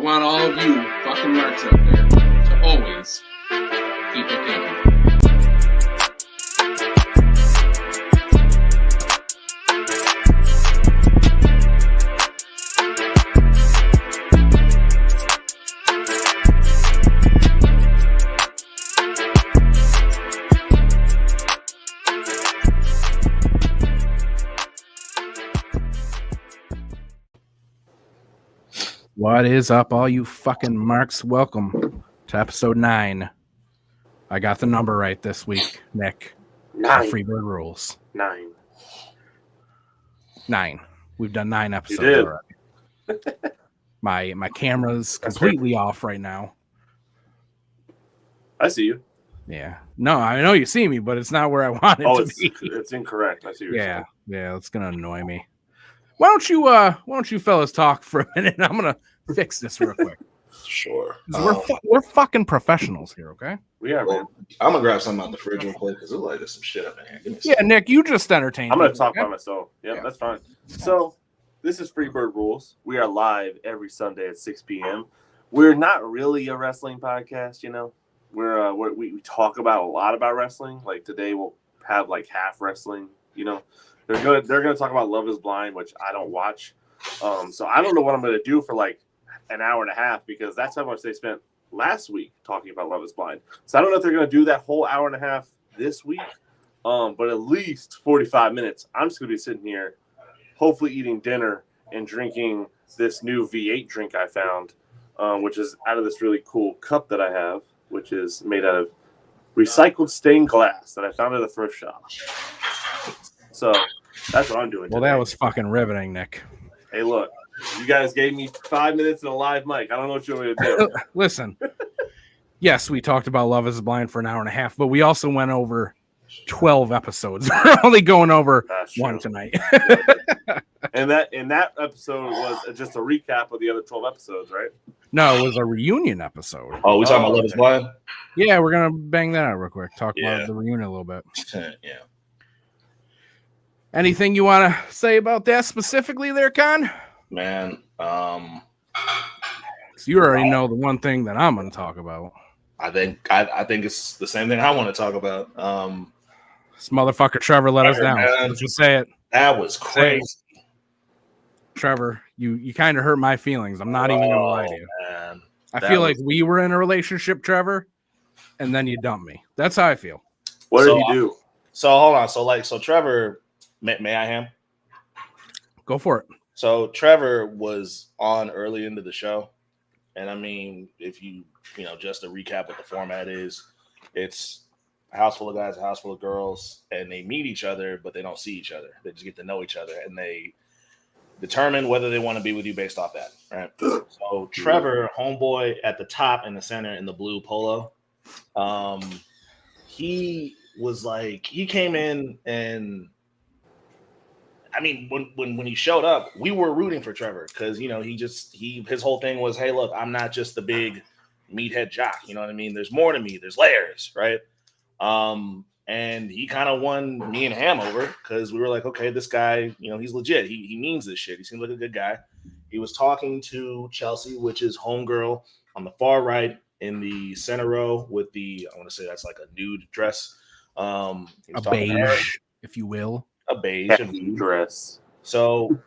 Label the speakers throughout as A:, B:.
A: want all of you fucking marks out there to always keep it kinky.
B: What is up, all you fucking marks? Welcome to episode 9. I got the number right this week, Nick.
C: 9.
B: Freebird rules.
C: 9.
B: 9. We've done 9 episodes already. My camera's completely off right now.
C: I see you.
B: Yeah. No, I know you see me, but it's not where I want it to be.
C: It's incorrect. I see what you're saying.
B: Yeah, it's gonna annoy me. Why don't you fellas talk for a minute? I'm gonna fix this real quick.
D: Sure.
B: We're fucking professionals here, okay?
C: We are, man.
D: I'm gonna grab something out the fridge real quick because there's some shit up in here. Give me
B: Yeah, Nick, you just entertained.
C: I'm gonna
B: me,
C: talk
B: okay?
C: by myself. Yeah, that's fine. So this is Freebird Rules. We are live every Sunday at 6 p.m. We're not really a wrestling podcast, you know. We talk about a lot about wrestling. Like today, we'll have like half wrestling. You know, they're gonna talk about Love Is Blind, which I don't watch. So I don't know what I'm gonna do for like an hour and a half because that's how much they spent last week talking about Love Is Blind. So I don't know if they're gonna do that whole hour and a half this week. But at least 45 minutes. I'm just gonna be sitting here, hopefully eating dinner and drinking this new V8 drink I found, which is out of this really cool cup that I have, which is made out of recycled stained glass that I found at a thrift shop. So that's what I'm doing today.
B: Well, that was fucking riveting, Nick.
C: Hey, look, you guys gave me 5 minutes and a live mic. I don't know what you want me to do.
B: Listen, yes, we talked about Love Is Blind for an hour and a half, but we also went over 12 episodes. We're only going over one tonight.
C: And that episode was just a recap of the other 12 episodes, right?
B: No, it was a reunion episode.
D: Oh, we talking about Love Is Blind?
B: Yeah, we're gonna bang that out real quick. Talk about the reunion a little bit.
D: Yeah.
B: Anything you want to say about that specifically there, Con?
D: Man,
B: So you already know the one thing that I'm going to talk about.
D: I think it's the same thing I want to talk about.
B: This motherfucker Trevor let us down.
D: Man.
B: Let's just say it.
D: That was crazy.
B: Trevor, you kind of hurt my feelings. I'm not even going to lie to you.
D: Man.
B: I feel like we were in a relationship, Trevor, and then you dumped me. That's how I feel.
C: What did you do?
D: So hold on. So Trevor, may I have?
B: Go for it.
D: So Trevor was on early into the show. And I mean, if you just to recap what the format is, it's a house full of guys, a house full of girls, and they meet each other, but they don't see each other. They just get to know each other, and they determine whether they want to be with you based off that, right? So Trevor, homeboy at the top in the center in the blue polo, he was like, he came in and I mean, when he showed up, we were rooting for Trevor because his whole thing was, hey, look, I'm not just the big meathead jock. You know what I mean? There's more to me. There's layers, right? And he kind of won me and Ham over because we were like, okay, this guy, he's legit. He means this shit. He seems like a good guy. He was talking to Chelsea, which is homegirl on the far right in the center row with I want to say that's like a nude dress.
B: A beige, if you will.
D: A beige
C: dress.
D: So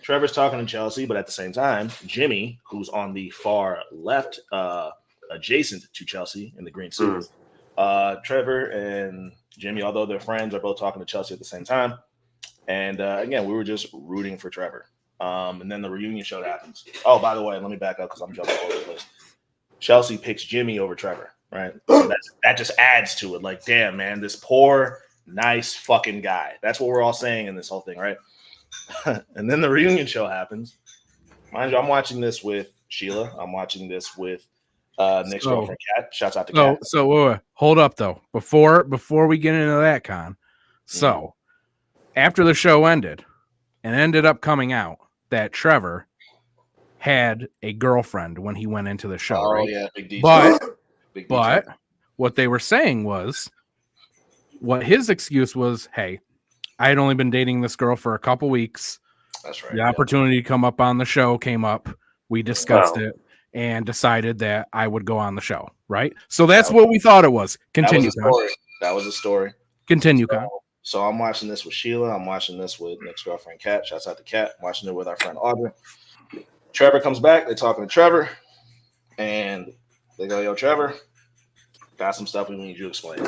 D: Trevor's talking to Chelsea, but at the same time, Jimmy, who's on the far left, adjacent to Chelsea in the green suit. Trevor and Jimmy, although they're friends, are both talking to Chelsea at the same time. And again, we were just rooting for Trevor. And then the reunion show happens. Oh, by the way, let me back up because I'm jumping all over the place. Chelsea picks Jimmy over Trevor, right? So that just adds to it. Like, damn, man, this poor, nice fucking guy. That's what we're all saying in this whole thing, right? And then the reunion show happens. Mind you, I'm watching this with Sheila. I'm watching this with Nick's girlfriend, Kat. Shouts out to Kat.
B: So hold up, though. Before we get into that, Con. So, after the show ended, and ended up coming out that Trevor had a girlfriend when he went into the show, right?
D: Yeah, big detail.
B: But what they were saying was, what his excuse was, hey, I had only been dating this girl for a couple weeks.
D: That's right.
B: The opportunity to come up on the show came up. We discussed it. and decided that I would go on the show. Right. So that's what we thought it was. Continue.
D: That was a story.
B: Continue, Con.
D: So I'm watching this with Sheila. I'm watching this with Nick's girlfriend, Kat. Shouts out to Kat. I'm watching it with our friend Audrey. Trevor comes back. They're talking to Trevor. And they go, yo, Trevor, got some stuff we need you to explain.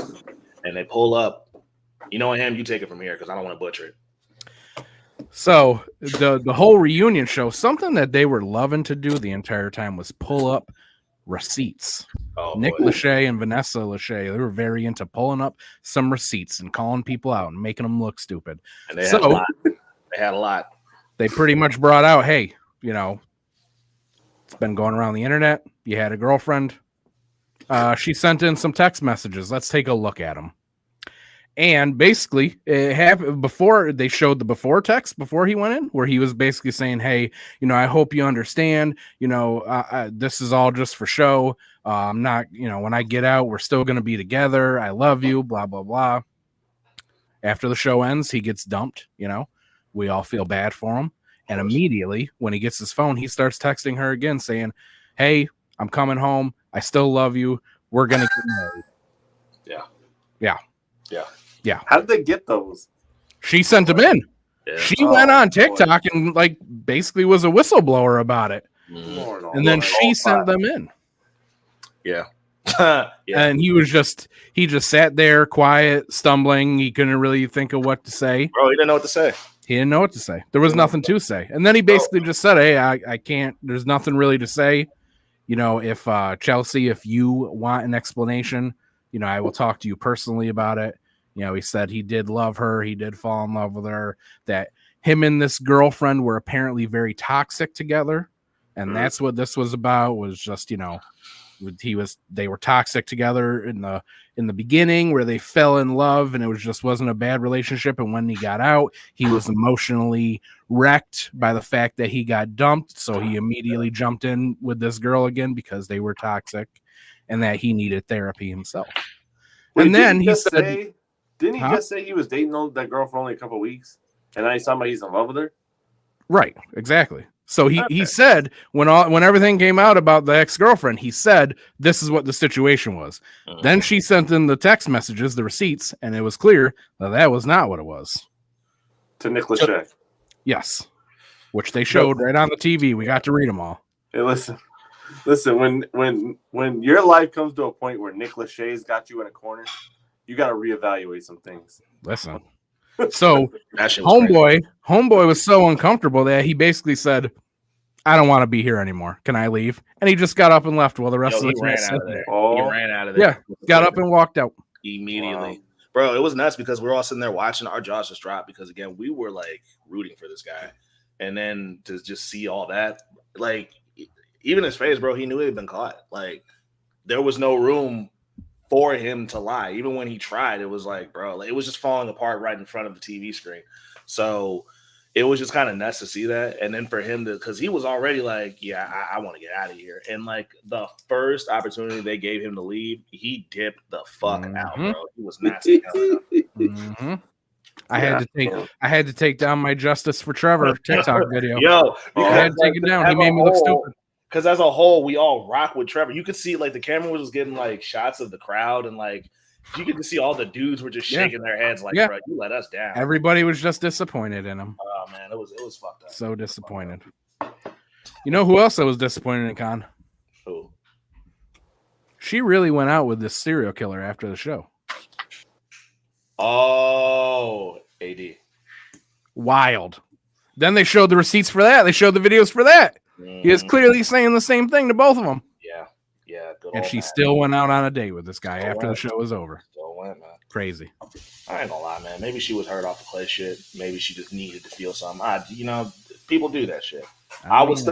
D: And they pull up. You know him, you take it from here because I don't want to butcher it.
B: So the whole reunion show, something that they were loving to do the entire time was pull up receipts. Nick Lachey and Vanessa Lachey, they were very into pulling up some receipts and calling people out and making them look stupid.
D: And they had a lot. They had a lot.
B: They pretty much brought out, hey, you know, it's been going around the internet. You had a girlfriend. She sent in some text messages. Let's take a look at them. And basically, it happened before they showed the before text before he went in, where he was basically saying, hey, you know, I hope you understand, you know, this is all just for show. I'm not, you know, when I get out, we're still going to be together. I love you, blah, blah, blah. After the show ends, he gets dumped, you know, we all feel bad for him. And immediately when he gets his phone, he starts texting her again saying, hey, I'm coming home. I still love you. We're going to get married. Yeah.
C: How did they get those?
B: She sent them in.
D: Yeah.
B: She went on TikTok and like basically was a whistleblower about it. And then she sent them in.
D: Yeah.
B: And he just sat there quiet, stumbling. He couldn't really think of what to say.
D: Bro, he didn't know what to say.
B: He didn't know what to say. There was nothing to say. And then he basically just said, hey, I can't, there's nothing really to say. You know, if Chelsea, if you want an explanation, you know, I will talk to you personally about it. You know, he said he did love her. He did fall in love with her, that him and this girlfriend were apparently very toxic together. And that's what this was about, was just, you know, they were toxic together in the beginning where they fell in love and it wasn't a bad relationship. And when he got out, he was emotionally wrecked by the fact that he got dumped. So he immediately jumped in with this girl again because they were toxic and that he needed therapy himself.
C: Wait,
B: and then he said,
C: didn't he just say he was dating that girl for only a couple of weeks? And then he saw he's in love with her?
B: Right, exactly. So he said when everything came out about the ex-girlfriend, he said this is what the situation was. Then she sent in the text messages, the receipts, and it was clear that was not what it was.
C: To Nick Lachey.
B: Yes, which they showed right on the TV. We got to read them all.
C: Hey, listen. When your life comes to a point where Nick Lachey's got you in a corner, you got to reevaluate some things.
B: Listen. So homeboy was so uncomfortable that he basically said, I don't want to be here anymore. Can I leave? And he just got up and left while the rest of the
D: ran out of there. He ran out of there.
B: Yeah, got up and walked out
D: immediately. Wow. Bro, it was nuts because we're all sitting there watching our jaws just drop because, again, we were like rooting for this guy. And then to just see all that, like, even his face, bro, he knew he had been caught. Like, there was no room for him to lie. Even when he tried, it was like, bro, like, it was just falling apart right in front of the TV screen. So it was just kind of nuts to see that. And then for him to, because he was already like, yeah, I want to get out of here. And like the first opportunity they gave him to leave, he dipped the fuck out, bro. He was not
B: I had to take down my Justice for Trevor TikTok video.
D: Yo,
B: I had to take it down. He made me look stupid.
D: Because as a whole, we all rock with Trevor. You could see like the camera was getting like shots of the crowd, and like you could see all the dudes were just shaking their heads like, bro, you let us down.
B: Everybody was just disappointed in him.
D: Oh man, it was fucked up.
B: So disappointed. You know who else I was disappointed in, Con?
D: Who?
B: She really went out with this serial killer after the show.
D: Oh, AD.
B: Wild. Then they showed the receipts for that. They showed the videos for that. He was clearly saying the same thing to both of them.
D: Yeah.
B: And she still went out on a date with this guy after the show was over.
D: Still went, man.
B: Crazy.
D: I ain't gonna lie, man. Maybe she was hurt off the play shit. Maybe she just needed to feel something. People do that shit. I was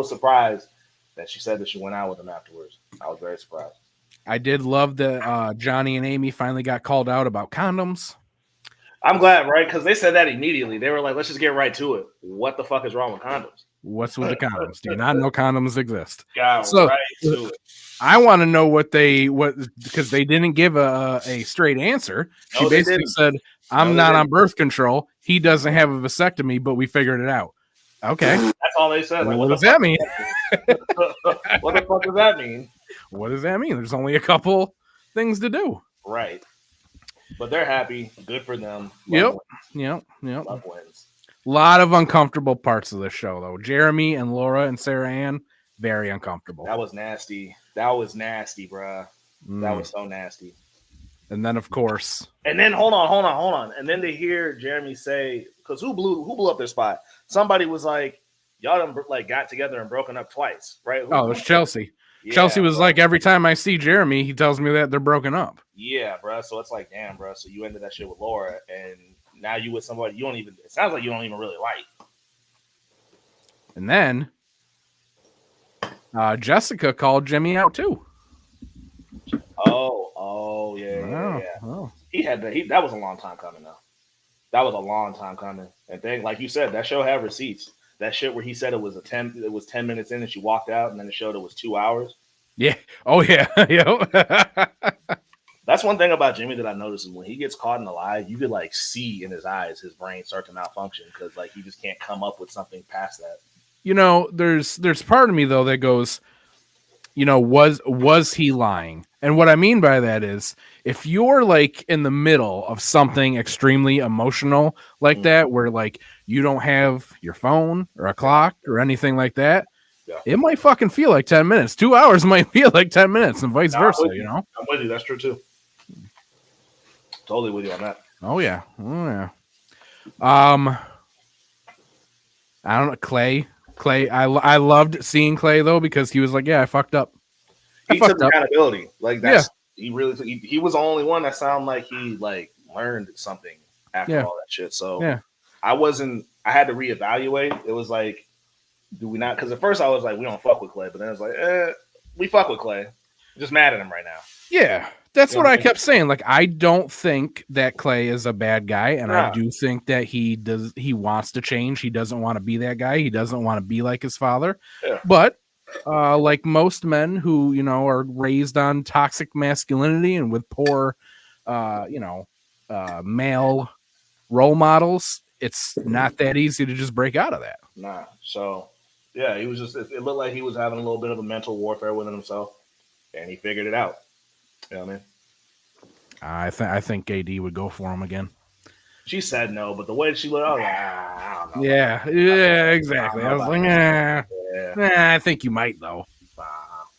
D: surprised that she said that she went out with him afterwards. I was very surprised.
B: I did love that Johnny and Amy finally got called out about condoms.
D: I'm glad, right? Because they said that immediately. They were like, let's just get right to it. What the fuck is wrong with condoms?
B: What's with the condoms? Do you not know condoms exist?
D: Right to it.
B: I want to know what because they didn't give a straight answer. She basically said, I'm not on birth control. He doesn't have a vasectomy, but we figured it out. Okay.
D: That's all they said.
B: Like, what does that mean?
D: What the fuck does that mean?
B: What does that mean? There's only a couple things to do.
D: Right. But they're happy. Good for them.
B: Yep.
D: Love wins.
B: A lot of uncomfortable parts of this show, though. Jeremy and Laura and Sarah Ann, very uncomfortable.
D: That was nasty. That was nasty, bruh. That was so nasty.
B: And then, of course.
D: And then, hold on. And then to hear Jeremy say, because who blew up their spot? Somebody was like, y'all done, like, got together and broken up twice, right?
B: It was Chelsea.
D: Yeah,
B: Chelsea was
D: bro.
B: like, every time I see Jeremy, he tells me that they're broken up.
D: Yeah, bro. So it's like, damn, bro. So you ended that shit with Laura, and now you with somebody you don't even. It sounds like you don't even really like.
B: And then Jessica called Jimmy out too.
D: Oh, yeah.
B: Oh.
D: He had that. That was a long time coming, though. That was a long time coming. And then, like you said, that show had receipts. That shit where he said it was 10 minutes in and she walked out, and then it showed it was 2 hours.
B: Yeah. Oh yeah.
D: That's one thing about Jimmy that I noticed is when he gets caught in a lie, you could like see in his eyes his brain start to malfunction because like he just can't come up with something past that.
B: You know, there's part of me though that goes, you know, was he lying? And what I mean by that is if you're like in the middle of something extremely emotional like that, where like you don't have your phone or a clock or anything like that, it might fucking feel like 10 minutes. 2 hours might feel like 10 minutes and vice versa, you know?
D: I'm with you. That's true too. Totally with you on that.
B: Oh yeah. I don't know. Clay. I loved seeing Clay though, because he was like, yeah, I fucked up.
D: He took accountability. Like that's he really took, he was the only one that sounded like he like learned something after all that shit. So I had to reevaluate. It was like, do we not? Because at first I was like, we don't fuck with Clay, but then it's like, we fuck with Clay. I'm just mad at him right now.
B: Yeah, that's what I kept saying. Like, I don't think that Clay is a bad guy, and I do think that he wants to change. He doesn't want to be that guy. He doesn't want to be like his father. Yeah. But like most men who, you know, are raised on toxic masculinity and with poor, male role models, it's not that easy to just break out of that.
D: Nah. So, yeah, he was just, it looked like he was having a little bit of a mental warfare within himself, and he figured it out. You know what I mean? I think AD would go for him again. She said no, but the way she looked, I was like, I don't know.
B: Yeah, exactly. I was like, I think you might, though.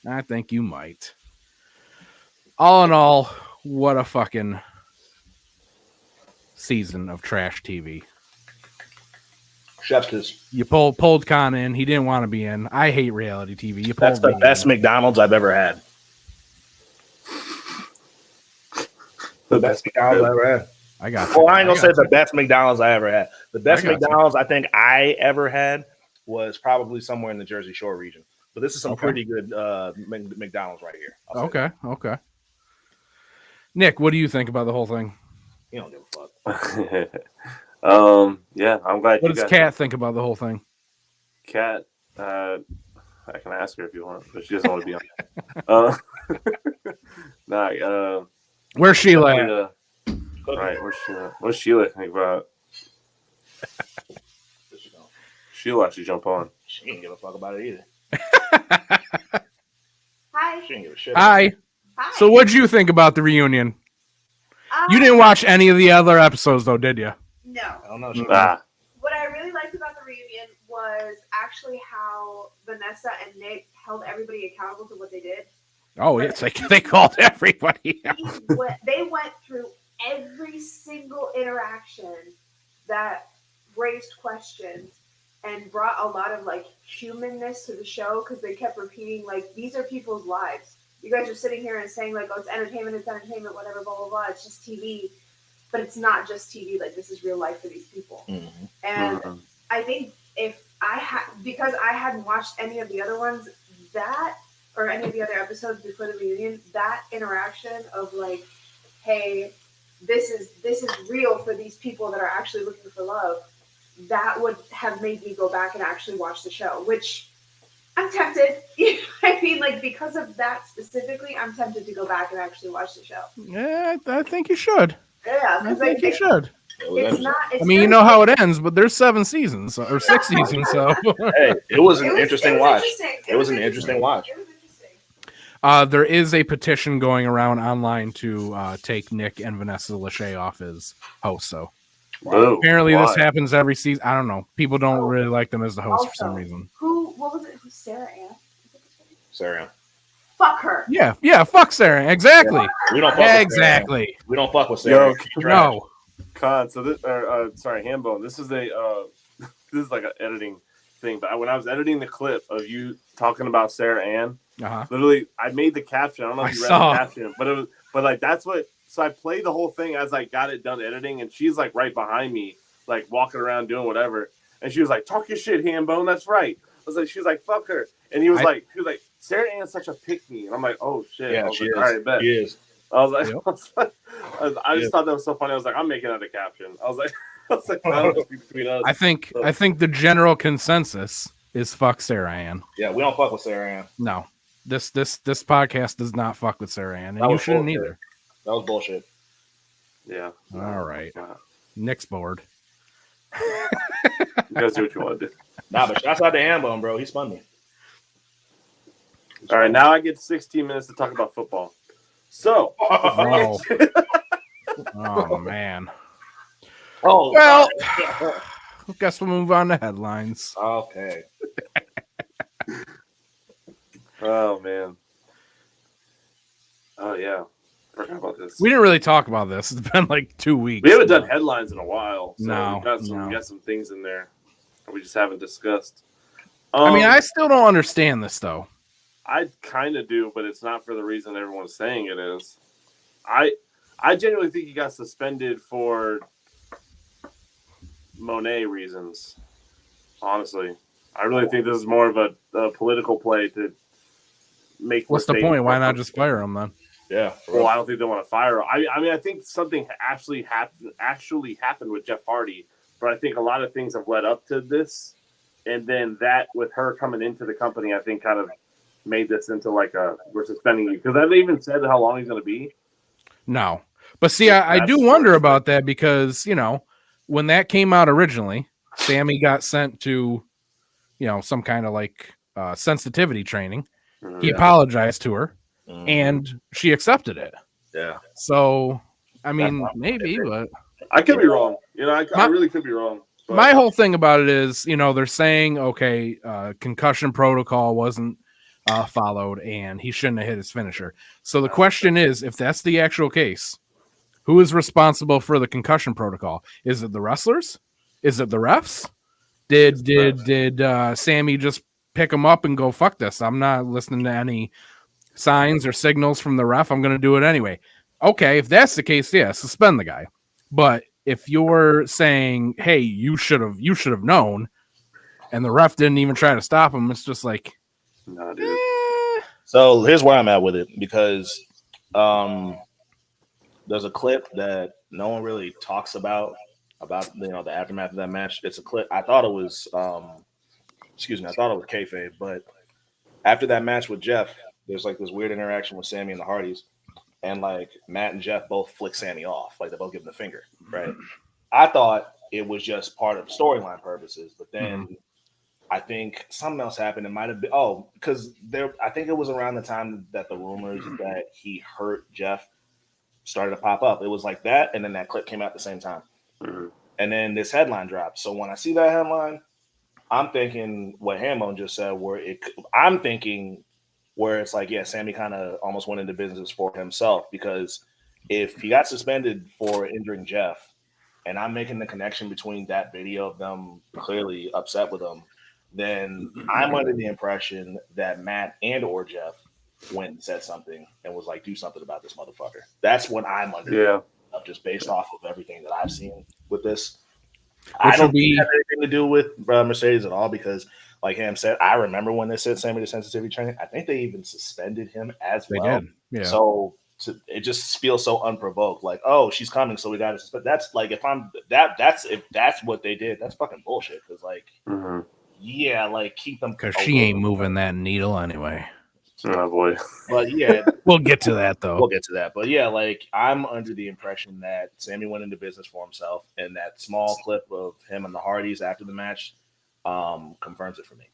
B: I think you might. All in all, what a fucking season of trash TV.
D: Chef's kiss.
B: You pulled Con in. He didn't want to be in. I hate reality TV.
D: That's the best McDonald's I've ever had. The best McDonald's I ever had.
B: I got you.
D: Well, I ain't gonna say the best McDonald's I ever had. The best McDonald's I think I ever had was probably somewhere in the Jersey Shore region. But this is some pretty good McDonald's right here.
B: Okay. Nick, what do you think about the whole thing?
D: You don't give a fuck.
C: Yeah, I'm glad.
B: What does Kat think about the whole thing?
C: Kat, I can ask her if you want, but she doesn't want to be on.
B: Where's Sheila at?
C: Right, where's Sheila think about? She'll actually jump on.
D: She ain't give a fuck about it either.
E: Hi.
D: She ain't give a shit.
B: Hi. So what'd you think about the reunion? You didn't watch any of the other episodes though, did you?
E: No.
D: I don't know.
E: What I really liked about the reunion was actually how Vanessa and Nick held everybody accountable to what they did.
B: Oh, it's like they called everybody out.
E: They went through every single interaction that raised questions and brought a lot of like humanness to the show, because they kept repeating like, these are people's lives. You guys are sitting here and saying like, oh, it's entertainment, whatever, blah, blah, blah. It's just TV. But it's not just TV. Like, this is real life for these people. Mm-hmm. And I think because I hadn't watched any of the other ones, or any of the other episodes before the reunion, that interaction of like, hey, this is real for these people that are actually looking for love, that would have made me go back and actually watch the show, which I'm tempted. You know what I mean? Like, because of that specifically, I'm tempted to go back and actually watch the show.
B: Yeah, I think you should.
E: Yeah,
B: I think you should.
E: It's not. It's
B: I mean, you
E: very
B: know how it ends, but there's 7 seasons or 6 seasons, so
D: Hey, it was an interesting watch.
E: interesting.
D: It was an interesting watch.
E: It was interesting.
B: there is a petition going around online to take Nick and Vanessa Lachey off as hosts. So
C: Boo.
B: apparently
C: Why?
B: this happens every season. I don't know. People don't really like them as the host for some
E: Also,
B: reason.
E: What was it? Who's Sarah Ann?
D: Sarah.
E: Fuck her.
B: Yeah, fuck Sarah. Exactly.
D: We don't fuck with Sarah.
B: Exactly.
D: We don't fuck with Sarah.
B: No.
C: Con. So this, sorry, Hambone. This is this is like an editing thing. But when I was editing the clip of you talking about Sarah Ann, literally, I made the caption. I don't know if you read the caption, but like that's what. So I played the whole thing as I got it done editing, and she's like right behind me, like walking around doing whatever, and she was like, "Talk your shit, Hambone. That's right." She was like, "Fuck her," and she was like, "Sarah Ann's such a pick me," and I'm like, "Oh shit."
D: Yeah,
C: I was
D: she
C: like,
D: is.
C: All right, bet.
D: She is.
C: I was like, I just thought that was so funny. I was like, I'm making that a caption. I was like, that'll just be between us.
B: I think the general consensus is fuck Sarah Ann.
D: Yeah, we don't fuck with Sarah Ann.
B: No, this podcast does not fuck with Sarah Ann, and you shouldn't either.
D: That was bullshit.
C: Yeah.
B: All right. Nick's bored.
C: You guys do what you want to do.
D: Nah, but shouts out to Hambone, bro. He spun me.
C: All right, now I get 16 minutes to talk about football. So,
B: Oh man.
D: Oh
B: Well, guess we'll move on to headlines.
D: Okay.
C: Oh man. Oh yeah. Forgot about this.
B: We didn't really talk about this. It's been like 2 weeks.
C: We haven't done headlines in a while. So
B: No,
C: we got some things in there that we just haven't discussed.
B: I mean, I still don't understand this though.
C: I kind of do, but it's not for the reason everyone's saying it is. I genuinely think he got suspended for Monet reasons. Honestly, I really think this is more of a political play to make.
B: What's the point? Why not just fire him then?
D: Yeah.
C: Well, I don't think they want to fire him. I mean, I think something actually happened with Jeff Hardy, but I think a lot of things have led up to this, and then that with her coming into the company, I think kind of made this into like we're suspending you, because have they even said how long he's going to be?
B: No, but see, I do wonder about that, because when that came out originally, Sammy got sent to some kind of like sensitivity training. He apologized to her, and she accepted it.
D: Yeah.
B: So I mean, maybe, but
C: I could be wrong. I really could be wrong. But
B: my whole thing about it is, they're saying, okay, concussion protocol wasn't followed, and he shouldn't have hit his finisher. So the question is, if that's the actual case, who is responsible for the concussion protocol? Is it the wrestlers? Is it the refs? Did Sammy just pick him up and go, fuck this, I'm not listening to any signs or signals from the ref, I'm going to do it anyway? Okay, if that's the case, yeah, suspend the guy. But if you're saying, hey, you should have known, and the ref didn't even try to stop him, it's just like,
C: no, dude.
D: So here's where I'm at with it, because there's a clip that no one really talks about the aftermath of that match. It's a clip. I thought it was kayfabe, but after that match with Jeff, there's like this weird interaction with Sammy and the Hardys, and like Matt and Jeff both flick Sammy off, like they both give him the finger, right? I thought it was just part of storyline purposes, but then I think something else happened. It might have been because I think it was around the time that the rumors that he hurt Jeff started to pop up. It was like that, and then that clip came out at the same time. And then this headline dropped. So when I see that headline, I'm thinking what Hambone just said, I'm thinking where it's like, yeah, Sammy kind of almost went into business for himself, because if he got suspended for injuring Jeff, and I'm making the connection between that video of them clearly upset with him, then I'm under the impression that Matt and or Jeff went and said something and was like, do something about this motherfucker. That's what I'm under.
C: Yeah.
D: Just based off of everything that I've seen with this. I don't think it has anything to do with Mercedes at all, because like Ham said, I remember when they said Sammy to sensitivity training, I think they even suspended him as well.
B: Did. Yeah.
D: So it just feels so unprovoked. Like, oh, she's coming, so we got to suspend. That's like, if that's what they did, that's fucking bullshit. Because like, yeah, like keep them,
B: because she ain't moving that needle anyway.
C: Oh boy.
D: But yeah,
B: We'll get to that though.
D: we'll get to that. But yeah, like I'm under the impression that Sammy went into business for himself, and that small clip of him and the Hardys after the match confirms it for me.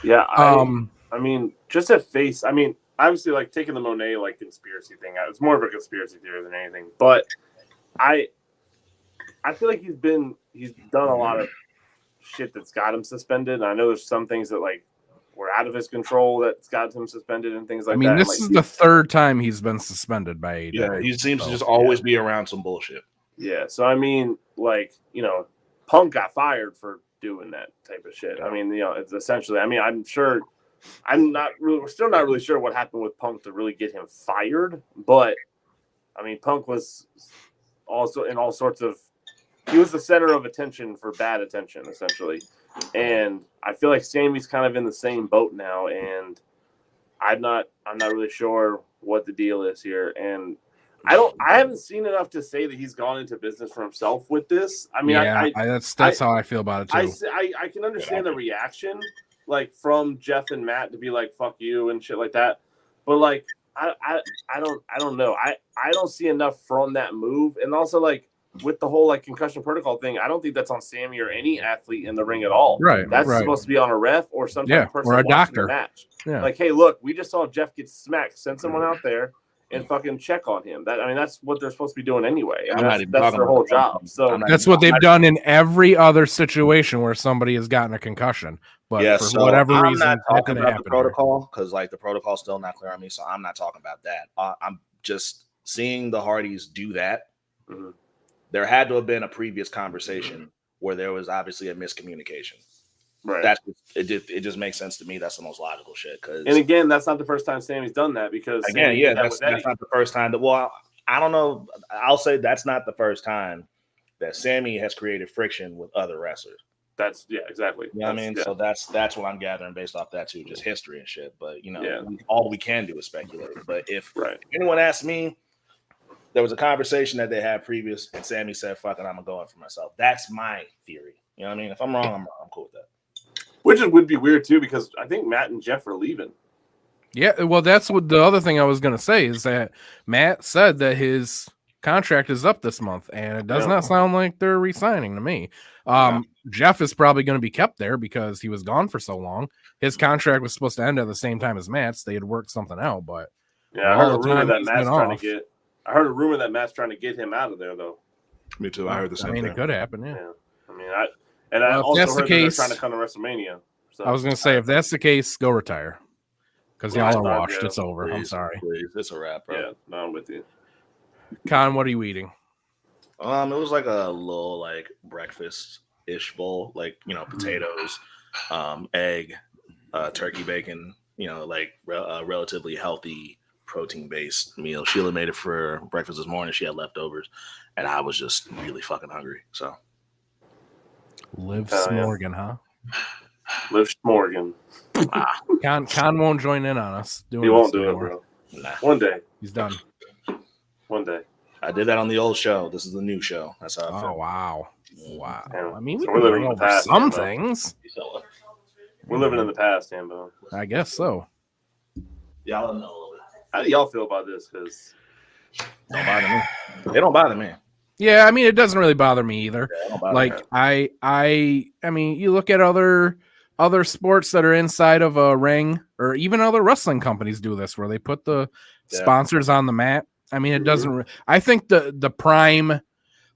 C: Yeah, I mean, just at face. I mean, obviously, like taking the Monet like conspiracy thing out. It's more of a conspiracy theory than anything. But I feel like he's done a lot of shit that's got him suspended. And I know there's some things that like were out of his control that's got him suspended and things like that.
B: I mean, this
C: like,
B: is the third time he's been suspended by AEW.
D: Yeah, he seems to just always be around some bullshit.
C: Yeah, so I mean, like, you know, Punk got fired for doing that type of shit. I mean, you know, it's essentially. I mean, we're still not really sure what happened with Punk to really get him fired. But I mean, Punk was also in all sorts of. He was the center of attention for bad attention, essentially. And I feel like Sammy's kind of in the same boat now, and I'm not really sure what the deal is here. And I haven't seen enough to say that he's gone into business for himself with this. I mean,
B: yeah, that's how I feel about it too.
C: I can understand the reaction, like from Jeff and Matt to be like "fuck you" and shit like that, but like I don't know. I don't see enough from that move, and also like with the whole like concussion protocol thing, I don't think that's on Sammy or any athlete in the ring at all.
B: Right,
C: that's
B: right.
C: supposed to be on a ref or some type of person
B: or a
C: watching
B: doctor.
C: the match.
B: Yeah.
C: Like, hey, look, we just saw Jeff get smacked. Send someone out there and fucking check on him. That's what they're supposed to be doing anyway. I mean, that's their whole job. So
B: that's what they've done in every other situation where somebody has gotten a concussion. But
D: Yeah,
B: for
D: so
B: whatever
D: I'm
B: reason,
D: not talking
B: that
D: about the
B: happened
D: protocol because like the protocol's still not clear on me, so I'm not talking about that. I'm just seeing the Hardys do that.
C: Mhm.
D: There had to have been a previous conversation where there was obviously a miscommunication.
C: right.
D: That's it just makes sense to me. That's the most logical shit.
C: And again, that's not the first time Sammy's done that because
D: Again,
C: Sammy
D: yeah,
C: did that
D: that's
C: with Eddie.
D: not the first time that. Well, I don't know. I'll say that's not the first time that Sammy has created friction with other wrestlers.
C: That's exactly.
D: You know what I mean?
C: Yeah.
D: So that's what I'm gathering based off that too, just history and shit. But you know,
C: Yeah.
D: all we can do is speculate. But if
C: Right.
D: anyone asks me, there was a conversation that they had previous, and Sammy said, "Fuck it, I'm going for myself." That's my theory. You know what I mean? If I'm wrong, I'm wrong. I'm cool with that.
C: Which would be weird too because I think Matt and Jeff are leaving.
B: Yeah, well, that's what the other thing I was going to say is that Matt said that his contract is up this month, and it does not sound like they're re-signing to me. Jeff is probably going to be kept there because he was gone for so long. His contract was supposed to end at the same time as Matt's. They had worked something out, but
C: yeah, I heard a rumor that Matt's trying to get. I heard a rumor that Matt's trying to get him out of there, though.
D: Me too. I heard the same thing.
B: It could happen. Yeah.
C: I mean, I also heard that they're trying to come to WrestleMania. So
B: I was going to say, if that's the case, go retire because y'all are washed.
C: Yeah,
B: it's over.
D: Please,
B: I'm sorry.
D: Please. It's a wrap, bro.
C: Yeah, no, I'm with you.
B: Con, what are you eating?
D: It was like a little like breakfast-ish bowl, like potatoes, egg, turkey bacon, like relatively healthy protein-based meal. Sheila made it for breakfast this morning. She had leftovers, and I was just really fucking hungry. So
B: Liv Smorgan, huh?
C: Liv Smorgan.
B: Con won't join in on us.
C: He won't do it, bro.
D: Nah.
C: One day.
B: He's done.
C: One day.
D: I did that on the old show. This is the new show. That's how I feel.
B: Oh, wow. Wow.
C: Yeah.
B: I mean, we
C: So
B: can
C: we're
B: bring
C: living in the
B: over
C: past,
B: some
C: man.
B: things.
C: We're living in the past, Hambo.
B: I guess so.
D: Y'all know a little bit.
C: How do y'all feel about this? Because
D: Don't bother me. They don't bother me.
B: Yeah, I mean, it doesn't really bother me either.
D: They don't bother
B: Like
D: me.
B: I mean, you look at other sports that are inside of a ring, or even other wrestling companies do this, where they put the sponsors on the mat. I mean, it doesn't. I think the prime,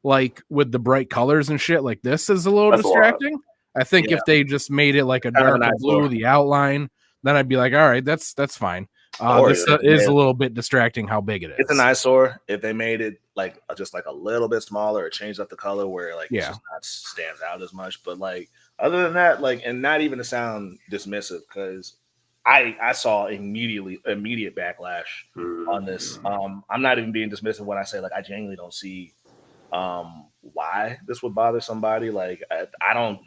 B: like with the bright colors and shit, like this is a little distracting. I think if they just made it like a dark blue, the outline, then I'd be like, all right, that's fine. This is a little bit distracting how big it is.
D: It's an eyesore. If they made it like just like a little bit smaller or changed up the color where like it's just not stands out as much. But like other than that, like, and not even to sound dismissive, because I saw immediate backlash on this. I'm not even being dismissive when I say like I genuinely don't see why this would bother somebody. Like I'm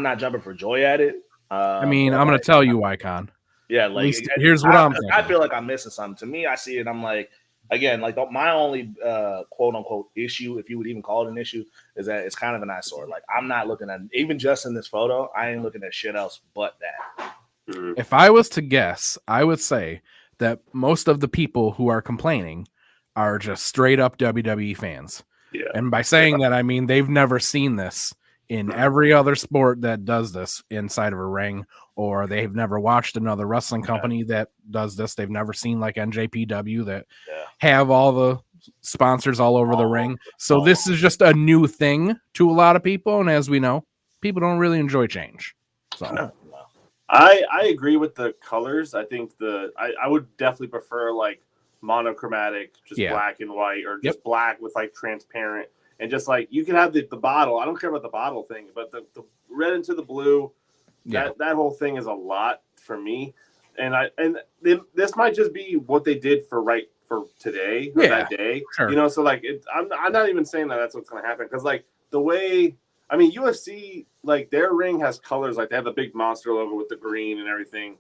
D: not jumping for joy at it.
B: I mean, I'm going to tell you why, Con.
D: Yeah, like
B: here's what I'm thinking.
D: I feel like I'm missing something. To me, I see it. I'm like, again, like my only quote unquote issue, if you would even call it an issue, is that it's kind of an eyesore. Like I'm not looking at, even just in this photo, I ain't looking at shit else but that.
C: Mhm.
B: If I was to guess, I would say that most of the people who are complaining are just straight up WWE fans.
C: Yeah.
B: And by saying that, I mean they've never seen this in every other sport that does this inside of a ring, or they've never watched another wrestling company that does this. They've never seen like NJPW that have all the sponsors all over the ring. So this is just a new thing to a lot of people. And as we know, people don't really enjoy change. So
C: No. I agree with the colors. I think I would definitely prefer like monochromatic, just black and white, or just black with like transparent, and just like you can have the bottle. I don't care about the bottle thing, but the red into the blue, that whole thing is a lot for me. And this might just be what they did for today or that day, you know. So like I'm not even saying that that's what's going to happen, because like the way. I mean, UFC, like their ring has colors, like they have the big monster logo with the green and everything.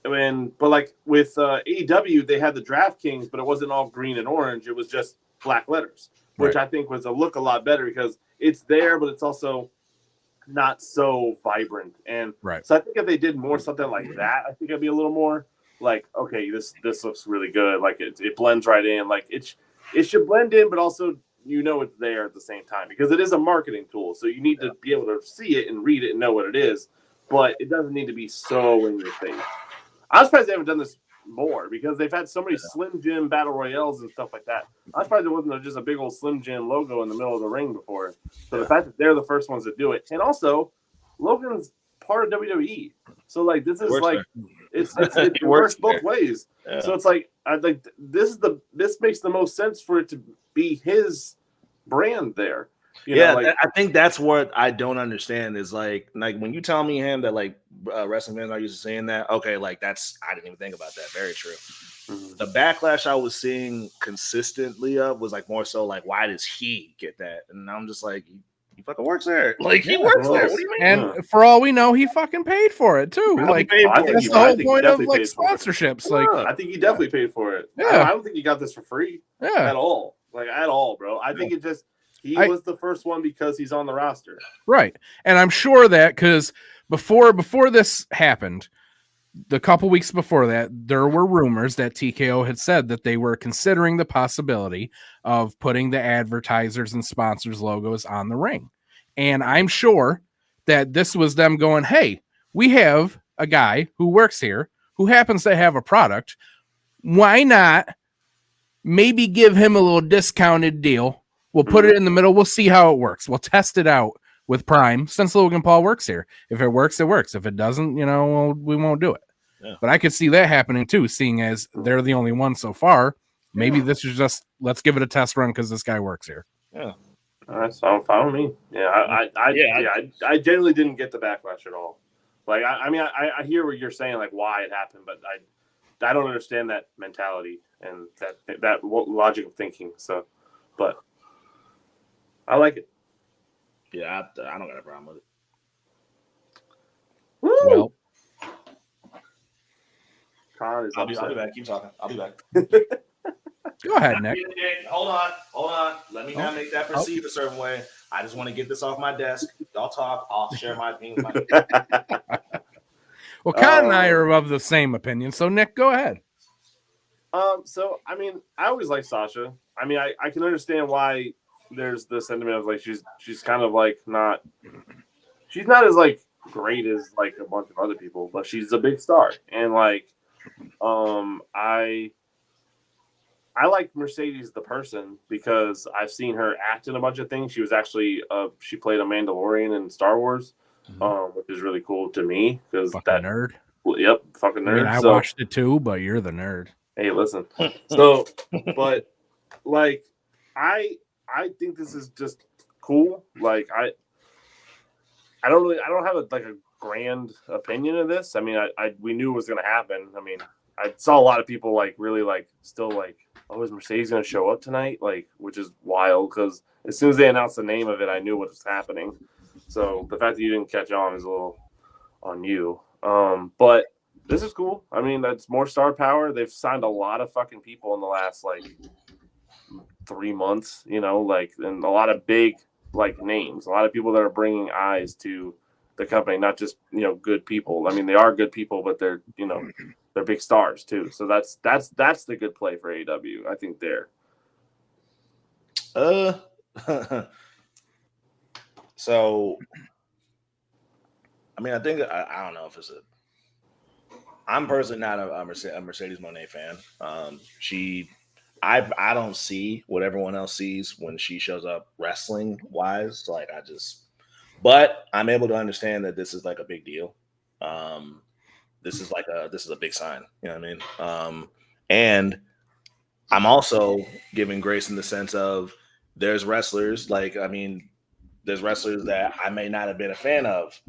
C: But like with AEW, they had the DraftKings, but it wasn't all green and orange. It was just black letters, which I think was a lot better, because it's there, but it's also not so vibrant. And so I think if they did more something like that, I think it'd be a little more like, okay, this looks really good. Like it blends right in. Like it should blend in, but also it's there at the same time, because it is a marketing tool. So you need to be able to see it and read it and know what it is, but it doesn't need to be so in your face. I'm surprised they haven't done this more, because they've had so many Slim Jim Battle Royales and stuff like that. I'm surprised there wasn't just a big old Slim Jim logo in the middle of the ring before. So the fact that they're the first ones to do it, and also Logan's part of WWE, so like this is like it works both ways. Yeah. So it's like this makes the most sense for it to be his brand there. You know, like,
D: I think that's what I don't understand is like when you tell me that like wrestling fans are used to saying that, okay, like I didn't even think about that. Very true. Mm-hmm. The backlash I was seeing consistently was like more so like, why does he get that? And I'm just like, he fucking works there. Like he works there. What do you mean?
B: And for all we know, he fucking paid for it too. Like that's the whole point of like sponsorships. Like
C: I think he definitely paid for it. Yeah, I don't think he got this for free. Yeah, at all. Like at all, bro. I think it just. He was the first one because he's on the roster.
B: Right. And I'm sure that because before this happened, the couple weeks before that, there were rumors that TKO had said that they were considering the possibility of putting the advertisers and sponsors logos on the ring. And I'm sure that this was them going, hey, we have a guy who works here who happens to have a product. Why not maybe give him a little discounted deal? We'll put it in the middle. We'll see how it works. We'll test it out with Prime since Logan Paul works here. If it works, it works. If it doesn't, we won't do it. Yeah. But I could see that happening too, seeing as they're the only one so far. Maybe this is just, let's give it a test run because this guy works here.
C: Yeah. That's fine with me. Yeah. I genuinely didn't get the backlash at all. Like, I hear what you're saying, like why it happened, but I don't understand that mentality and that logic of thinking. So, but I like it.
D: Yeah, I don't got a problem with it.
C: Woo!
B: Well,
D: I'll be back. Keep talking. I'll be back.
B: Go ahead, Nick.
D: Hold on. Let me not make that perceived a certain way. I just want to get this off my desk. Y'all talk. I'll share my opinion.
B: Well, Con and I are of the same opinion. So, Nick, go ahead.
C: So I always like Sasha. I can understand why there's the sentiment of like she's kind of like she's not as like great as like a bunch of other people, but she's a big star. And like I like Mercedes the person because I've seen her act in a bunch of things. She was actually she played a Mandalorian in Star Wars, which is really cool to me because that
B: nerd.
C: Yep, fucking nerd.
B: I watched it too, but you're the nerd.
C: Hey, listen. So, but like I think this is just cool. Like I don't have a grand opinion of this. We knew it was going to happen. I saw a lot of people like really like still like, oh, is Mercedes going to show up tonight? Like, which is wild because as soon as they announced the name of it, I knew what was happening. So the fact that you didn't catch on is a little on you. But this is cool. That's more star power. They've signed a lot of fucking people in the last like 3 months, and a lot of big like names, a lot of people that are bringing eyes to the company, not just good people. I mean, they are good people, but they're they're big stars too. So that's the good play for AEW. I think there.
D: So, I mean, I think I don't know if it's I'm personally not a Mercedes Moné fan. I don't see what everyone else sees when she shows up wrestling wise. Like but I'm able to understand that this is like a big deal. This is a big sign. You know what I mean? And I'm also giving grace in the sense of there's wrestlers there's wrestlers that I may not have been a fan of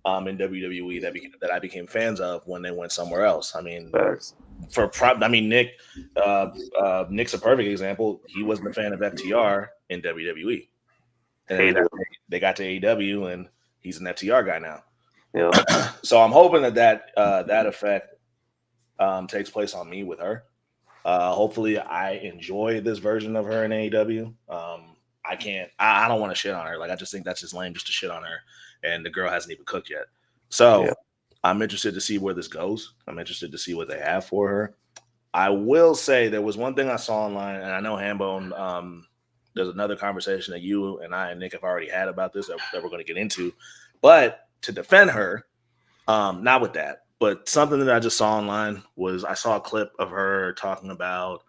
D: in WWE that I became fans of when they went somewhere else. I mean, Nick's a perfect example. He wasn't a fan of FTR in WWE, and they got to AEW, and he's an FTR guy now.
C: Yeah.
D: So I'm hoping that effect takes place on me with her. Hopefully, I enjoy this version of her in AEW. I don't want to shit on her. Like, I just think that's just lame just to shit on her. And the girl hasn't even cooked yet. So I'm interested to see where this goes. I'm interested to see what they have for her. I will say there was one thing I saw online, and I know Hambone, there's another conversation that you and I and Nick have already had about this that we're going to get into. But to defend her, not with that, but something that I just saw online was I saw a clip of her talking about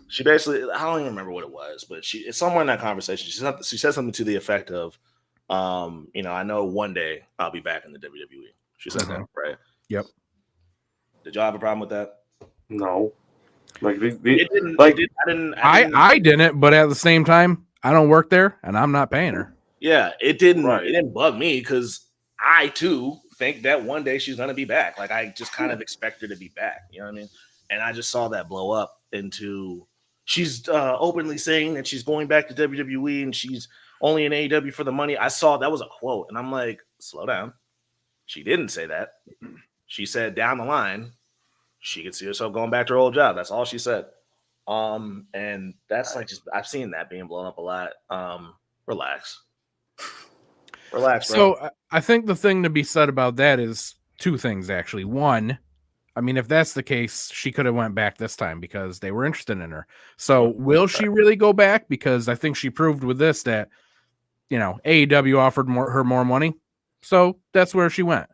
D: she basically, I don't even remember what it was, but it's somewhere in that conversation. She said something to the effect of, I know one day I'll be back in the WWE. She said that, right?
B: Yep.
D: Did y'all have a problem with that?
C: No. Like
B: I didn't, but at the same time, I don't work there and I'm not paying her.
D: Yeah, it didn't.
C: Right.
D: It didn't bug me because I too think that one day she's gonna be back. Like I just kind of expect her to be back. You know what I mean? And I just saw that blow up into she's openly saying that she's going back to WWE and she's only in AEW for the money. I saw that was a quote, and I'm like, slow down. She didn't say that. She said down the line she could see herself going back to her old job. That's all she said. And that's like I've seen that being blown up a lot. Relax, bro.
B: So I think the thing to be said about that is two things actually. One, I mean, if that's the case, she could have went back this time because they were interested in her. So will she really go back? Because I think she proved with this that, AEW offered her more money. So that's where she went.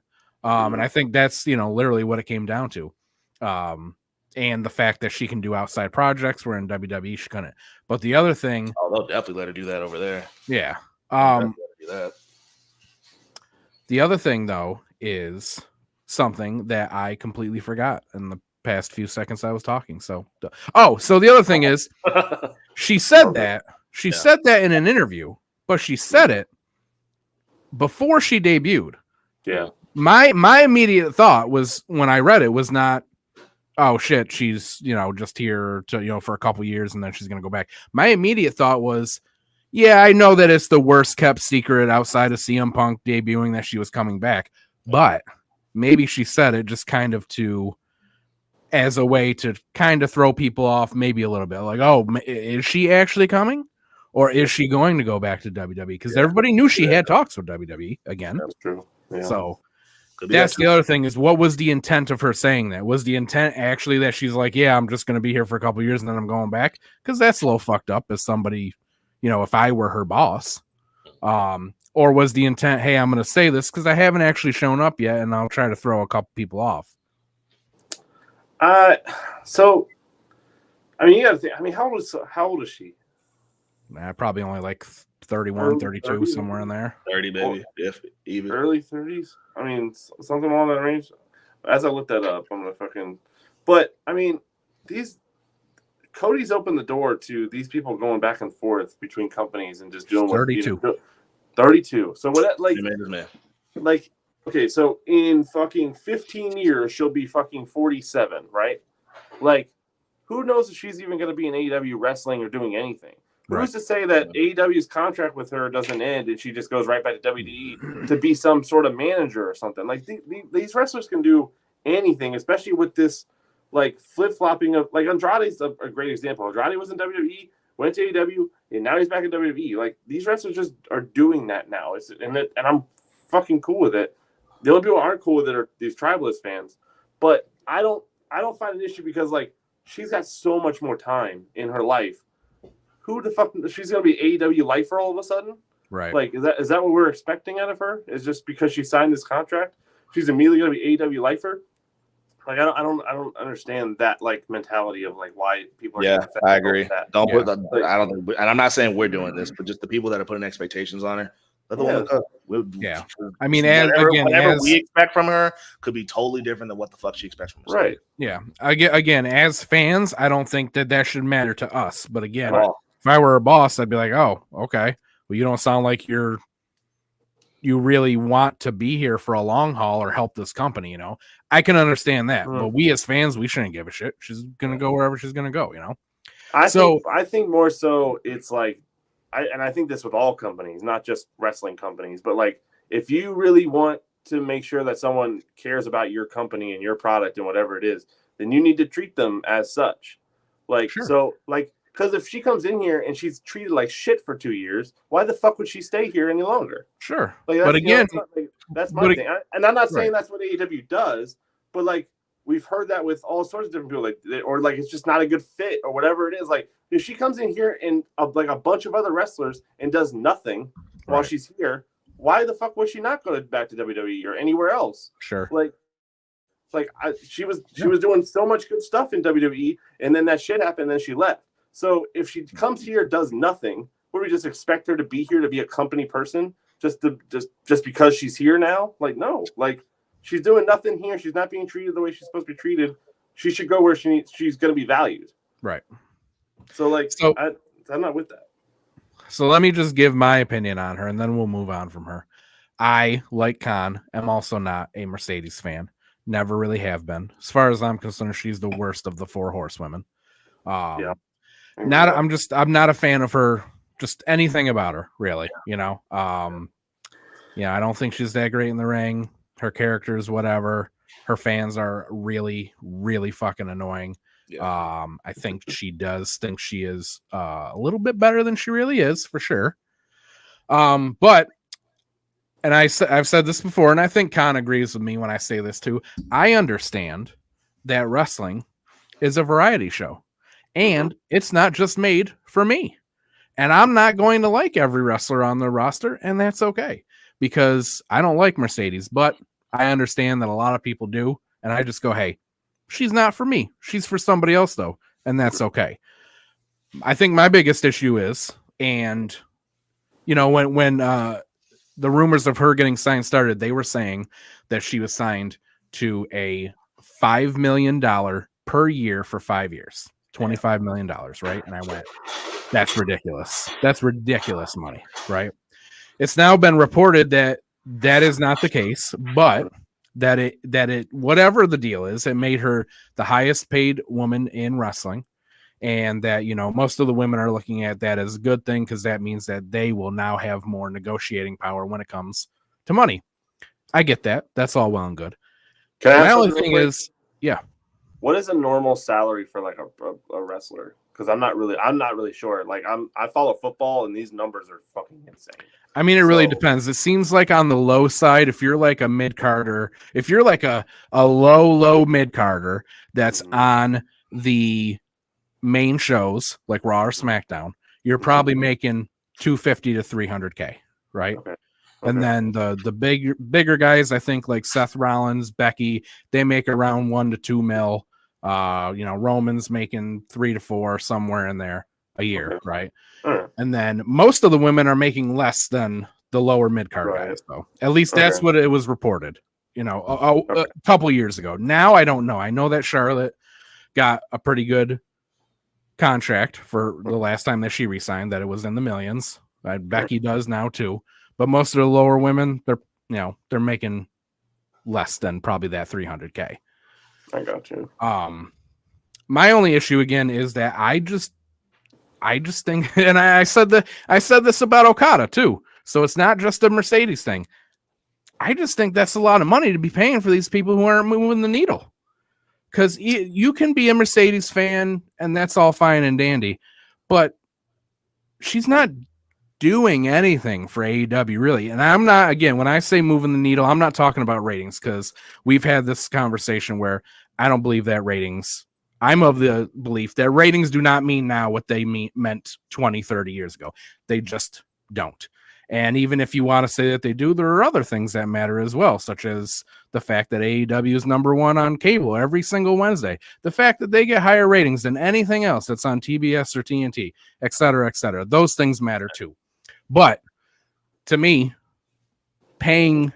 B: And I think that's, literally what it came down to. And the fact that she can do outside projects where in WWE she couldn't. But the other thing.
D: Oh, they'll definitely let her do that over there.
B: Yeah.
D: Do
B: The other thing, though, is something that I completely forgot in the past few seconds I was talking. So the other thing is she said that. She said that in an interview, but she said it before she debuted.
C: Yeah.
B: My immediate thought was when I read it was not, oh shit, she's, just here to, for a couple years and then she's going to go back. My immediate thought was, yeah, I know that it's the worst kept secret outside of CM Punk debuting that she was coming back, but maybe she said it just kind of as a way to kind of throw people off maybe a little bit. Like, oh, is she actually coming? Or is she going to go back to WWE? Because everybody knew she had talks with WWE again.
C: That's true. Yeah.
B: So that's the other thing is what was the intent of her saying that? Was the intent actually that she's like, yeah, I'm just going to be here for a couple of years and then I'm going back? Because that's a little fucked up as somebody, if I were her boss. Or was the intent, hey, I'm going to say this because I haven't actually shown up yet and I'll try to throw a couple people off?
C: So, I mean, you got to think, I mean, how old is she?
B: Probably only like 31, 32, 30, somewhere in there.
D: 30, maybe, if even.
C: Early 30s? I mean, something along that range. As I look that up, I'm going to But, I mean, Cody's opened the door to these people going back and forth between companies and just doing
B: 32.
C: 32. So, what,
D: Man.
C: Okay, so in fucking 15 years, she'll be fucking 47, right? Like, who knows if she's even going to be in AEW wrestling or doing anything? Who's to say that AEW's contract with her doesn't end and she just goes right back to WWE to be some sort of manager or something? Like, these wrestlers can do anything, especially with this, like, flip-flopping of, like, Andrade's a great example. Andrade was in WWE, went to AEW, and now he's back in WWE. Like, these wrestlers just are doing that now. And I'm fucking cool with it. The only people who aren't cool with it are these tribalist fans. But I don't find an issue because like she's got so much more time in her life. Who the fuck? She's gonna be AEW lifer all of a sudden?
B: Right.
C: Like, is that what we're expecting out of her? Is just because she signed this contract, she's immediately gonna be AEW lifer? Like, I don't understand that like mentality of like why people are.
D: Yeah, I agree. Don't
B: Yeah.
D: put the. I don't think, and I'm not saying we're doing this, but just the people that are putting expectations on her. Let the woman cook.
B: Yeah. I mean,
D: whatever we expect from her could be totally different than what the fuck she expects from us.
C: Right.
B: Yeah. Again, as fans, I don't think that should matter to us. But again,
C: Right.
B: if I were a boss, I'd be like, oh, okay. Well, you don't sound like you really want to be here for a long haul or help this company, you know. I can understand that. But we as fans, we shouldn't give a shit. She's gonna go wherever she's gonna go, you know.
C: I think more so it's like I think this with all companies, not just wrestling companies, but like if you really want to make sure that someone cares about your company and your product and whatever it is, then you need to treat them as such. Like, so like, because if she comes in here and she's treated like shit for 2 years, why the fuck would she stay here any longer?
B: Sure.
C: Like,
B: but again,
C: that's my thing. And I'm not saying that's what AEW does, but like we've heard that with all sorts of different people, like or like it's just not a good fit or whatever it is. Like if she comes in here and like a bunch of other wrestlers and does nothing while she's here, why the fuck would she not go back to WWE or anywhere else?
B: Sure.
C: She was doing so much good stuff in WWE, and then that shit happened, and then she left. So if she comes here, does nothing, would we just expect her to be here to be a company person just because she's here now? Like, no, like she's doing nothing here. She's not being treated the way she's supposed to be treated. She should go where she's going to be valued.
B: Right.
C: So I'm not with that.
B: So let me just give my opinion on her, and then we'll move on from her. I, like Khan, am also not a Mercedes fan. Never really have been. As far as I'm concerned, she's the worst of the 4 horsewomen. I'm not a fan of her, just anything about her, really. You know, I don't think she's that great in the ring. Her character is whatever. Her fans are really, really fucking annoying. Yeah. I think she does think she is a little bit better than she really is, for sure. But I've said this before, and I think Khan agrees with me when I say this too. I understand that wrestling is a variety show. And it's not just made for me. And I'm not going to like every wrestler on the roster, and that's okay. Because I don't like Mercedes, but I understand that a lot of people do. And I just go, hey, she's not for me. She's for somebody else, though. And that's okay. I think my biggest issue is, and, you know, when the rumors of her getting signed started, they were saying that she was signed to a $5 million per year for 5 years. $25 million, right? And I went, that's ridiculous. That's ridiculous money, right? It's now been reported that is not the case, but that it whatever the deal is, it made her the highest paid woman in wrestling, and that, you know, most of the women are looking at that as a good thing because that means that they will now have more negotiating power when it comes to money. I get that. That's all well and good. My only thing is,
C: what is a normal salary for like a wrestler? Because I'm not really sure. Like I follow football, and these numbers are fucking insane.
B: I mean, it really depends. It seems like on the low side, if you're like a mid-carder, if you're like a low mid-carder that's on the main shows like Raw or SmackDown, you're probably making $250 to $300K, right? Okay. And then the bigger guys, I think like Seth Rollins, Becky, they make around $1 to $2 million. Roman's making 3 to 4 somewhere in there a year, right? And then most of the women are making less than the lower mid-card guys, though. At least that's what it was reported, a couple years ago. Now I don't know. I know that Charlotte got a pretty good contract for the last time that she re-signed, that it was in the millions. Becky does now too. But most of the lower women, they're making less than probably that $300K.
C: I got you.
B: My only issue again is that I just think, and I said this about Okada too. So it's not just a Mercedes thing. I just think that's a lot of money to be paying for these people who aren't moving the needle. Because you can be a Mercedes fan, and that's all fine and dandy, but she's not doing anything for AEW, really. And I'm not, again, when I say moving the needle, I'm not talking about ratings, because we've had this conversation where I don't believe that ratings, I'm of the belief that ratings do not mean now what they meant 20, 30 years ago. They just don't. And even if you want to say that they do, there are other things that matter as well, such as the fact that AEW is #1 on cable every single Wednesday, the fact that they get higher ratings than anything else that's on TBS or TNT, et cetera, et cetera. Those things matter too. But to me, paying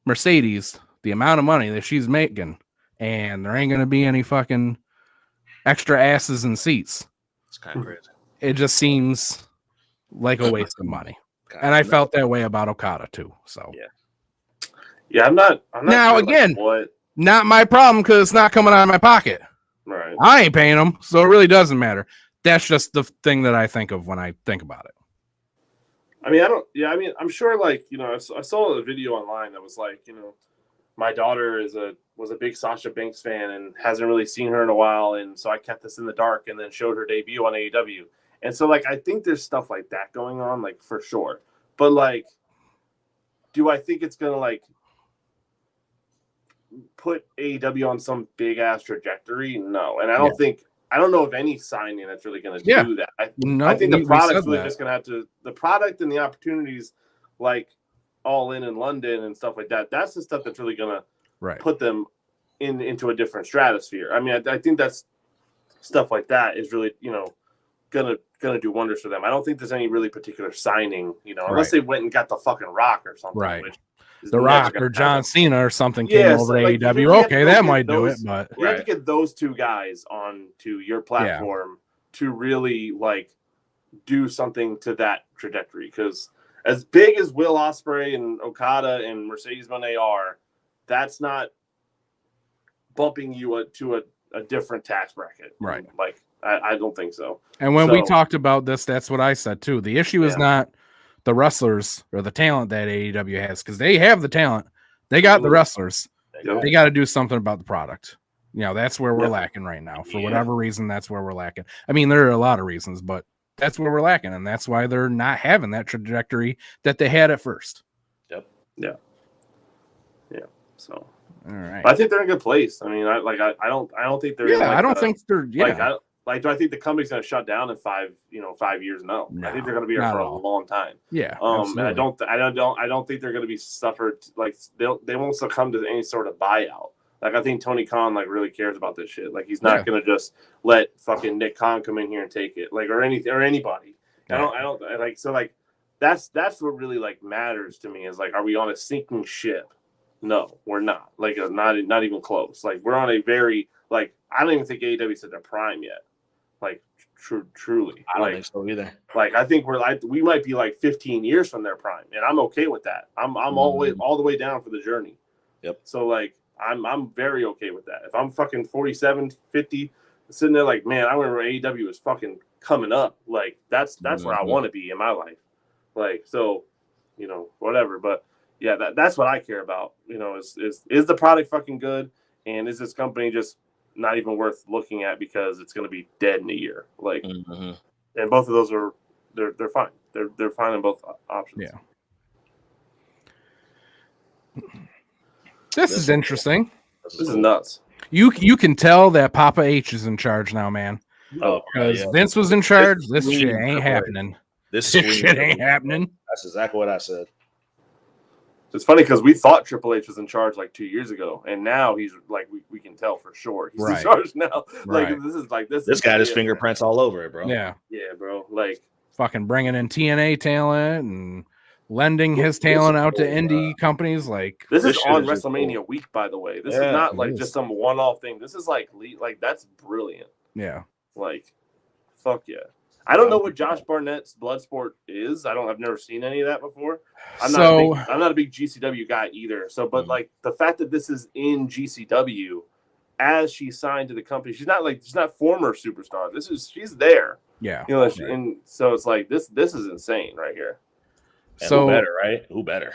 B: Mercedes the amount of money that she's making, and there ain't going to be any fucking extra asses and seats.
D: It's kind of crazy.
B: It just seems like a waste of money. And I felt that way about Okada too. So
C: yeah, I'm not
B: now
C: sure,
B: again,
C: like, what?
B: Not my problem, because it's not coming out of my pocket.
C: Right.
B: I ain't paying them, so it really doesn't matter. That's just the thing that I think of when I think about it.
C: I mean, I'm sure, like, you know, I saw a video online that was like, you know, my daughter was a big Sasha Banks fan and hasn't really seen her in a while, and so I kept this in the dark and then showed her debut on AEW. And so, like, I think there's stuff like that going on, like, for sure. But, like, do I think it's going to, like, put AEW on some big-ass trajectory? No. And I don't know of any signing that's really going to do that. I think the product's really just going to have to – the product and the opportunities, like, All In London and stuff like that, that's the stuff that's really going to put them into a different stratosphere. I mean, I think that's stuff like that is really, you know, gonna do wonders for them. I don't think there's any really particular signing, you know, unless they went and got the fucking Rock or something.
B: Right.
C: Which
B: the Rock or John Cena or something came over to AEW. Okay, that might do it, but
C: you have to get those two guys onto your platform to really, like, do something to that trajectory. Because as big as Will Ospreay and Okada and Mercedes Moné are, that's not bumping you to a different tax bracket.
B: Right.
C: Like, I don't think so.
B: And when we talked about this, that's what I said too. The issue is not the wrestlers or the talent that AEW has, because they have the talent. They got the wrestlers. They got to do something about the product. You know, that's where we're lacking right now. For whatever reason, that's where we're lacking. I mean, there are a lot of reasons, but that's where we're lacking, and that's why they're not having that trajectory that they had at first.
C: Yep. Yeah. Yeah. So.
B: All right.
C: But I think they're in a good place. I mean, I don't think they're.
B: Yeah, I don't think they're. Yeah.
C: Do I think the company's going to shut down in 5 years? No. I think they're going to be here for a long time.
B: Yeah.
C: And I don't think they're going to be suffered. Like, they won't succumb to any sort of buyout. Like, I think Tony Khan, like, really cares about this shit. Like, he's not going to just let fucking Nick Khan come in here and take it, like, or anybody.
B: Yeah.
C: I don't like, so, like, that's what really, like, matters to me is, like, are we on a sinking ship? No, we're not. Like, not even close. Like, we're on a very, like, I don't even think AEW's at their prime yet. Like, truly.
D: I don't think so either.
C: Like, I think we might be like 15 years from their prime, and I'm okay with that. I'm all the way down for the journey.
D: Yep.
C: So, like, I'm very okay with that. If I'm fucking 47, 50, sitting there like, man, I remember AEW was fucking coming up. Like, that's where I want to be in my life. Like, so, you know, whatever. But yeah, that's what I care about. You know, is the product fucking good, and is this company just not even worth looking at because it's going to be dead in a year? Like, and both of those are they're fine. They're fine in both options.
B: Yeah. This is interesting.
C: This is nuts.
B: You can tell that Papa H is in charge now, man.
D: Oh,
B: because Vince was in charge. This shit ain't happening.
D: This
B: shit ain't happening.
D: That's exactly what I said.
C: It's funny because we thought Triple H was in charge like 2 years ago, and now he's like, we can tell for sure he's in charge now. Like, this
D: got his fingerprints all over it, bro.
B: Yeah,
C: bro. Like,
B: fucking bringing in TNA talent and lending his talent out to indie companies. Like,
C: this is on WrestleMania week, by the way. This is not like just some one-off thing. This is like that's brilliant.
B: Yeah,
C: like, fuck yeah. I don't know what Josh Barnett's Bloodsport is. I've never seen any of that before. I'm not a big GCW guy either. So, but like the fact that this is in GCW as she signed to the company, she's not former superstar. She's there.
B: Yeah.
C: You know, and so it's like this is insane right here.
D: And so who better, right? Who better?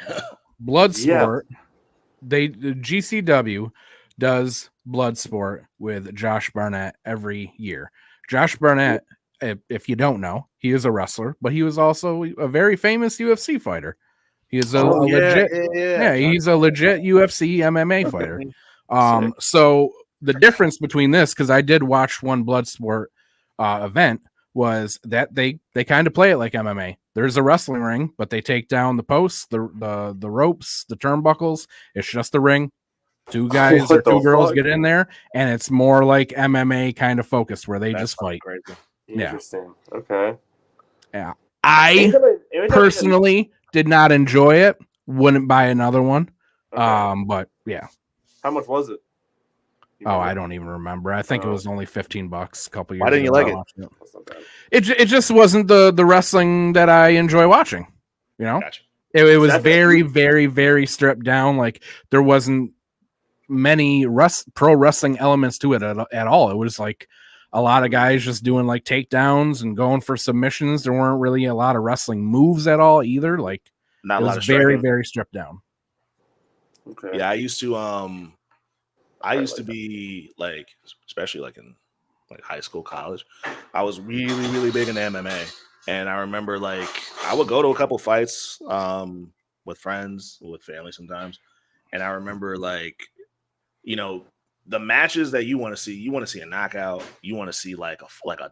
B: Bloodsport. The GCW does Bloodsport with Josh Barnett every year. Josh Barnett if you don't know, he is a wrestler, but he was also a very famous UFC fighter. He is a legit, he's a legit UFC MMA fighter. So the difference between this, because I did watch one Bloodsport event, was that they kind of play it like MMA. There's a wrestling ring, but they take down the posts, the ropes, the turnbuckles. It's just the ring. Two guys or two girls get in there, and it's more like MMA kind of focused, where they just fight.
D: Crazy.
C: Interesting. Okay.
B: Yeah. I personally did not enjoy it. Wouldn't buy another one.
C: Okay.
B: But yeah.
C: How much was it?
B: I don't even remember. I think it was only $15 a couple years ago.
D: Why didn't you like it?
C: That's not bad.
B: It just wasn't the wrestling that I enjoy watching. You know,
D: Gotcha.
B: it was very, very, very stripped down. Like there wasn't many pro wrestling elements to it at all. It was like a lot of guys just doing like takedowns and going for submissions. There weren't really a lot of wrestling moves at all either. Like
D: Not
B: it
D: a lot
B: was
D: of
B: very,
D: striking.
B: very stripped down.
C: Okay.
D: Yeah, I used to be like, especially like in like high school, college, I was really, really big into MMA. And I remember like I would go to a couple fights with friends, with family sometimes. And I remember like, you know, the matches that you want to see a knockout, you want to see like a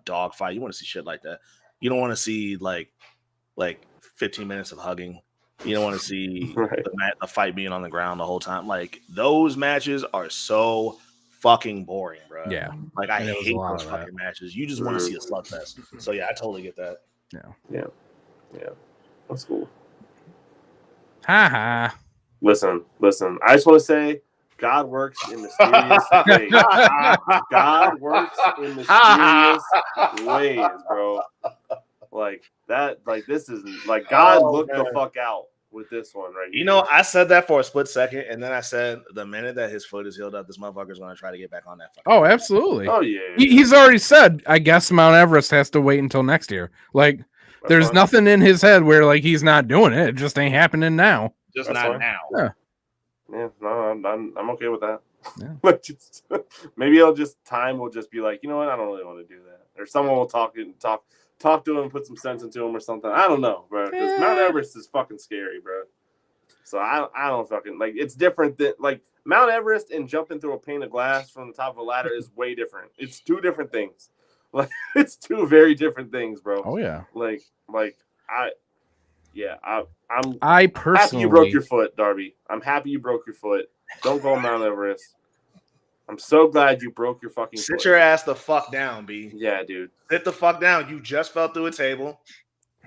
D: dog fight, you want to see shit like that. You don't want to see like 15 minutes of hugging. You don't want to see the fight being on the ground the whole time. Like those matches are so fucking boring, bro.
B: Yeah.
D: Like I hate those fucking matches. You just want to see a slugfest. So yeah, I totally get that.
C: Yeah. That's cool.
B: Ha.
C: Listen. I just want to say, God works in mysterious ways. God works in mysterious ways, bro. Like that. Like this is like God looked the fuck out with this one right here.
D: You know, I said that for a split second, and then I said the minute that his foot is healed up, this motherfucker's going to try to get back on that.
B: Oh, absolutely.
C: Oh yeah.
B: He's already said, I guess Mount Everest has to wait until next year. Like there's nothing in his head where like he's not doing it. It just ain't happening now.
D: Just not now.
C: Yeah, no, I'm okay with that.
B: Yeah.
C: Like maybe time will just be like, you know what, I don't really want to do that, or someone will talk to him, put some sense into him or something. I don't know, bro. Because Mount Everest is fucking scary, bro. So I don't fucking like. It's different than like Mount Everest and jumping through a pane of glass from the top of a ladder is way different. It's two different things. Like it's two very different things, bro.
B: Oh yeah.
C: I'm
B: personally
C: happy you broke your foot, Darby. I'm happy you broke your foot. Don't go on Mount Everest. I'm so glad you broke your fucking foot.
D: Sit your ass the fuck down, B.
C: Yeah, dude.
D: Sit the fuck down. You just fell through a table.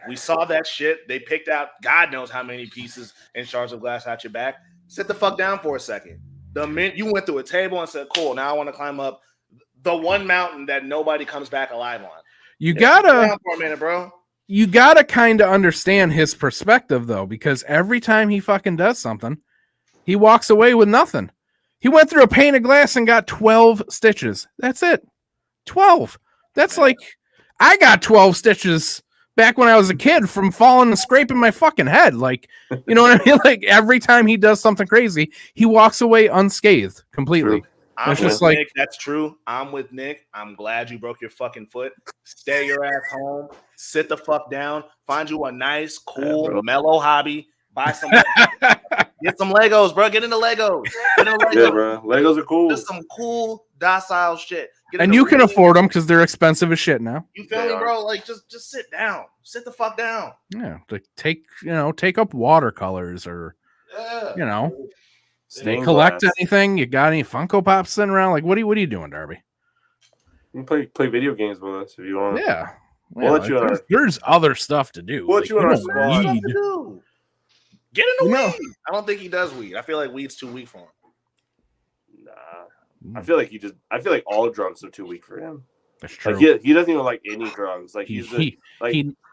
D: We saw that shit. They picked out God knows how many pieces and shards of glass out your back. Sit the fuck down for a second. The minute you went through a table and said, cool, now I want to climb up the one mountain that nobody comes back alive on.
B: You gotta
D: sit down for a minute, bro.
B: You gotta kind of understand his perspective though, because every time he fucking does something, he walks away with nothing. He went through a pane of glass and got 12 stitches. That's it. 12. That's like I got 12 stitches back when I was a kid from falling and scraping my fucking head. Like, you know what I mean? Like every time he does something crazy, he walks away unscathed completely.
C: True.
D: I'm with Nick. That's true. I'm with Nick. I'm glad you broke your fucking foot. Stay your ass home. Sit the fuck down. Find you a nice, cool, mellow hobby. Buy some. Get some Legos, bro. Get into Legos.
C: Yeah, bro. Legos are cool.
D: Just some cool, docile shit.
B: And you can afford them because they're expensive as shit now.
D: You feel me, bro? Like, just sit down. Sit the fuck down.
B: Yeah. Like take up watercolors or, they collect anything? You got any Funko Pops sitting around? Like, what are you doing, Darby?
C: You can play video games with us if you want.
B: Yeah.
C: We'll let you
B: there's other stuff to do.
C: We'll let you in our squad.
D: Get in the weed. I don't think he does weed. I feel like weed's too weak for him.
C: Nah. I feel like all drugs are too weak for him.
B: That's true.
C: Like he doesn't even like any drugs. Like
B: he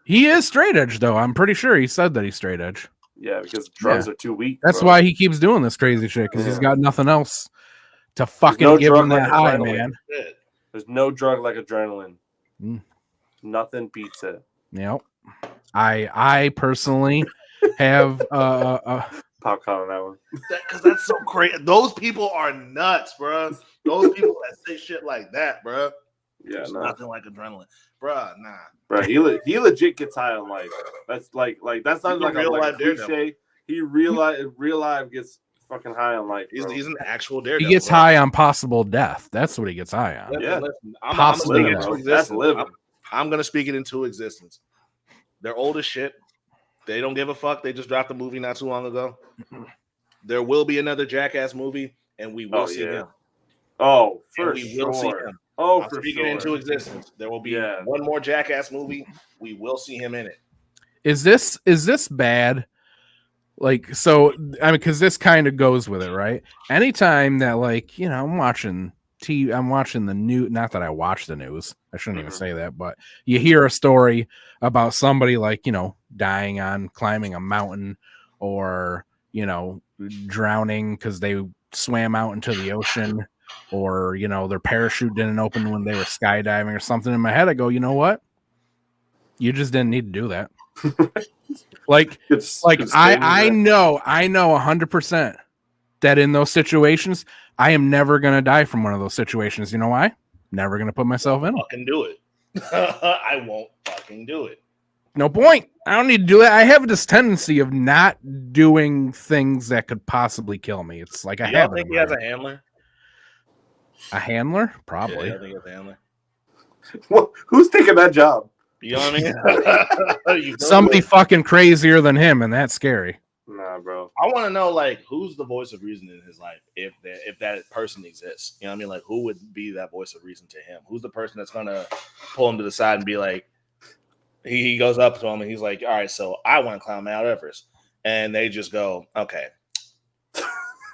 B: is straight edge though. I'm pretty sure he said that he's straight edge.
C: Yeah, because drugs are too weak.
B: That's why he keeps doing this crazy shit, because he's got nothing else to fucking give him that high, man.
C: There's no drug like adrenaline. Nothing beats it.
B: Yep. I personally have
C: pop call on that one.
D: Because that's so crazy. Those people are nuts, bro. Those people that say shit like that, bro.
C: Yeah,
D: It's
C: nah.
D: nothing like adrenaline, bruh. Nah.
C: Bro, he legit gets high on life. That's like that's not
D: He's a
C: like
D: real
C: a
D: life
C: cliche. He real life gets fucking high on life, bro.
D: He's an actual
B: He
D: daredevil.
B: gets
D: bro.
B: high on possible death. That's what he gets high on.
D: Listen,
C: Yeah.
D: listen. I'm
B: Possible
D: gonna speak it
B: death.
D: into
C: Bro. That's
D: existence.
C: living.
D: I'm gonna speak it into existence. They're old as shit. They don't give a fuck. They just dropped a movie not too long ago. There will be another Jackass movie, and we will see him.
C: Oh, for
D: And we will see
C: sure.
D: him.
C: Oh,
D: I'm
C: for
D: speaking
C: sure.
D: into existence. There will be
C: Yeah.
D: one more Jackass movie. We will see him in it.
B: Is this bad? Like, so I mean, because this kind of goes with it, right? Anytime that, like, you know, I'm watching TV, I'm watching the news. Not that I watch the news. I shouldn't even say that, but you hear a story about somebody, like, you know, dying on climbing a mountain, or, you know, drowning because they swam out into the ocean, or, you know, their parachute didn't open when they were skydiving or something. In my head, I go, you know what? You just didn't need to do that. Like I know 100% that in those situations, I am never going to die from one of those situations. You know why? Never going to put myself in them.
D: Fucking do it. I won't fucking do it.
B: No point. I don't need to do that. I have this tendency of not doing things that could possibly kill me. It's like I
D: You don't
B: have.
D: think he has a handler?
B: A handler? Probably.
D: Yeah, I think he has a handler.
C: Well, who's taking that job?
D: You know what I mean?
B: Somebody fucking crazier than him, and that's scary.
C: Nah, bro.
D: I want to know, like, who's the voice of reason in his life if that person exists. You know what I mean? Like, who would be that voice of reason to him? Who's the person that's gonna pull him to the side and be like, he goes up to him and he's like, all right, so I want to climb Mount Everest. And they just go, okay,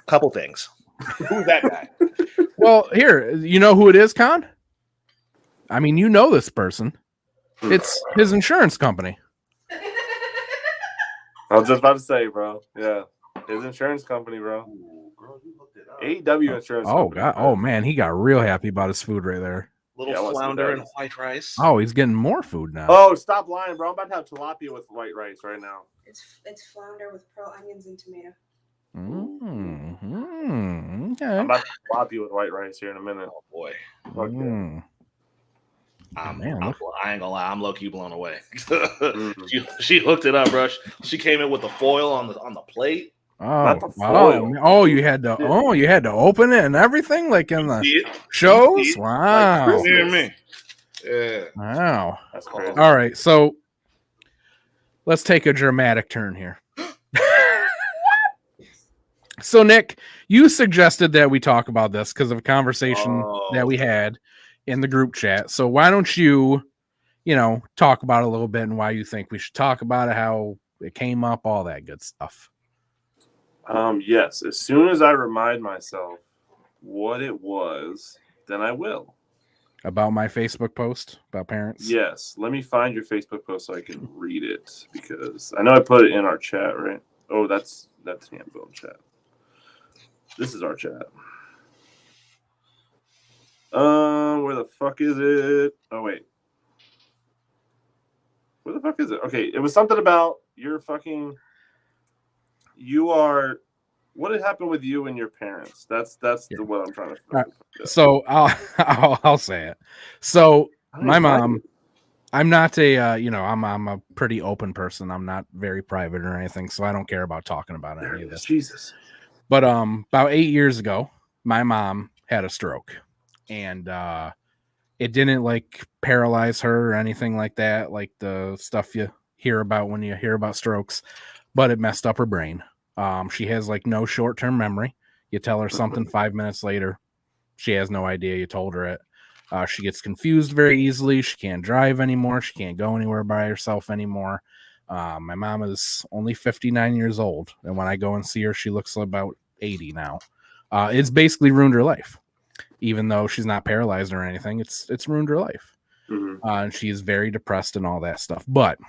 D: couple things. Who's that guy?
B: Well, here, you know who it is, Con? I mean, you know this person. It's his insurance company.
C: I was just about to say, bro. Yeah. His insurance company, bro.
D: Ooh, girl, you looked it up.
C: AEW insurance
B: Oh,
C: company.
B: God. Oh, man. He got real happy about his food right there.
D: Little
C: Yeah, what's
D: flounder
C: the
D: and
C: best?
D: white rice.
B: Oh, he's getting more food now.
C: Oh, stop lying, bro. I'm about to have tilapia with white rice right now.
E: It's flounder with pearl onions and tomato.
B: Okay.
C: I'm about to have tilapia with white rice here in a minute.
D: Oh boy.
C: Fuck yeah.
B: Mm. Man, look.
D: I ain't gonna lie, I'm low key blown away.
C: Mhm.
D: she hooked it up, bro. She came in with the foil on the plate.
C: Not the
B: Oh,
C: foil.
B: oh, you had to open it and everything, like in the
D: See it?
B: shows.
D: See it?
B: Wow.
C: Christmas.
D: You hear me? Yeah.
B: Wow.
C: That's crazy.
B: All right, so let's take a dramatic turn here. So, Nick, you suggested that we talk about this because of a conversation that we had in the group chat. So why don't you talk about it a little bit and why you think we should talk about it, how it came up, all that good stuff.
C: Yes. As soon as I remind myself what it was, then I will.
B: About my Facebook post about parents?
C: Yes. Let me find your Facebook post so I can read it, because I know I put it in our chat, right? Oh, that's Handbone chat. This is our chat. Where the fuck is it? Oh, wait. Where the fuck is it? Okay, it was something about what had happened with you and your parents. That's what I'm trying to
B: Right. So I'll say it. So my mom, I'm not a I'm a pretty open person. I'm not very private or anything, so I don't care about talking about any of this.
C: Jesus.
B: But about 8 years ago, my mom had a stroke, and it didn't like paralyze her or anything like that, like the stuff you hear about when you hear about strokes, but it messed up her brain. She has like no short-term memory. You tell her something 5 minutes later, she has no idea you told her it. She gets confused very easily. She can't drive anymore. She can't go anywhere by herself anymore. My mom is only 59 years old, and when I go and see her, she looks about 80 now. It's basically ruined her life. Even though she's not paralyzed or anything, it's ruined her life.
C: Mhm.
B: And she's very depressed and all that stuff. But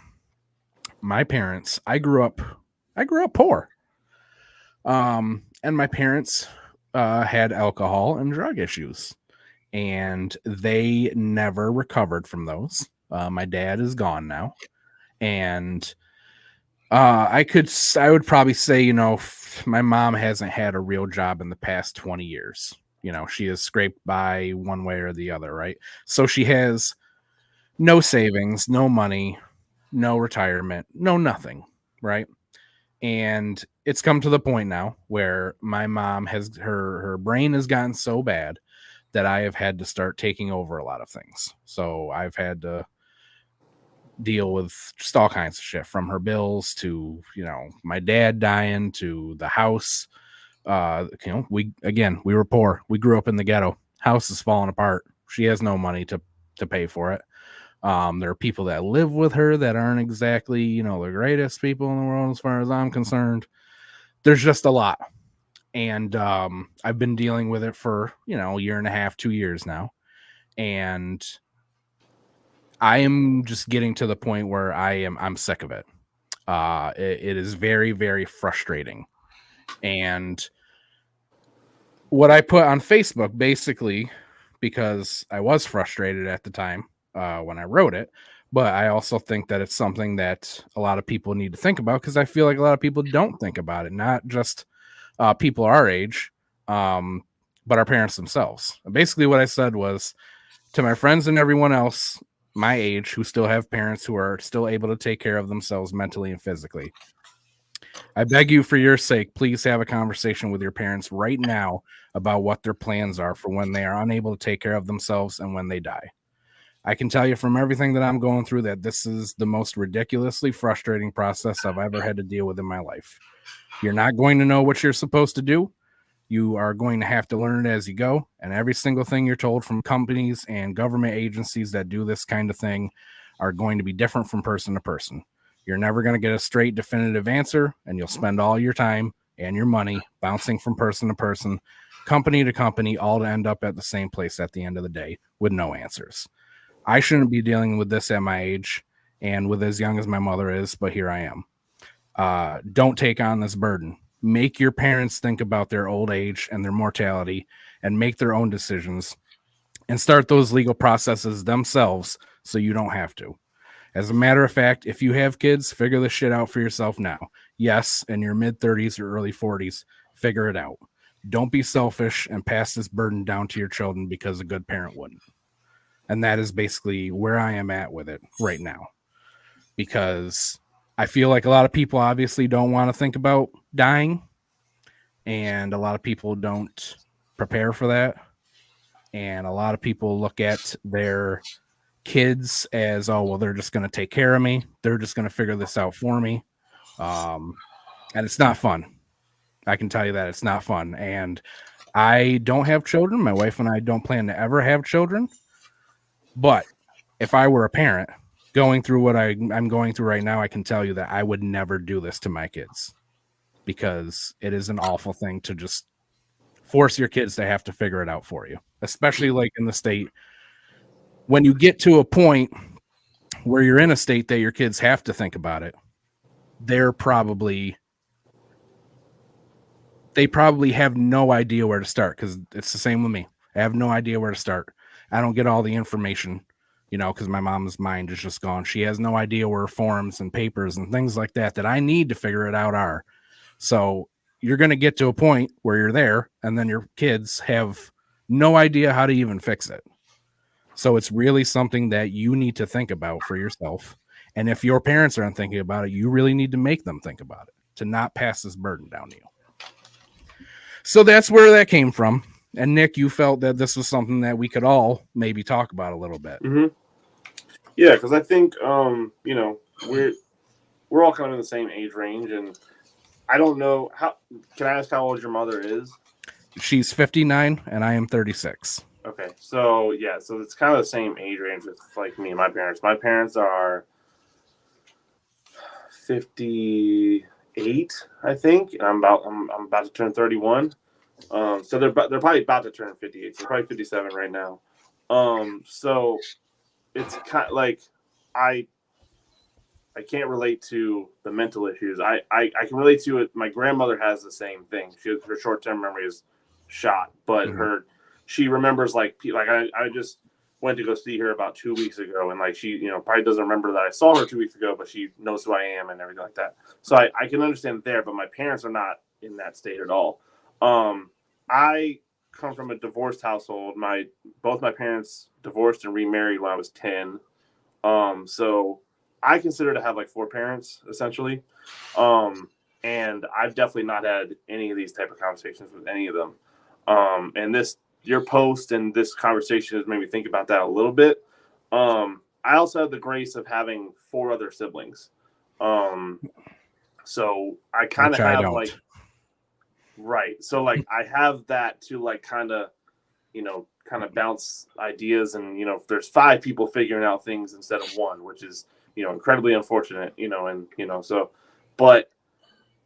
B: my parents, I grew up poor. And my parents had alcohol and drug issues, and they never recovered from those. My dad is gone now, and I would probably say, my mom hasn't had a real job in the past 20 years. She is scraped by one way or the other, right? So she has no savings, no money, no retirement, no nothing, right? And it's come to the point now where my mom has her brain has gotten so bad that I have had to start taking over a lot of things. So I've had to deal with just all kinds of shit, from her bills to, my dad dying, to the house. We were poor. We grew up in the ghetto. House is falling apart. She has no money to pay for it. There are people that live with her that aren't exactly, the greatest people in the world as far as I'm concerned. There's just a lot. And I've been dealing with it for, a year and a half, 2 years now. And I am just getting to the point where I'm sick of it. It is very, very frustrating. And what I put on Facebook, basically, because I was frustrated at the time when I wrote it, but I also think that it's something that a lot of people need to think about, because I feel like a lot of people don't think about it, not just people our age, but our parents themselves. Basically, what I said was, to my friends and everyone else my age who still have parents who are still able to take care of themselves mentally and physically, I beg you, for your sake, please have a conversation with your parents right now about what their plans are for when they are unable to take care of themselves and when they die. I can tell you from everything that I'm going through that this is the most ridiculously frustrating process I've ever had to deal with in my life. You're not going to know what you're supposed to do. You are going to have to learn it as you go. And every single thing you're told from companies and government agencies that do this kind of thing are going to be different from person to person. You're never going to get a straight, definitive answer, and you'll spend all your time and your money bouncing from person to person, company to company, all to end up at the same place at the end of the day with no answers. I shouldn't be dealing with this at my age and with as young as my mother is, but here I am. Don't take on this burden. Make your parents think about their old age and their mortality and make their own decisions and start those legal processes themselves so you don't have to. As a matter of fact, if you have kids, figure this shit out for yourself now. Yes, in your mid-30s or early 40s, figure it out. Don't be selfish and pass this burden down to your children because a good parent wouldn't. And that is basically where I am at with it right now. Because I feel like a lot of people obviously don't want to think about dying, and a lot of people don't prepare for that. And a lot of people look at their kids as, oh, well, they're just going to take care of me. They're just going to figure this out for me. And it's not fun. I can tell you that it's not fun. And I don't have children. My wife and I don't plan to ever have children. But if I were a parent going through what I'm going through right now, I can tell you that I would never do this to my kids, because it is an awful thing to just force your kids to have to figure it out for you, especially like in the state. When you get to a point where you're in a state that your kids have to think about it, they probably have no idea where to start, because it's the same with me. I have no idea where to start. I don't get all the information, because my mom's mind is just gone. She has no idea where forms and papers and things like that I need to figure it out are. So you're going to get to a point where you're there, and then your kids have no idea how to even fix it. So it's really something that you need to think about for yourself. And if your parents aren't thinking about it, you really need to make them think about it, to not pass this burden down to you. So that's where that came from. And Nick, you felt that this was something that we could all maybe talk about a little bit.
C: Mm-hmm. Yeah, because I think we're all kind of in the same age range, and I don't know how. Can I ask how old your mother is?
B: She's 59, and I am 36.
C: Okay, so yeah, so it's kind of the same age range with like me and my parents. My parents are 58, I think, and I'm about to turn 31. So they're probably about to turn 58. So they're probably 57 right now. So it's kind of like I can't relate to the mental issues. I can relate to it. My grandmother has the same thing. Her short-term memory is shot, but she remembers like I just went to go see her about 2 weeks ago, and like she probably doesn't remember that I saw her 2 weeks ago, but she knows who I am and everything like that. So I can understand there, but my parents are not in that state at all. I come from a divorced household. Both my parents divorced and remarried when I was 10. So I consider to have like 4 parents essentially. And I've definitely not had any of these type of conversations with any of them. And your post and this conversation has made me think about that a little bit. I also have the grace of having 4 other siblings. So I kind of have like, right. So like I have that to like kind of bounce ideas, and if there's 5 people figuring out things instead of 1, which is incredibly unfortunate, so, but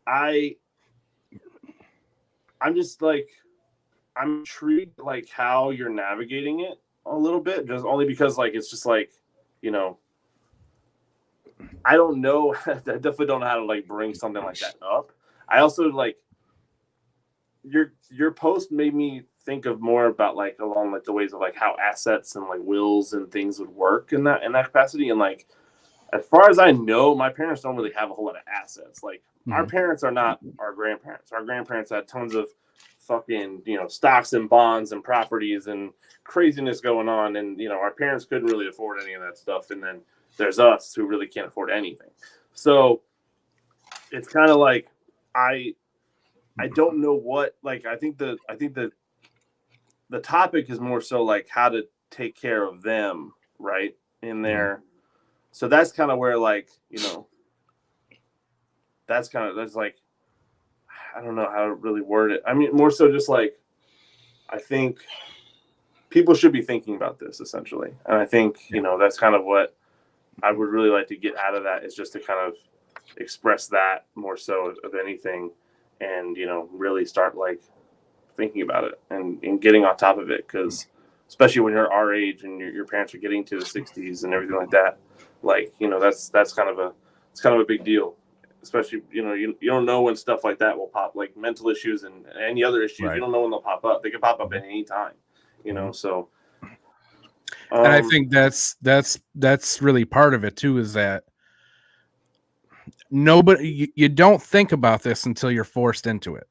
C: I'm just like, I'm intrigued like how you're navigating it a little bit, just only because like it's just like I don't know. I definitely don't know how to like bring something like that up. I also like your post made me think of more about like along like the ways of like how assets and like wills and things would work in that capacity. And like as far as I know, my parents don't really have a whole lot of assets. Like our parents are not our grandparents. Our grandparents had tons of fucking stocks and bonds and properties and craziness going on, and our parents couldn't really afford any of that stuff. And then there's us who really can't afford anything. So it's kind of like I don't know what, like I think the topic is more so like how to take care of them, right, in there. So that's kind of where like that's like I don't know how to really word it. I mean, more so just like I think people should be thinking about this essentially, and I think that's kind of what I would really like to get out of that, is just to kind of express that more so of anything, and really start like thinking about it and getting on top of it, because especially when you're our age and your parents are getting to the 60s and everything like that, like that's kind of a big deal, especially you don't know when stuff like that will pop, like mental issues and any other issues. Right. You don't know when they'll pop up. They can pop up at any time, so
B: and I think that's really part of it too, is that you don't think about this until you're forced into it.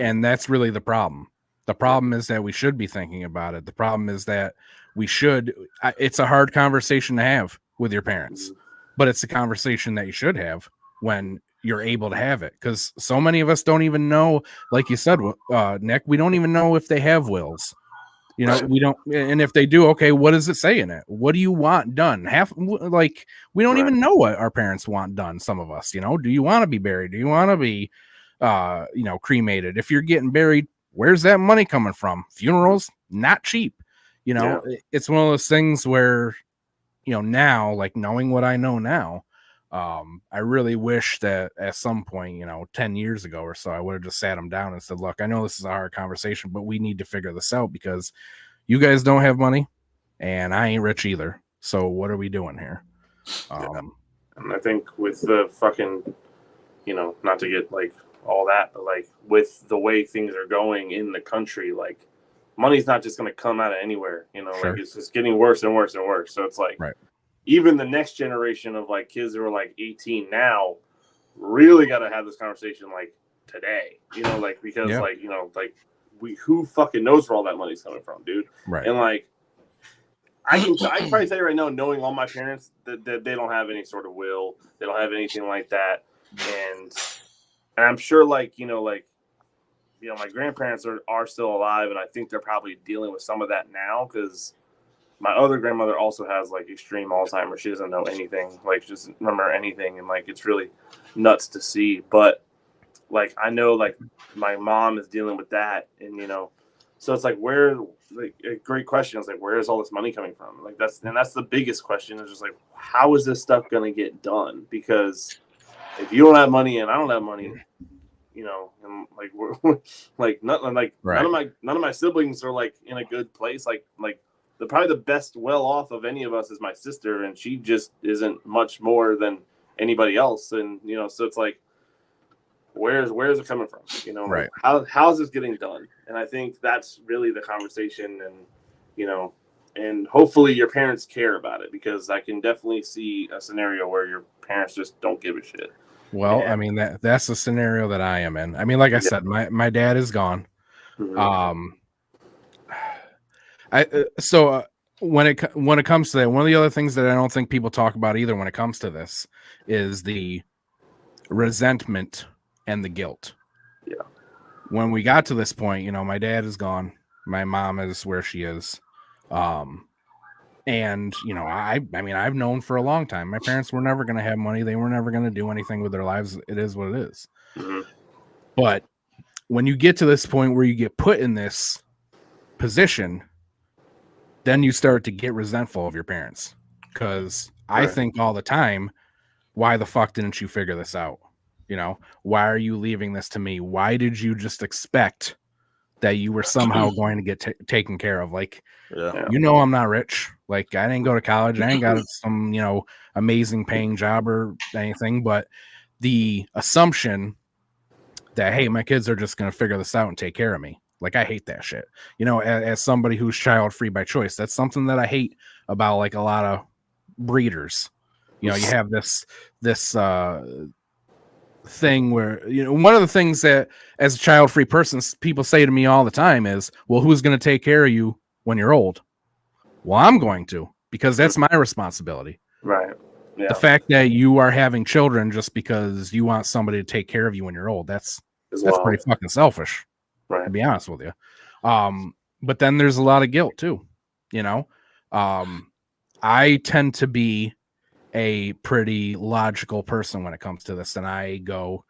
B: And that's really the problem. The problem is that we should be thinking about it. The problem is that it's a hard conversation to have with your parents, but it's a conversation that you should have when you're able to have it. Because so many of us don't even know, like you said, Nick, we don't even know if they have wills. We don't, and if they do, okay, what does it say in it? What do you want done? We don't even know what our parents want done. Some of us, do you want to be buried? Do you want to be, cremated? If you're getting buried, where's that money coming from? Funerals, not cheap. It's one of those things where, now, like knowing what I know now, I really wish that at some point, 10 years ago or so, I would have just sat them down and said, look, I know this is a hard conversation, but we need to figure this out because you guys don't have money and I ain't rich either. So what are we doing here?
C: And I think with the fucking, not to get like all that, but like with the way things are going in the country, like money's not just going to come out of anywhere, sure. Like it's just getting worse and worse and worse. So it's like, even the next generation of like kids who are like 18 now really got to have this conversation like today, because who fucking knows where all that money's coming from, dude? Right. And like, I can probably tell you right now, knowing all my parents, that they don't have any sort of will, they don't have anything like that. And I'm sure my grandparents are still alive, and I think they're probably dealing with some of that now, because my other grandmother also has like extreme Alzheimer's. She doesn't know anything, like she doesn't remember anything, and like it's really nuts to see. But like I know like my mom is dealing with that, and so it's like a great question is like, where is all this money coming from? Like that's the biggest question, is just like, how is this stuff gonna get done? Because if you don't have money and I don't have money, and like we're like nothing, like none of my siblings are like in a good place. Like probably the best well off of any of us is my sister, and she just isn't much more than anybody else. And so it's like, where is it coming from? Right? How is this getting done? And I think that's really the conversation, and and hopefully your parents care about it, because I can definitely see a scenario where your parents just don't give a shit.
B: Well, I mean that's the scenario that I am in. I mean, like I said, my dad is gone. When it comes to that, one of the other things that I don't think people talk about either when it comes to this is the resentment and the guilt.
C: Yeah.
B: When we got to this point, you know, my dad is gone, my mom is where she is, and you know, I mean, I've known for a long time my parents were never going to have money. They were never going to do anything with their lives. It is what it is.
C: Mhm.
B: But when you get to this point where you get put in this position, then you start to get resentful of your parents. Because I
C: Right.
B: think all the time, why the fuck didn't you figure this out? You know, why are you leaving this to me? Why did you just expect that you were somehow going to get taken care of? Like,
D: Yeah.
B: you know, I'm not rich. Like, I didn't go to college. I ain't got some, you know, amazing paying job or anything. But the assumption that, hey, my kids are just going to figure this out and take care of me. Like, I hate that shit. You know, as somebody who's child free by choice, that's something that I hate about like a lot of breeders. You know, you have this thing where, you know, one of the things that as a child free person, people say to me all the time is, well, who's going to take care of you when you're old? Well, I'm going to, because that's my responsibility.
C: Right. Yeah.
B: The fact that you are having children just because you want somebody to take care of you when you're old, that's pretty fucking selfish,
C: right.
B: to be honest with you. But then there's a lot of guilt too, you know. I tend to be a pretty logical person when it comes to this, and I go,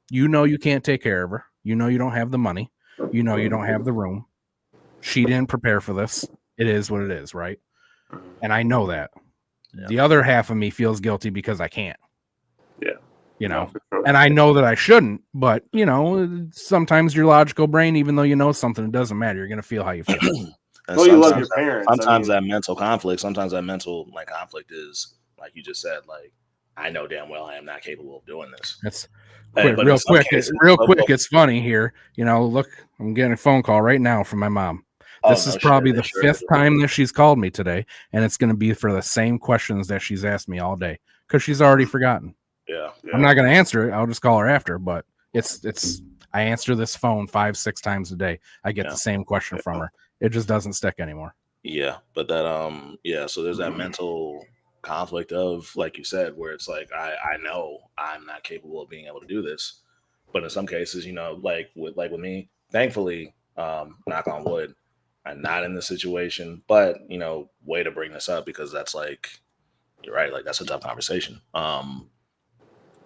B: you know, you can't take care of her. You know, you don't have the money. You know, you don't have the room. She didn't prepare for this. It is what it is, right? And I know that. Yeah. The other half of me feels guilty because I can't.
C: Yeah.
B: You know, and I know that I shouldn't, but you know, sometimes your logical brain, even though you know something, it doesn't matter. You're gonna feel how you feel.
C: Well, you love your parents.
D: Sometimes that mental conflict, conflict is like you just said, like, I know damn well I am not capable of doing this.
B: That's real quick. It's funny here. You know, look, I'm getting a phone call right now from my mom. This is probably the fifth time that she's called me today, and it's going to be for the same questions that she's asked me all day because she's already forgotten.
D: Yeah.
B: I'm not going to answer it. I'll just call her after. But it's. I answer this phone 5-6 times a day. I get the same question from her. It just doesn't stick anymore.
D: Yeah, but that so there's that mental conflict of, like you said, where it's like I know I'm not capable of being able to do this, but in some cases, you know, like with me, thankfully, knock on wood, I'm not in this situation. But you know, way to bring this up, because that's like, you're right, like that's a tough conversation.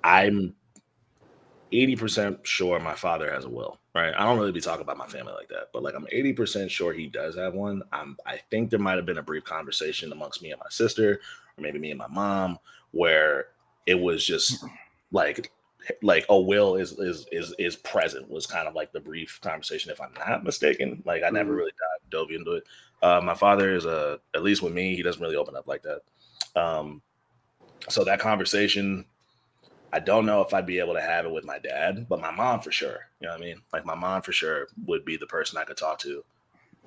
D: I'm 80% sure my father has a will, right? I don't really be talking about my family like that, but like I'm 80% sure he does have one. I think there might have been a brief conversation amongst me and my sister, or maybe me and my mom, where it was just like a will is present, was kind of like the brief conversation, if I'm not mistaken. Like I never really dove into it. My father is at least with me, he doesn't really open up like that. So that conversation, I don't know if I'd be able to have it with my dad, but my mom for sure. You know what I mean? Like my mom for sure would be the person I could talk to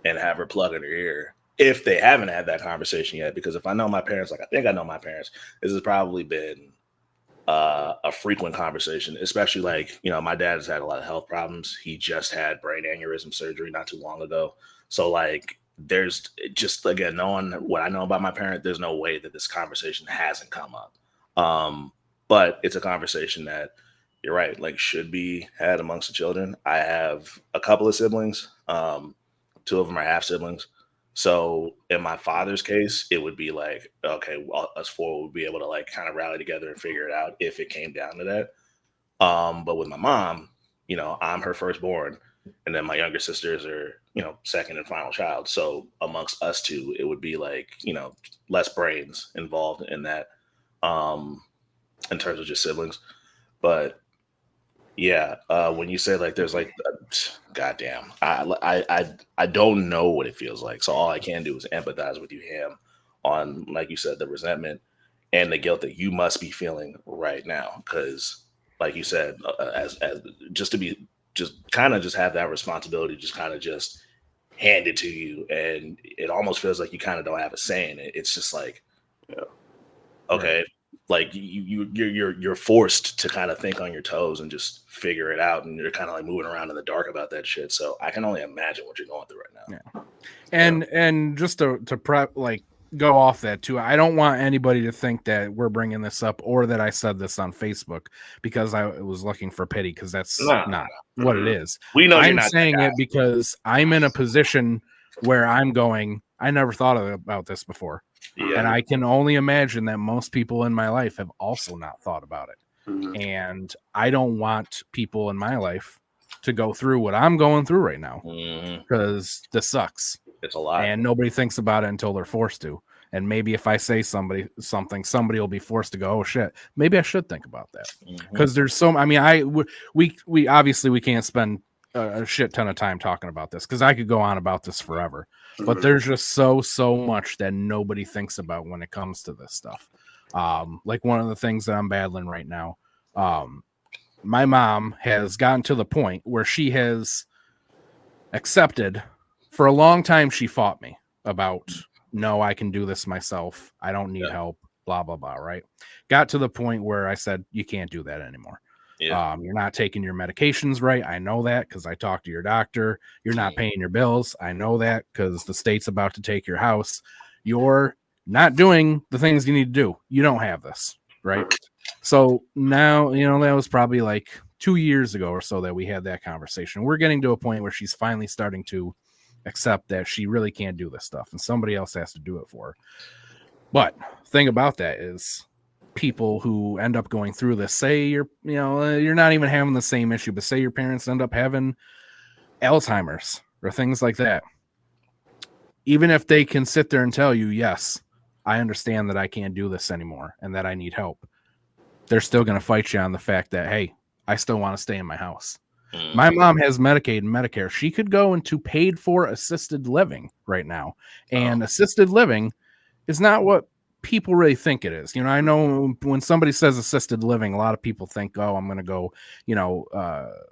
D: and have her plug in her ear if they haven't had that conversation yet. Because if I know my parents, like I think I know my parents, this has probably been a frequent conversation, especially like, you know, my dad has had a lot of health problems. He just had brain aneurysm surgery not too long ago. So like there's just, again, knowing what I know about my parent, there's no way that this conversation hasn't come up. But it's a conversation that, you're right, like should be had amongst the children. I have a couple of siblings. 2 of them are half siblings. So in my father's case, it would be like, okay, well, us 4 would be able to like kind of rally together and figure it out if it came down to that. But with my mom, you know, I'm her firstborn, and then my younger sisters are, you know, second and final child. So amongst us 2, it would be like, you know, less brains involved in that. In terms of just siblings. But yeah, when you say like there's like, goddamn, I don't know what it feels like. So all I can do is empathize with you, Ham, on, like you said, the resentment and the guilt that you must be feeling right now. Because like you said, as just to be just kind of just have that responsibility, just kind of just handed to you, and it almost feels like you kind of don't have a say in it. It's just like, okay. Right. Like you're forced to kind of think on your toes and just figure it out, and you're kind of like moving around in the dark about that shit. So I can only imagine what you're going through right now.
B: Yeah. And just to prep, like, go off that too. I don't want anybody to think that we're bringing this up or that I said this on Facebook because I was looking for pity, because that's not what it is.
D: We know you're
B: I'm
D: not
B: saying
D: that guy.
B: it because I'm in a position where I'm going, I never thought about this before.
D: Yeah.
B: And I can only imagine that most people in my life have also not thought about it.
C: Mhm.
B: And I don't want people in my life to go through what I'm going through right now, because this sucks.
D: It's a lot.
B: And nobody thinks about it until they're forced to. And maybe if I say somebody will be forced to go, oh shit, maybe I should think about that. Because there's so, I mean, we obviously we can't spend a shit ton of time talking about this, because I could go on about this forever. But there's just so much that nobody thinks about when it comes to this stuff. Like one of the things that I'm battling right now, my mom has gotten to the point where she has accepted. For a long time, she fought me about, no, I can do this myself. I don't need help, blah, blah, blah, right? Got to the point where I said, you can't do that anymore.
D: Yeah.
B: You're not taking your medications right. I know that because I talked to your doctor. You're not paying your bills. I know that because the state's about to take your house. You're not doing the things you need to do. You don't have this, right? So now, that was probably like 2 years ago or so that we had that conversation. We're getting to a point where she's finally starting to accept that she really can't do this stuff and somebody else has to do it for her. But thing about that is, people who end up going through this, say you're not even having the same issue, but say your parents end up having Alzheimer's or things like that. Even if they can sit there and tell you, yes, I understand that I can't do this anymore and that I need help, they're still going to fight you on the fact that, hey, I still want to stay in my house. My mom has Medicaid and Medicare. She could go into paid for assisted living right now. And assisted living is not what people really think it is. I know when somebody says assisted living, a lot of people think, oh, I'm going to go,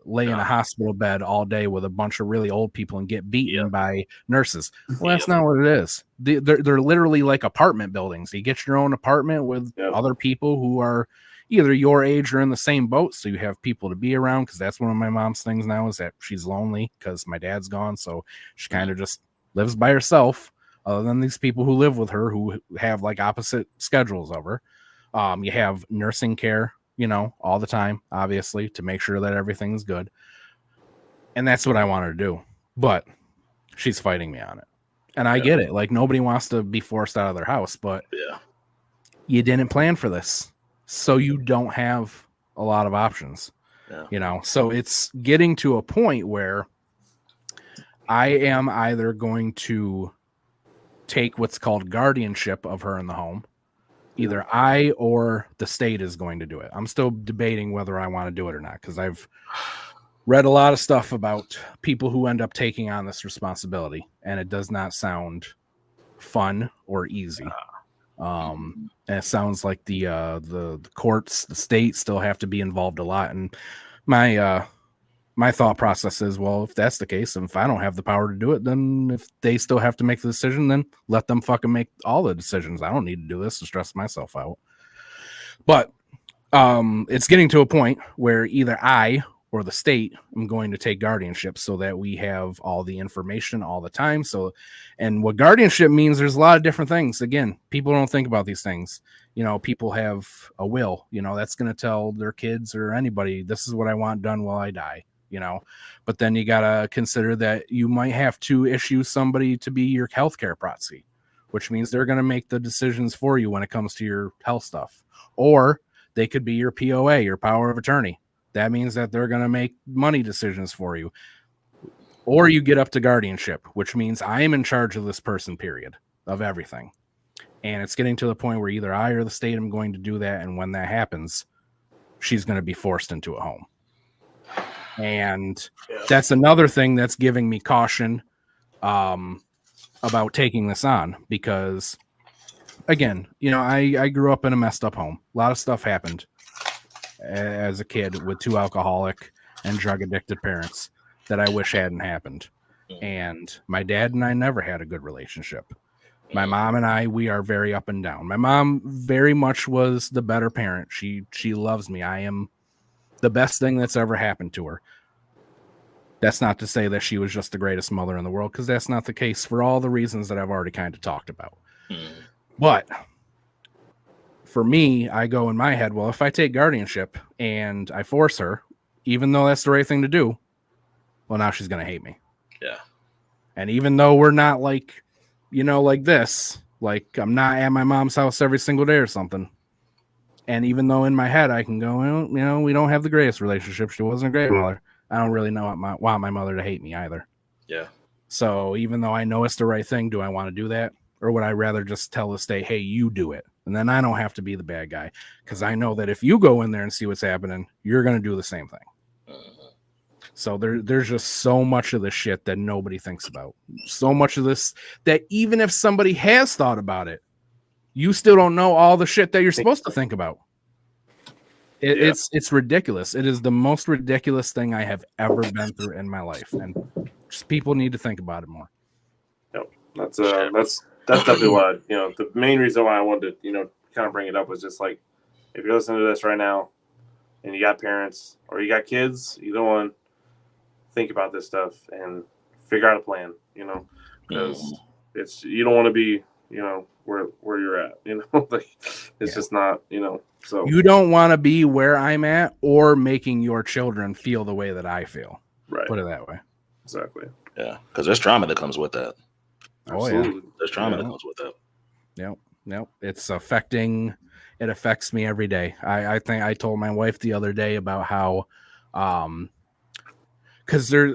B: lay in a hospital bed all day with a bunch of really old people and get beaten by nurses. Well, that's not what it is. They're literally like apartment buildings. You get your own apartment with other people who are either your age or in the same boat, so you have people to be around, because that's one of my mom's things now, is that she's lonely because my dad's gone, so she kind of just lives by herself, other than these people who live with her who have like opposite schedules of her. You have nursing care, all the time, obviously, to make sure that everything's good, and that's what I want her to do, but she's fighting me on it, and I get it. Like, nobody wants to be forced out of their house, but you didn't plan for this. So you don't have a lot of options, so it's getting to a point where I am either going to take what's called guardianship of her in the home. Either I or the state is going to do it. I'm still debating whether I want to do it or not, because I've read a lot of stuff about people who end up taking on this responsibility, and it does not sound fun or easy. And it sounds like the courts, the state, still have to be involved a lot. And my thought process is, well, if that's the case, and if I don't have the power to do it, then if they still have to make the decision, then let them fucking make all the decisions. I don't need to do this to stress myself out. But it's getting to a point where either I or the state am going to take guardianship, so that we have all the information all the time. So, and what guardianship means, there's a lot of different things. Again, people don't think about these things. People have a will, that's going to tell their kids or anybody, this is what I want done while I die, but then you got to consider that you might have to issue somebody to be your healthcare proxy, which means they're going to make the decisions for you when it comes to your health stuff, or they could be your POA, your power of attorney. That means that they're going to make money decisions for you. Or you get up to guardianship, which means I am in charge of this person, period, of everything. And it's getting to the point where either I or the state am going to do that. And when that happens, she's going to be forced into a home. And that's another thing that's giving me caution about taking this on. Because, again, I grew up in a messed up home. A lot of stuff happened as a kid with two alcoholic and drug addicted parents that I wish hadn't happened. And my dad and I never had a good relationship. My mom and I, we are very up and down. My mom very much was the better parent. She loves me. I am the best thing that's ever happened to her. That's not to say that she was just the greatest mother in the world, because that's not the case for all the reasons that I've already kind of talked about. But for me, I go in my head, well, if I take guardianship and I force her, even though that's the right thing to do, well, now she's going to hate me.
D: Yeah.
B: And even though we're not like, like this, like I'm not at my mom's house every single day or something. And even though in my head I can go, well, we don't have the greatest relationship. She wasn't a great mother. I don't really want my mother to hate me either.
D: Yeah.
B: So even though I know it's the right thing, do I want to do that? Or would I rather just tell the state, hey, you do it? And then I don't have to be the bad guy. Because I know that if you go in there and see what's happening, you're going to do the same thing. So there's just so much of this shit that nobody thinks about. So much of this that even if somebody has thought about it, you still don't know all the shit that you're supposed to think about. It's ridiculous. It is the most ridiculous thing I have ever been through in my life, and just people need to think about it more.
C: Yep, that's definitely what the main reason why I wanted to kind of bring it up was just like, if you're listening to this right now, and you got parents or you got kids, either one, think about this stuff and figure out a plan. Because it's you don't want to be where you're at. Like it's just not So
B: you don't want to be where I'm at or making your children feel the way that I feel.
C: Right.
B: Put it that way.
C: Exactly.
D: Yeah, because there's trauma that comes with that.
C: Absolutely.
B: Yeah.
D: There's trauma that comes with that.
B: Yep. It's it affects me every day. I think I told my wife the other day about how, because there,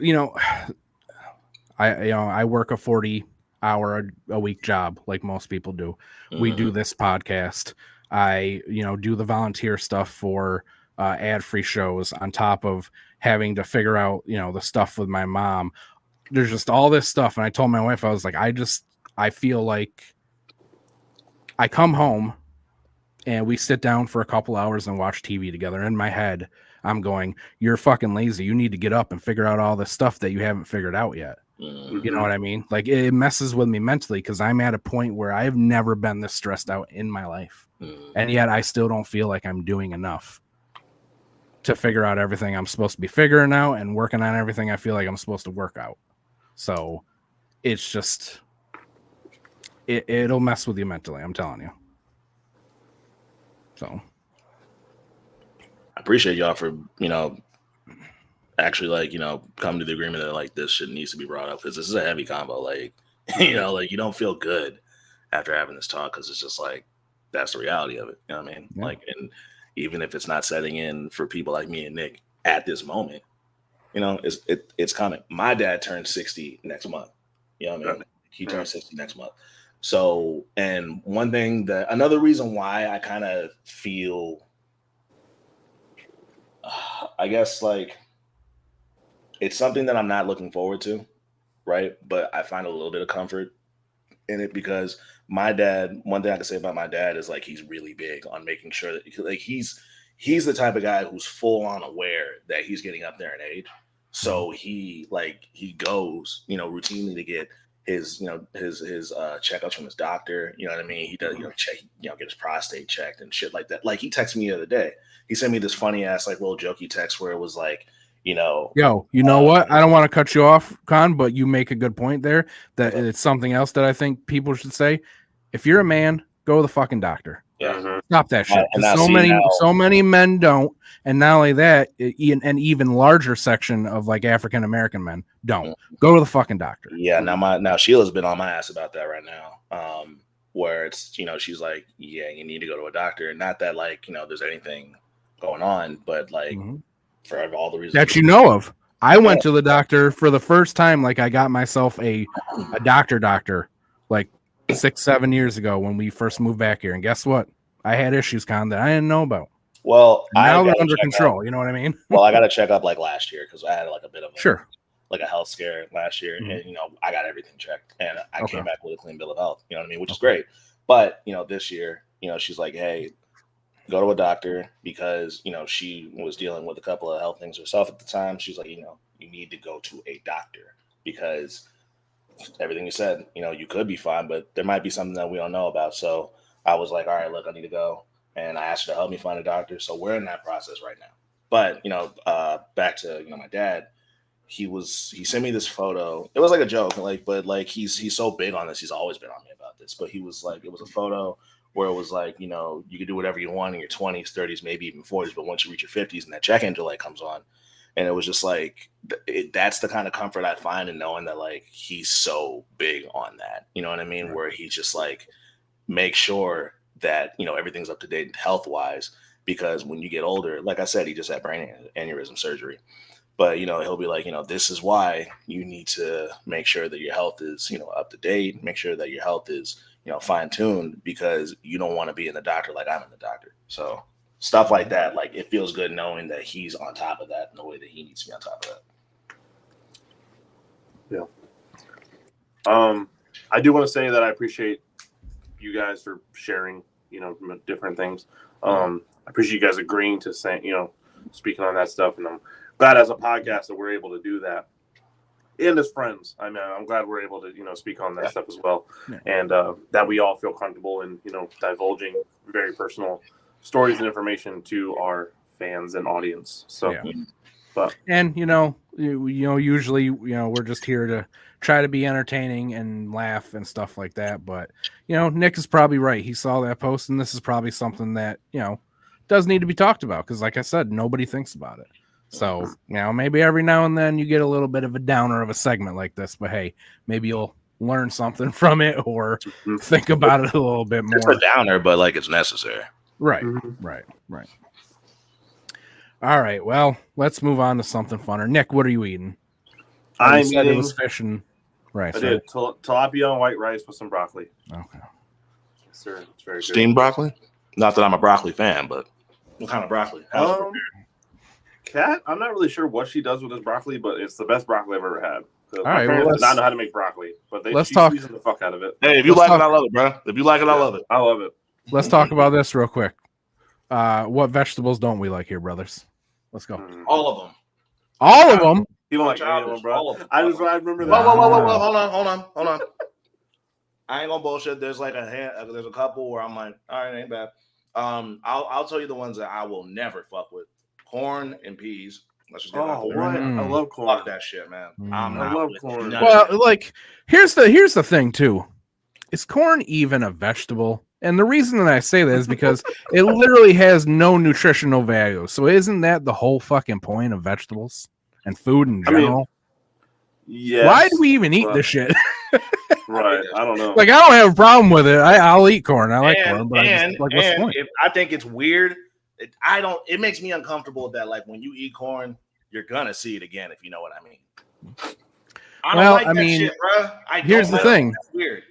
B: I work a 40-hour a week job like most people do. We do this podcast. I do the volunteer stuff for ad-free shows on top of having to figure out the stuff with my mom. There's just all this stuff, and I told my wife, I was like, I feel like I come home and we sit down for a couple hours and watch TV together. In my head, I'm going, you're fucking lazy. You need to get up and figure out all this stuff that you haven't figured out yet. You know what I mean? Like it messes with me mentally because I'm at a point where I've never been this stressed out in my life. And yet I still don't feel like I'm doing enough to figure out everything I'm supposed to be figuring out and working on everything I feel like I'm supposed to work out. So it's just, it'll mess with you mentally. I'm telling you. So
D: I appreciate y'all for, actually come to the agreement that like this shit needs to be brought up because this is a heavy combo. Like, like you don't feel good after having this talk because it's just like, that's the reality of it. You know what I mean? Yeah. Like, and even if it's not setting in for people like me and Nick at this moment, it's coming. My dad turned 60 next month. You know what I mean? He turned 60 next month. So, and another reason why I kind of feel, I guess like it's something that I'm not looking forward to, right? But I find a little bit of comfort in it because my dad, one thing I can say about my dad is like he's really big on making sure that like he's the type of guy who's full on aware that he's getting up there in age. So he goes, routinely to get his checkups from his doctor. You know what I mean? He does, check, get his prostate checked and shit like that. Like he texted me the other day. He sent me this funny ass like little jokey text where it was like, yo, you know what? I don't want to cut you off, Con, but you make a good point there that it's something else that I think people should say. If you're a man, go to the fucking doctor. Yeah.
B: Stop that shit. So many men don't. And not only that, an even larger section of like African American men don't. Go to the fucking doctor.
D: Yeah. Now Sheila's been on my ass about that right now. Where it's, she's like, yeah, you need to go to a doctor. And not that like, there's anything going on, but like for all the reasons
B: that you know of. I went to the doctor for the first time. Like I got myself a doctor like 6-7 years ago when we first moved back here. And guess what? I had issues, Con, that I didn't know about.
D: Well,
B: now they're under control. You know what I mean?
D: Well, I got to check up like last year because I had like a bit of a health scare last year. And, I got everything checked and I came back with a clean bill of health, you know what I mean? Which is great. But, this year, she's like, hey, go to a doctor because, she was dealing with a couple of health things herself at the time. She's like, you need to go to a doctor because everything you said, you could be fine, but there might be something that we don't know about. So I was like, all right, look, I need to go. And I asked her to help me find a doctor. So we're in that process right now. But, back to, my dad, he sent me this photo. It was like a joke, but he's so big on this. He's always been on me about this. But he was like, it was a photo where it was like, you can do whatever you want in your 20s, 30s, maybe even 40s. But once you reach your 50s and that check engine light comes on, and it was just like, that's the kind of comfort I find in knowing that like he's so big on that. You know what I mean? Right. Where he's just like, make sure that, everything's up to date health wise, because when you get older, like I said, he just had brain aneurysm surgery. But, he'll be like, this is why you need to make sure that your health is, up to date, make sure that your health is, fine tuned, because you don't want to be in the doctor like I'm in the doctor. So stuff like that, like it feels good knowing that he's on top of that in the way that he needs to be on top of
C: that. Yeah. I do want to say that I appreciate you guys for sharing, different things. I appreciate you guys agreeing to say, speaking on that stuff. And I'm glad as a podcast that we're able to do that. And as friends, I mean, I'm glad we're able to, speak on that stuff as well. Yeah. And that we all feel comfortable in, divulging very personal stories and information to our fans and audience. So, yeah. But
B: usually, we're just here to try to be entertaining and laugh and stuff like that. But, Nick is probably right. He saw that post, and this is probably something that, does need to be talked about. Because like I said, nobody thinks about it. So, maybe every now and then you get a little bit of a downer of a segment like this, but hey, maybe you'll learn something from it or think about it a little bit more.
D: It's a downer, but like it's necessary.
B: Right, right. All right, well, let's move on to something funner. Nick, what are you eating?
C: I'm eating.
B: It was fish and rice.
C: I did tilapia and white rice with some broccoli.
B: Okay,
C: sir, it's very good.
D: Steamed broccoli. Not that I'm a broccoli fan, but what kind of broccoli?
C: Kat, I'm not really sure what she does with this broccoli, but it's the best broccoli I've ever had.
B: All
C: my
B: right,
C: parents did not know how to make broccoli, but they season the fuck out of it.
D: Hey, if you like it, I love it, bro. If you like it, I love it.
C: I love it.
B: Let's talk about this real quick. What vegetables don't we like here, brothers? Let's go.
D: All of them.
B: All of them?
C: You don't like any of them, bro.
D: All of them.
C: I remember that.
D: Whoa. Hold on. I ain't gonna bullshit. There's like there's a couple where I'm like, all right, ain't bad. I'll tell you the ones that I will never fuck with. Corn and peas. Let's just get
C: what? I love corn.
D: Fuck that shit, man.
C: I love corn.
B: Well, like here's the thing too. Is corn even a vegetable? And the reason that I say that is because it literally has no nutritional value. So isn't that the whole fucking point of vegetables and food in general?
C: Yes.
B: Why do we even eat this shit?
C: Right. I don't know.
B: Like I don't have a problem with it. I'll eat corn. I like corn, but what's the point?
D: I think it's weird. It makes me uncomfortable that like when you eat corn, you're gonna see it again, if you know what I mean. I don't like that shit, bro.
B: Here's the thing.
D: That's weird.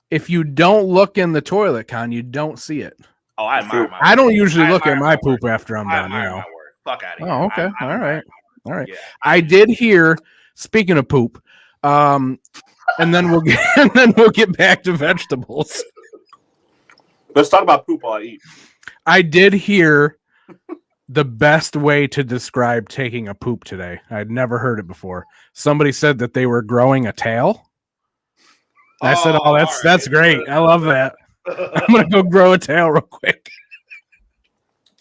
B: If you don't look in the toilet, Con, you don't see it.
D: Oh, I admire my
B: I don't usually look at my poop after I'm done.
D: Fuck out of here.
B: Oh, okay. All right. Yeah. I did hear. Speaking of poop, and then we'll get back to vegetables.
C: Let's talk about poop while I eat.
B: I did hear the best way to describe taking a poop today. I'd never heard it before. Somebody said that they were growing a tail. I said, that's great. I love that. I'm going to go grow a tail real quick.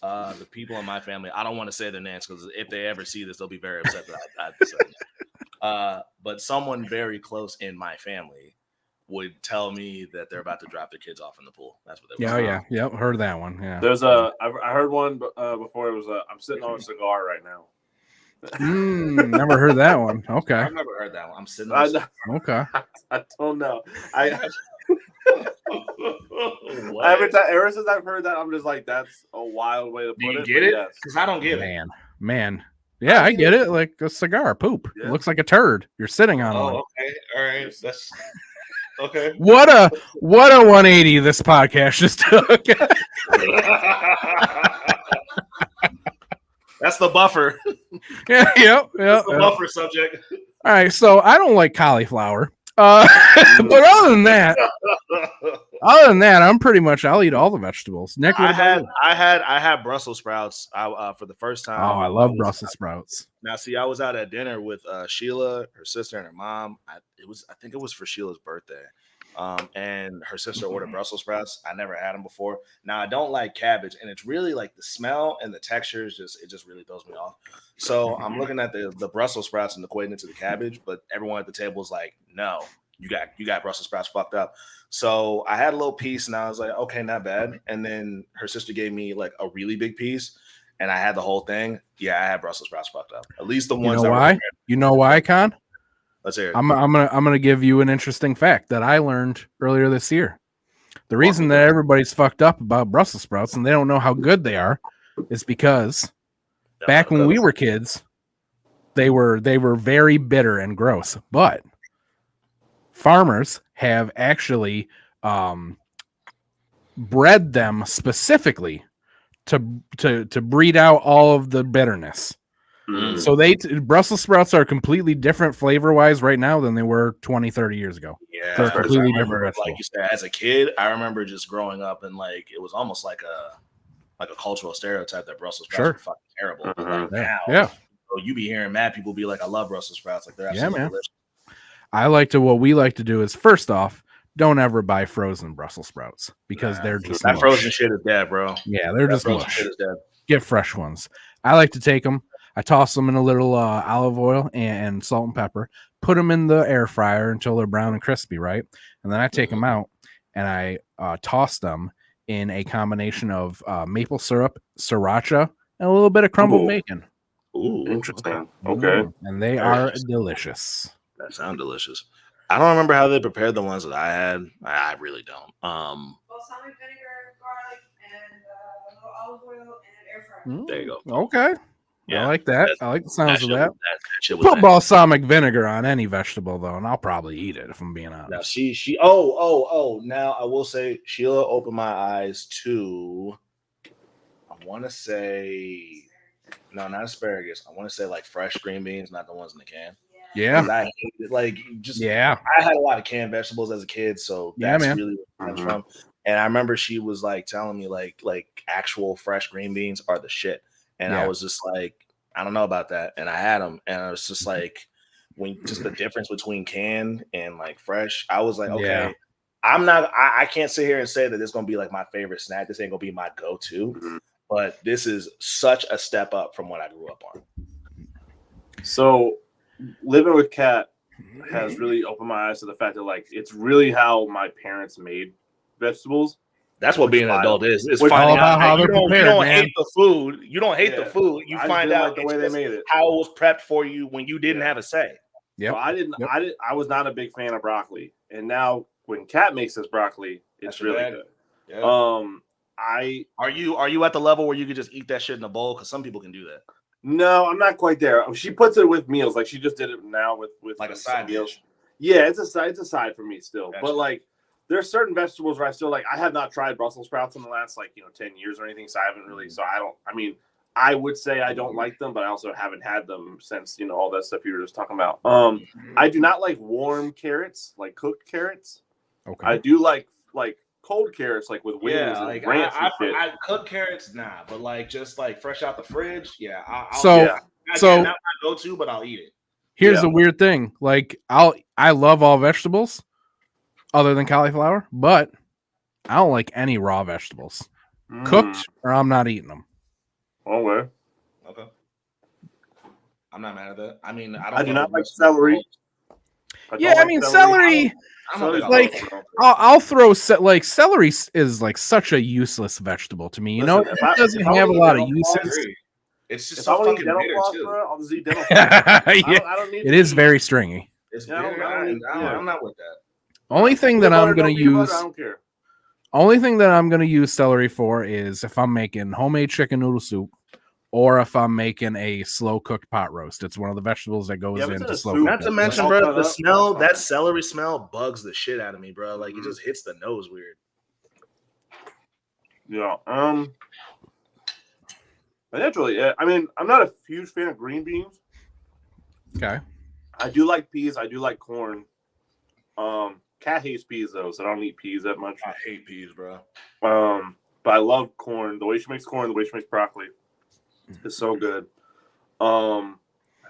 D: The people in my family, I don't want to say their names because if they ever see this, they'll be very upset that I said that. But someone very close in my family would tell me that they're about to drop their kids off in the pool. That's what they were.
B: Yeah. Heard that one. Yeah.
C: There's I heard one before. It was I'm sitting on a cigar right now.
B: Never heard that one. Okay.
D: I've never heard that one. I'm sitting on a cigar.
B: Okay.
C: I don't know. Ever since I've heard that, I'm just like, that's a wild way to put it.
D: Do you get it? Because I don't get
B: it. Man. Yeah, I get it. Like a cigar, poop. Yeah. It looks like a turd. You're sitting on one.
D: Okay. All right. That's okay.
B: What a 180 this podcast just took.
D: That's the buffer.
B: Yep.
D: That's the buffer subject.
B: All right, so I don't like cauliflower. But other than that, I'll eat all the vegetables. Nick,
D: I had Brussels sprouts for the first time.
B: Oh, I love Brussels sprouts.
D: Now, see, I was out at dinner with Sheila, her sister, and her mom. I think it was for Sheila's birthday, and her sister ordered Brussels sprouts. I never had them before. Now I don't like cabbage, and it's really like the smell and the texture is just really throws me off. So I'm looking at the Brussels sprouts and equating it to the cabbage, but everyone at the table is like, no, you got Brussels sprouts fucked up. So I had a little piece, and I was like, okay, not bad. And then her sister gave me like a really big piece, and I had the whole thing. Yeah, I had Brussels sprouts fucked up. At least the ones.
B: You know why? You know why, Con?
D: Let's hear it.
B: I'm gonna give you an interesting fact that I learned earlier this year. The reason that everybody's fucked up about Brussels sprouts and they don't know how good they are is because back when we were kids, they were very bitter and gross. But farmers have actually bred them specifically to breed out all of the bitterness. So Brussels sprouts are completely different flavor wise right now than they were 20, 30 years ago.
D: Yeah,
B: they're completely different.
D: Like you said, as a kid, I remember just growing up and like it was almost like a cultural stereotype that Brussels sprouts were fucking terrible. But like now, so you be hearing mad people be like, "I love Brussels sprouts," like they're absolutely delicious. What we like to do is first off, don't ever buy frozen Brussels sprouts because they're just that frozen shit is dead, bro.
B: Yeah, they're just mush. Shit is dead. Get fresh ones. I like to take them. I toss them in a little olive oil and salt and pepper, put them in the air fryer until they're brown and crispy, right? And then I take them out and I toss them in a combination of maple syrup, sriracha, and a little bit of crumbled bacon.
C: Ooh, interesting. Okay.
B: And they are delicious.
D: That sounds delicious. I don't remember how they prepared the ones that I had. I really don't.
E: Balsamic vinegar, garlic, and a little olive oil and air fryer.
D: There you go.
B: Okay. Yeah, I like that. I like the sounds of that.
D: Put
B: balsamic vinegar on any vegetable though, and I'll probably eat it if I'm being honest.
D: Now she now I will say Sheila opened my eyes to I want to say no, not asparagus. I want to say like fresh green beans, not the ones in the can.
B: Yeah.
D: I hated, I had a lot of canned vegetables as a kid, so that's really where it comes from. And I remember she was like telling me like actual fresh green beans are the shit. And I was just like, I don't know about that. And I had them, and I was just like, just the difference between canned and like fresh. I was like, okay, I can't sit here and say that this is gonna be like my favorite snack. This ain't gonna be my go-to, but this is such a step up from what I grew up on.
C: So, living with Kat has really opened my eyes to the fact that like it's really how my parents made vegetables.
D: That's what being an adult is. It's finding out how you don't hate the food. You don't hate the food. You find out
C: the way they made it,
D: how it was prepped for you when you didn't have a say.
B: Yeah,
C: so I was not a big fan of broccoli, and now when Kat makes this broccoli, it's really good. Yeah.
D: Are you at the level where you could just eat that shit in a bowl? Because some people can do that.
C: No, I'm not quite there. She puts it with meals, like she just did it now with
D: like a side meals.
C: Yeah, it's a side for me still, but like. There's certain vegetables where I still like. I have not tried Brussels sprouts in the last 10 years or anything, so I haven't really. So I would say I don't like them, but I also haven't had them since all that stuff you were just talking about. I do not like warm carrots, like cooked carrots. Okay. I do like cold carrots, like with wings and ranch and shit.
D: I cook carrots, but like just like fresh out the fridge,
B: not my
D: go-to, but I'll eat it.
B: Here's the weird thing: like I love all vegetables. Other than cauliflower, but I don't like any raw vegetables. Cooked or I'm not eating them.
C: Okay.
D: I'm not mad at that. I mean,
C: I do not like celery.
B: Celery. I'll throw celery is like such a useless vegetable to me. It doesn't have a lot of uses.
D: It's just so fucking bitter too.
C: I'll just eat dental floss. I don't need
B: it is very stringy.
D: It's bitter. I'm not with that.
B: Only thing that I'm going to use. I don't care. Only thing that I'm going to use celery for is if I'm making homemade chicken noodle soup, or if I'm making a slow cooked pot roast. It's one of the vegetables that goes into slow.
D: Not to mention, bro, the smell, that celery smell bugs the shit out of me, bro. Like it just hits the nose weird.
C: Yeah. But that's really it. I mean, I'm not a huge fan of green beans.
B: Okay.
C: I do like peas. I do like corn. Kat hates peas though, so I don't eat peas that much.
D: I hate peas, bro.
C: But I love corn. The way she makes corn, the way she makes broccoli, is so good. I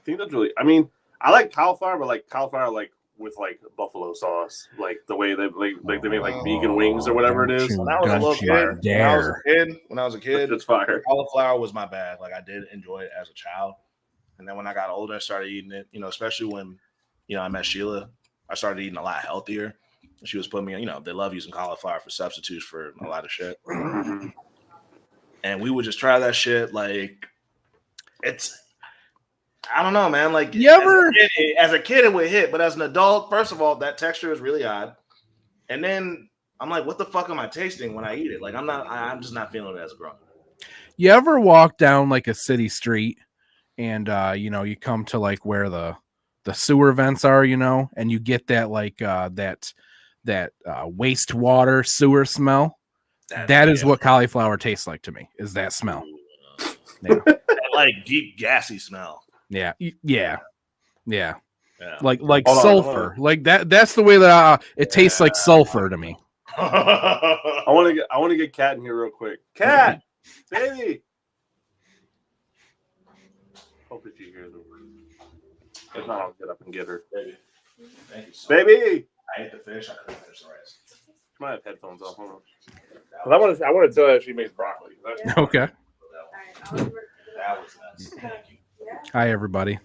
C: think that's really. I mean, I like cauliflower, but like cauliflower, like with like buffalo sauce, like the way they like they make like vegan wings or whatever it is.
D: When I was a little kid, when I was a kid,
C: It's fire.
D: cauliflower was my bag. Like I did enjoy it as a child, and then when I got older, I started eating it. Especially when I met Sheila, I started eating a lot healthier. She was putting me, they love using cauliflower for substitutes for a lot of shit, and we would just try that shit. Like I don't know, man. Like as a kid, it would hit, but as an adult, first of all, that texture is really odd. And then I'm like, what the fuck am I tasting when I eat it? Like I'm just not feeling it as a grown.
B: You ever walk down like a city street and you come to like where the sewer vents are, and you get that like that wastewater sewer smell? That is what cauliflower tastes like to me, is that smell. Yeah.
D: That, like deep gassy smell.
B: Yeah. Like sulfur. Like that's the way that it tastes like sulfur to me.
C: I want to get Kat in here real quick. Kat, baby. Hope that she hears them. If not, I'll get up and get her.
D: Baby. Thank you so
C: Baby.
D: I ate the fish. I couldn't finish the rice.
C: She might have headphones off. Hold on.
A: I want to tell her she makes broccoli.
B: Okay.
D: That was nuts. Thank you.
B: Hi, everybody.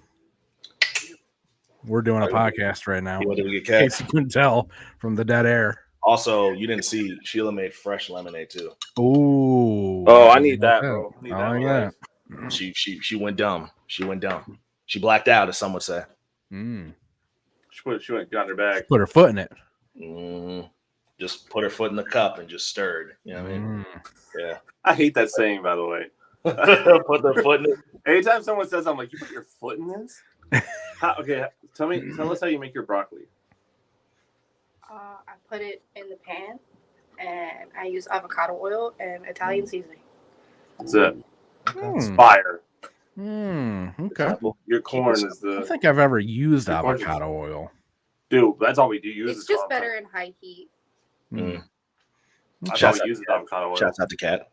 B: We're doing a podcast right now.
D: What did we
B: In
D: get,
B: case you couldn't tell from the dead air.
D: Also, you didn't see Sheila made fresh lemonade too.
B: Ooh.
C: Oh, I need that, bro. I need that
B: yeah.
D: She went dumb. She went dumb. She blacked out, as some would say.
C: She went got in her bag.
B: Put her foot in it.
D: Just put her foot in the cup and just stirred. You know what I mean? Yeah.
C: I hate that saying, by the way.
D: Put their foot in it.
C: Anytime someone says, I'm like, you put your foot in this? Okay, tell us how you make your broccoli.
F: I put it in the pan, and I use avocado oil and Italian seasoning.
C: That's it. It's fire.
B: Okay.
C: Your corn is the.
B: I don't think I've ever used avocado oil.
C: Dude, that's all we do use.
F: It's just better in high heat.
C: That's all we use is avocado oil.
D: Shouts out to Kat.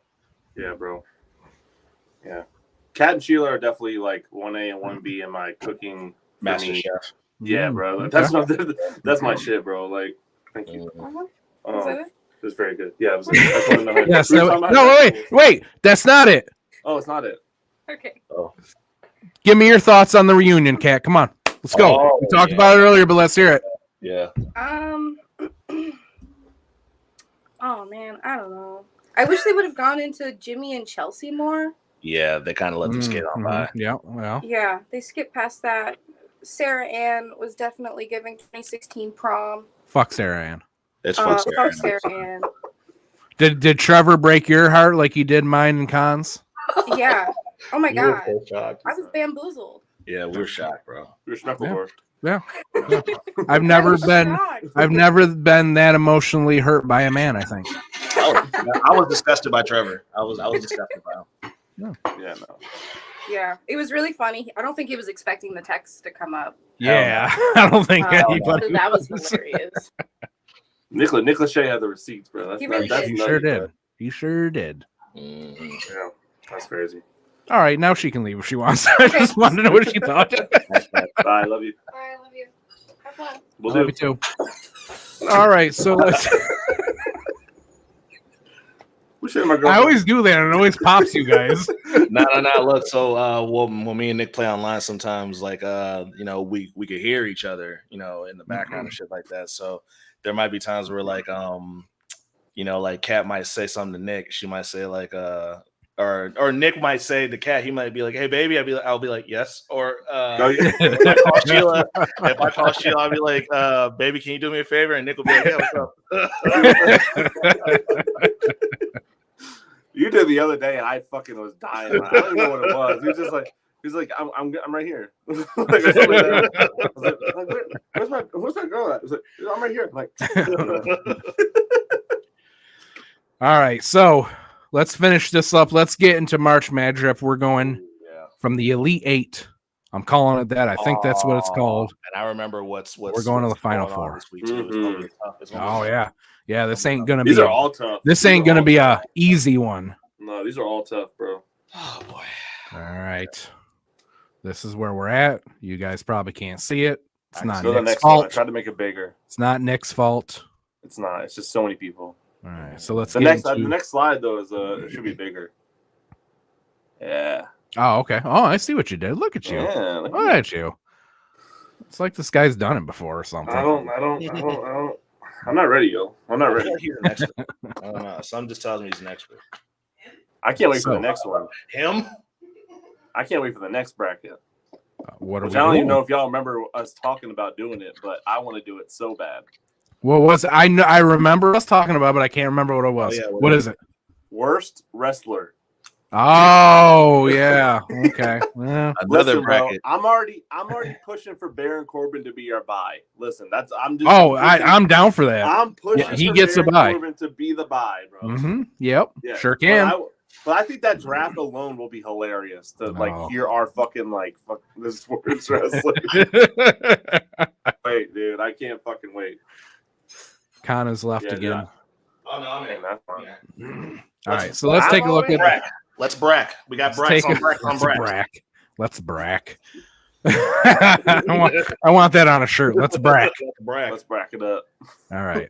C: Yeah, bro. Yeah. Kat and Sheila are definitely like 1A and 1B in my cooking.
D: Master chef.
C: Yeah, bro.
B: Okay.
C: That's my shit, bro. Like, thank you. It was very good. Yeah, it was.
B: Yes. No, wait. That's not it.
C: Oh, it's not it.
F: Okay.
D: Oh.
B: Give me your thoughts on the reunion, Kat. Come on. Let's go. We talked about it earlier, but let's hear it.
D: Yeah.
F: Oh man, I don't know. I wish they would have gone into Jimmy and Chelsea more.
D: Yeah, they kind of let them skate on by.
B: Yeah, well.
F: Yeah, they skipped past that. Sarah Ann was definitely giving 2016 prom.
B: Fuck Sarah Ann.
D: It's fun.
F: Fuck Sarah Ann.
B: Did Trevor break your heart like he did mine and Cons?
F: Yeah. Oh my god.
D: So shocked.
F: I was bamboozled.
D: Yeah, we were shocked, bro.
C: We were snuffleboard.
B: Yeah. I've never been that emotionally hurt by a man, I think.
D: I was disgusted by Trevor. I was disgusted by him.
C: Yeah, no.
F: Yeah, it was really funny. I don't think he was expecting the text to come up.
B: Yeah, I don't think anybody.
F: So that was hilarious.
C: Nicholas Shea had the receipts, bro. That's
F: He really
C: that's
F: did.
B: He
C: nutty,
B: sure
C: bro.
B: did. He sure did.
C: Yeah, that's crazy.
B: All right, now she can leave if she wants. I just wanted to know what she thought.
C: Bye, love you.
F: Bye, I love you. Have fun.
C: We'll
B: Love
C: do.
B: you too. All right, so let's.
C: We share my
B: I
C: girlfriend.
B: always do that, and it always pops you guys.
D: No. Look, so when me and Nick play online, sometimes like we could hear each other, in the background and shit like that. So there might be times where like like Kat might say something to Nick. She might say like or Nick might say to Kat, he might be like, "Hey baby," I'll be like, "Yes." Or if I call Sheila, I'll be like, "Baby, can you do me a favor?" And Nick will be like, "Yeah, what's up?"
C: You did the other day, and I fucking was dying. I don't even know what it was. He was just like, I'm right here. Like, I was like, where's my girl at? I was like, I'm right here. I'm like,
B: All right, so let's finish this up. Let's get into March Madrip. We're going from the Elite Eight. I'm calling it that. I think that's what it's called.
D: And I remember we're
B: going to the Final Four
D: this week too. It's gonna be tough. It's gonna be tough.
B: Yeah. This ain't gonna
C: these
B: be.
C: are all tough.
B: This ain't gonna be a easy one.
C: No, these are all tough, bro.
D: Oh boy.
B: All right, this is where we're at. You guys probably can't see it, It's not
C: Go to the
B: Nick's
C: next one. I
B: fault.
C: tried to make it bigger.
B: It's not Nick's fault.
C: It's not. It's just so many people.
B: All right, so let's
C: The
B: get
C: next
B: into...
C: the next slide though is it should be bigger. Yeah.
B: Oh, okay. Oh, I see what you did. Look at you.
C: Yeah.
B: Look at you. It's like this guy's done it before or something.
C: I'm not ready, yo. I'm not ready.
D: He's an expert. I don't know. Some just tells me he's an expert.
C: I can't wait for the next one.
D: Him?
C: I can't wait for the next bracket.
B: What are
C: Which
B: we
C: I don't
B: doing?
C: even know if y'all remember us talking about doing it, but I want to do it so bad.
B: What was it? I remember us talking about, but I can't remember what it was.
D: Oh, yeah,
B: what is it?
C: Worst wrestler.
B: Oh yeah. Okay. Yeah.
G: Another
C: Listen, bro,
G: bracket.
C: I'm already pushing for Baron Corbin to be our bye. Listen, I'm just.
B: Oh, I'm down for that.
C: I'm pushing.
B: Yeah, he
C: for
B: gets
C: Baron
B: a bye.
C: Corbin to be the bye, bro.
B: Mm-hmm. Yep.
C: Yeah,
B: Sure can.
C: But I think that draft alone will be hilarious to like
B: No.
C: hear our fucking fuck this sports wrestling. Wait, dude, I can't fucking wait.
B: Con is left
C: Yeah,
B: again.
D: Oh, no, I'm
C: Man,
D: in.
C: that's fine.
B: All right, so let's take a look at
D: Brack. Let's brack. We got bracks on brack on
B: let's
D: brack.
B: brack. Let's brack. I want that on a shirt. Let's brack.
D: Brack.
C: Let's brack it up.
B: All right.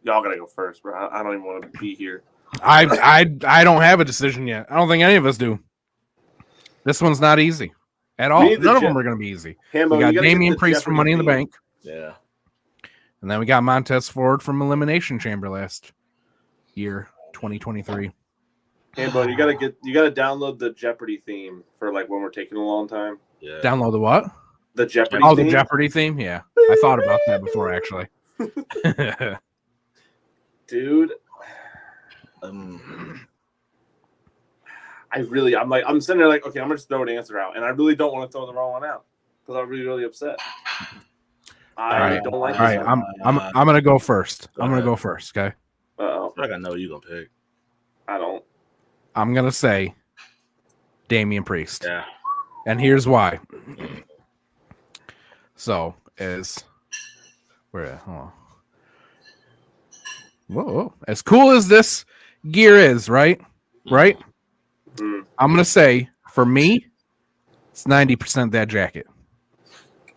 C: Y'all gotta go first, bro. I don't even want to be here.
B: I don't have a decision yet. I don't think any of us do. This one's not easy at all.
C: We need the
B: None of
C: Je-
B: them are going to be easy.
C: Hambo,
B: We got
C: you gotta
B: Damian
C: get the
B: Priest from
C: Jeopardy
B: Money in the
C: theme.
B: Bank,
D: Yeah.
B: and then we got Montez Ford from Elimination Chamber last year, 2023.
C: Hambo, you gotta download the Jeopardy theme for like when we're taking a long time.
D: Yeah.
B: Download the what?
C: The Jeopardy.
B: Oh,
C: theme.
B: the Jeopardy theme. Yeah, I thought about that before actually.
C: Dude. I'm sitting there like, okay, I'm gonna just throw an answer out, and I really don't want to throw the wrong one out because I'm really, really upset. I don't like
B: All right,
C: this.
B: I'm gonna go first. I'm gonna go first. Okay.
C: Uh-oh.
D: I gotta know who you gonna pick.
C: I don't.
B: I'm gonna say Damian Priest.
D: Yeah.
B: And here's why. So hold on. Whoa. As cool as this gear is, right? Right?
C: Mm.
B: I'm gonna say for me, it's 90% that jacket.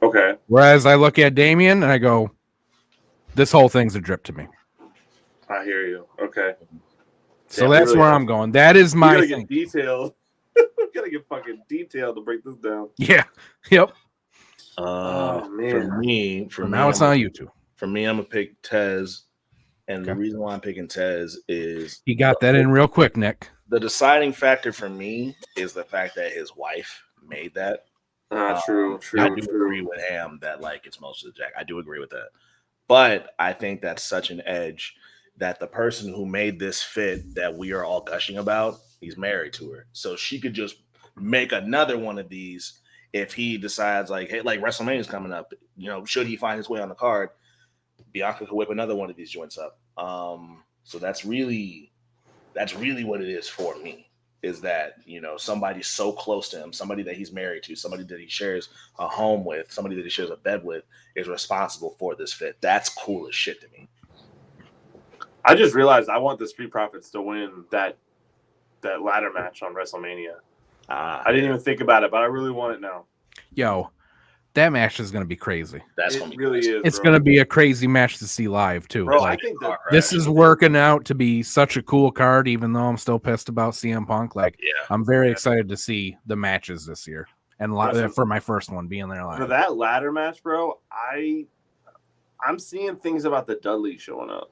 C: Okay.
B: Whereas I look at Damian and I go, this whole thing's a drip to me.
C: I hear you. Okay.
B: So
C: Yeah,
B: that's
C: really
B: where
C: is.
B: I'm going. That is
C: We
B: my
C: gotta
B: thing.
C: get detailed. We gotta get fucking detailed to break this down.
B: Yeah. Yep.
C: Oh, man.
D: For me,
B: Now it's on YouTube.
D: For me, I'm gonna pick Tez, and the
B: Okay.
D: reason why I'm picking Tez is
B: He got that in real quick, Nick.
D: the deciding factor for me is the fact that his wife made that.
C: True.
D: I do agree with Ham that like it's most of the jack. I do agree with that, but I think that's such an edge that the person who made this fit that we are all gushing about, he's married to her, so she could just make another one of these if he decides like, hey, like WrestleMania's coming up, should he find his way on the card, Bianca could whip another one of these joints up. So that's really what it is for me. Is that somebody so close to him, somebody that he's married to, somebody that he shares a home with, somebody that he shares a bed with, is responsible for this fit. That's cool as shit to me.
C: I just realized I want the Street Profits to win that ladder match on WrestleMania. I didn't even think about it, but I really want it now.
B: Yo, that match is gonna be crazy.
D: That's
C: It
D: gonna be
C: really
D: crazy.
C: is.
B: It's
C: bro.
B: gonna be a crazy match to see live too.
C: Bro,
B: Like,
C: I think that
B: this is working out to be such a cool card, even though I'm still pissed about CM Punk. Like,
D: Yeah.
B: I'm very excited to see the matches this year, and
C: Listen,
B: for my first one being there
C: for
B: live.
C: that ladder match, bro. I'm seeing things about the Dudley showing up.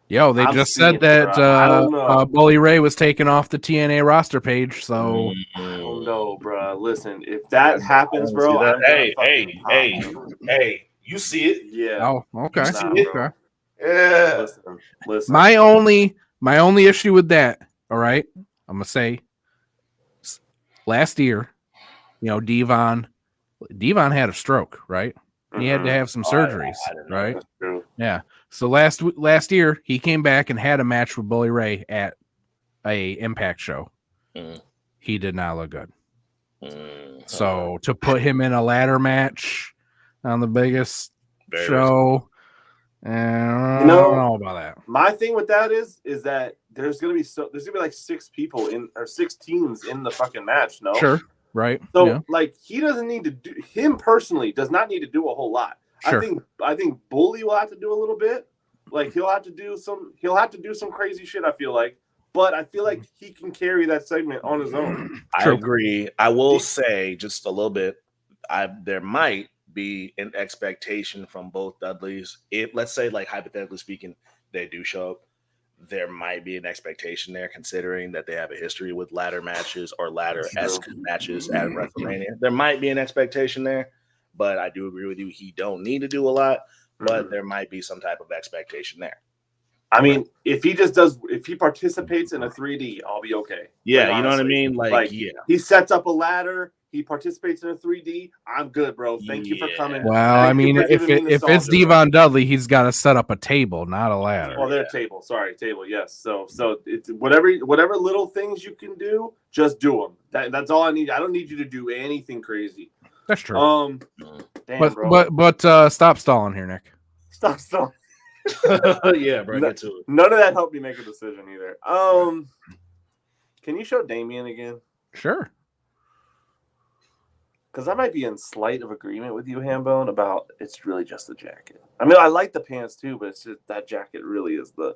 B: Yo, they
C: I'm
B: just
C: seeing
B: said that
C: it, bro. I don't know.
B: Bully Ray was taken off the TNA roster page. So
C: I don't know, bro. Listen, if that happens, bro,
D: See that?
C: I'm gonna
D: Hey,
C: fucking pop.
D: hey, you see it?
C: Yeah.
B: oh, okay,
C: Nah,
B: okay.
C: bro.
D: Yeah.
C: Listen.
B: My only issue with that, all right, I'm gonna say, last year, Devon had a stroke, right? He had to have some surgeries,
D: I didn't know
B: right?
C: That's true.
B: Yeah. So last year he came back and had a match with Bully Ray at a Impact show.
D: Mm.
B: He did not look good. So to put him in a ladder match on the biggest
D: Very
B: show, I don't know about that.
C: My thing with that is that there's gonna be like 6 people or 6 teams in the fucking match. No,
B: Sure. Right.
C: So
B: Yeah.
C: like he doesn't need to do him personally does not need to do a whole lot.
B: Sure.
C: I think Bully will have to do a little bit. Like he'll have to do some crazy shit, I feel like. But I feel like he can carry that segment on his own.
D: I
B: True.
D: agree. I will say just a little bit. There might be an expectation from both Dudleys. If let's say, like hypothetically speaking, they do show up, there might be an expectation there, considering that they have a history with ladder matches or ladder-esque matches at WrestleMania. There might be an expectation there, but I do agree with you. He don't need to do a lot, but there might be some type of expectation there.
C: I mean, if he participates in a 3D, I'll be okay.
D: Yeah,
C: like,
D: you know what I
C: honestly.
D: mean? Like, yeah.
C: He sets up a ladder. He participates in a 3D. I'm good, bro. Thank you for coming.
B: Well, I mean, if it's Devon Dudley, he's got to set up a table, not a ladder.
C: Oh, their table. Sorry, table. Yes. So it's whatever little things you can do, just do them. That's all I need. I don't need you to do anything crazy.
B: That's true.
C: Damn, bro.
B: But stop stalling here, Nick.
C: Stop stalling.
D: Yeah, bro. Get to it.
C: None of that helped me make a decision either. Can you show Damien again?
B: Sure.
C: Because I might be in slight of agreement with you, Hambone, about it's really just the jacket. I mean, I like the pants too, but it's just that jacket really is the.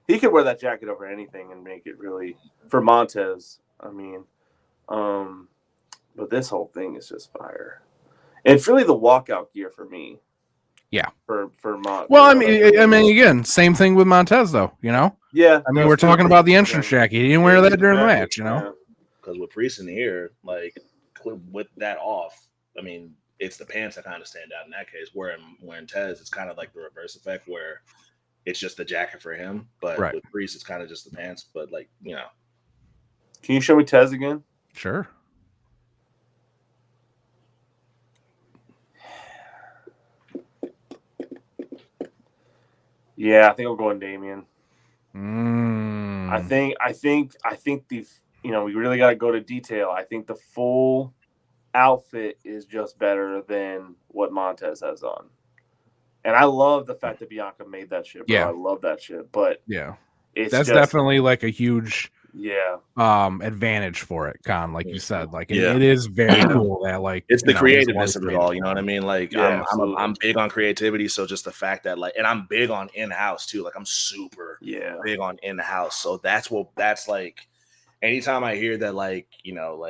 C: He could wear that jacket over anything and make it really for Montez. I mean, but this whole thing is just fire. And it's really the walkout gear for me.
B: Yeah.
C: For Montez.
B: Well, I mean, again, same thing with Montez, though. You know.
C: Yeah.
B: I mean, we're talking about the entrance jacket. He didn't wear that during the match, you know.
D: Because with Priest in here, like. With that off, I mean, it's the pants that kind of stand out in that case. Where in Tez, it's kind of like the reverse effect, where it's just the jacket for him. But with Priest, it's kind of just the pants. But like, you know,
C: can you show me Tez again?
B: Sure.
C: Yeah, I think I'm going Damien.
B: I
C: think the. You know, we really got to go to detail. I think the full outfit is just better than what Montez has on. And I love the fact that Bianca made that shit, bro.
B: Yeah.
C: I love that shit. But
B: that's definitely like a huge
D: advantage
B: for it, Con, like you said. Like it is very cool that like
D: it's the creativeness of it all, you know what I mean? Like I'm big on creativity, so just the fact that like, and I'm big on in-house too. Like I'm super big on in-house. So that's like anytime I hear that, like, you know,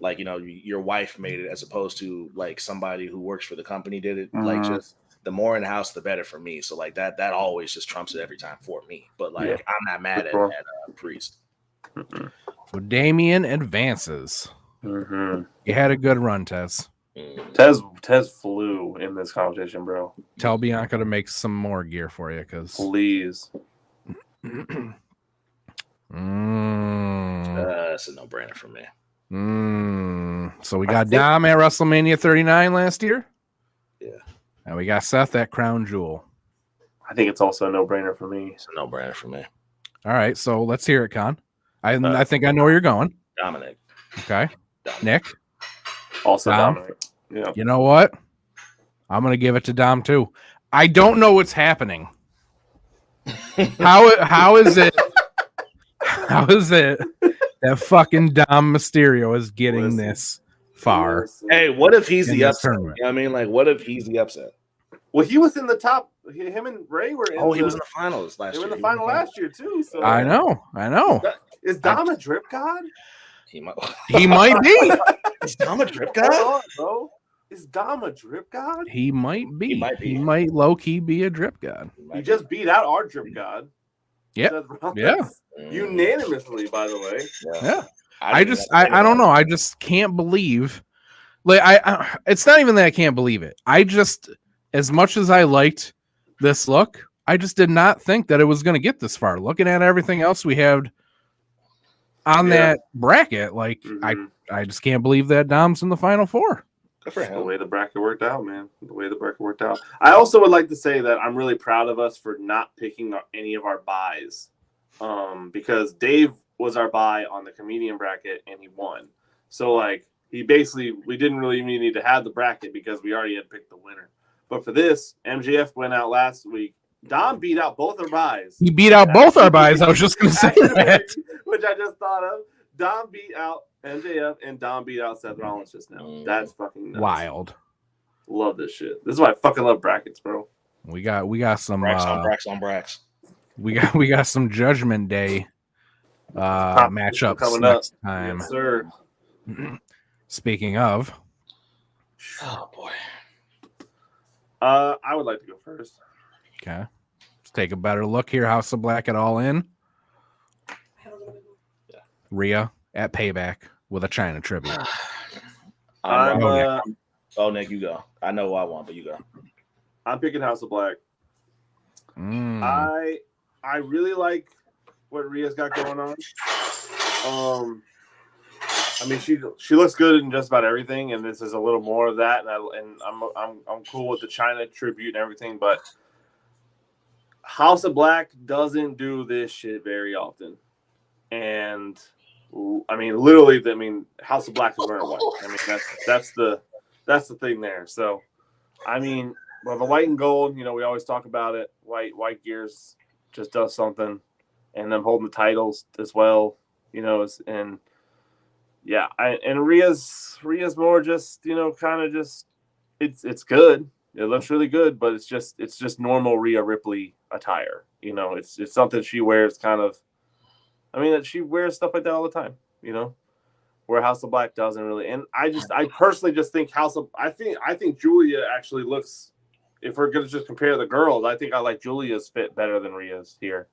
D: your wife made it as opposed to like somebody who works for the company did it, like just the more in house, the better for me. So like that always just trumps it every time for me. But like I'm not mad at Priest.
B: So Damien advances. You had a good run, Tez.
C: Tez flew in this competition, bro.
B: Tell Bianca to make some more gear for you, because
C: please.
D: That's a no-brainer for me.
B: So we got Dom at WrestleMania 39 last year.
D: Yeah.
B: And we got Seth at Crown Jewel.
C: I think it's also a no-brainer for me.
D: It's a no-brainer for me.
B: All right, so let's hear it, Con. I think I know where you're going.
D: Dominic.
B: Okay. Nick.
C: Also
B: Dom.
C: Dominic. Yeah.
B: You know what? I'm going to give it to Dom too. I don't know what's happening. How is it? How is it that fucking Dom Mysterio is getting this far?
D: Hey, what if he's the upset? You know what I mean? Like, what if he's the upset?
C: Well, he was in the top. Him and Ray were in.
D: Oh, he was in the finals last year.
C: They were in the final last year too. So
B: I know.
C: Is Dom a drip god?
D: He might
B: be.
D: Is Dom a drip god?
C: Hold on, bro. Is Dom a drip god?
B: He might be. He might low key be a drip god.
C: He just beat out our drip god.
B: Yeah.
C: Unanimously, by the way.
B: Yeah. I don't know. I just can't believe. Like I it's not even that I can't believe it. I just, as much as I liked this look, I just did not think that it was going to get this far. Looking at everything else we had on that bracket, like I just can't believe that Dom's in the final four.
C: The way the bracket worked out, man. The way the bracket worked out. I also would like to say that I'm really proud of us for not picking any of our buys, because Dave was our buy on the comedian bracket and he won. So like we didn't really even need to have the bracket because we already had picked the winner. But for this, MJF went out last week. Dom beat out both our buys.
B: He beat out both our buys. I was just going to say that.
C: Which I just thought of. Dom beat out MJF and Dom beat out Seth Rollins just now. That's fucking nuts.
B: Wild.
C: Love this shit. This is why I fucking love brackets, bro.
B: We got some
D: Brax on Brax.
B: we got some Judgment Day matchups
C: coming up.
B: next time.
C: Yes, sir.
B: Speaking of,
D: Oh boy.
C: I would like to go first.
B: okay, let's take a better look here. House of Black at All In. Rhea at Payback with a China tribute.
D: Nick, you go. I know who I want, but you go.
C: I'm picking House of Black. I really like what Rhea's got going on. I mean, she looks good in just about everything, and this is a little more of that. And I'm cool with the China tribute and everything, but House of Black doesn't do this shit very often. And I mean, literally, House of Black is wearing white. I mean, that's the thing there. So, I mean, with the white and gold, we always talk about it. White gears just does something, and them holding the titles as well, and yeah, and Rhea's more just, kind of just it's good. It looks really good, but it's just normal Rhea Ripley attire. It's something she wears kind of. I mean, she wears stuff like that all the time, where House of Black doesn't really. And I personally just think I think Julia actually looks. If we're gonna just compare the girls, I think I like Julia's fit better than Rhea's here.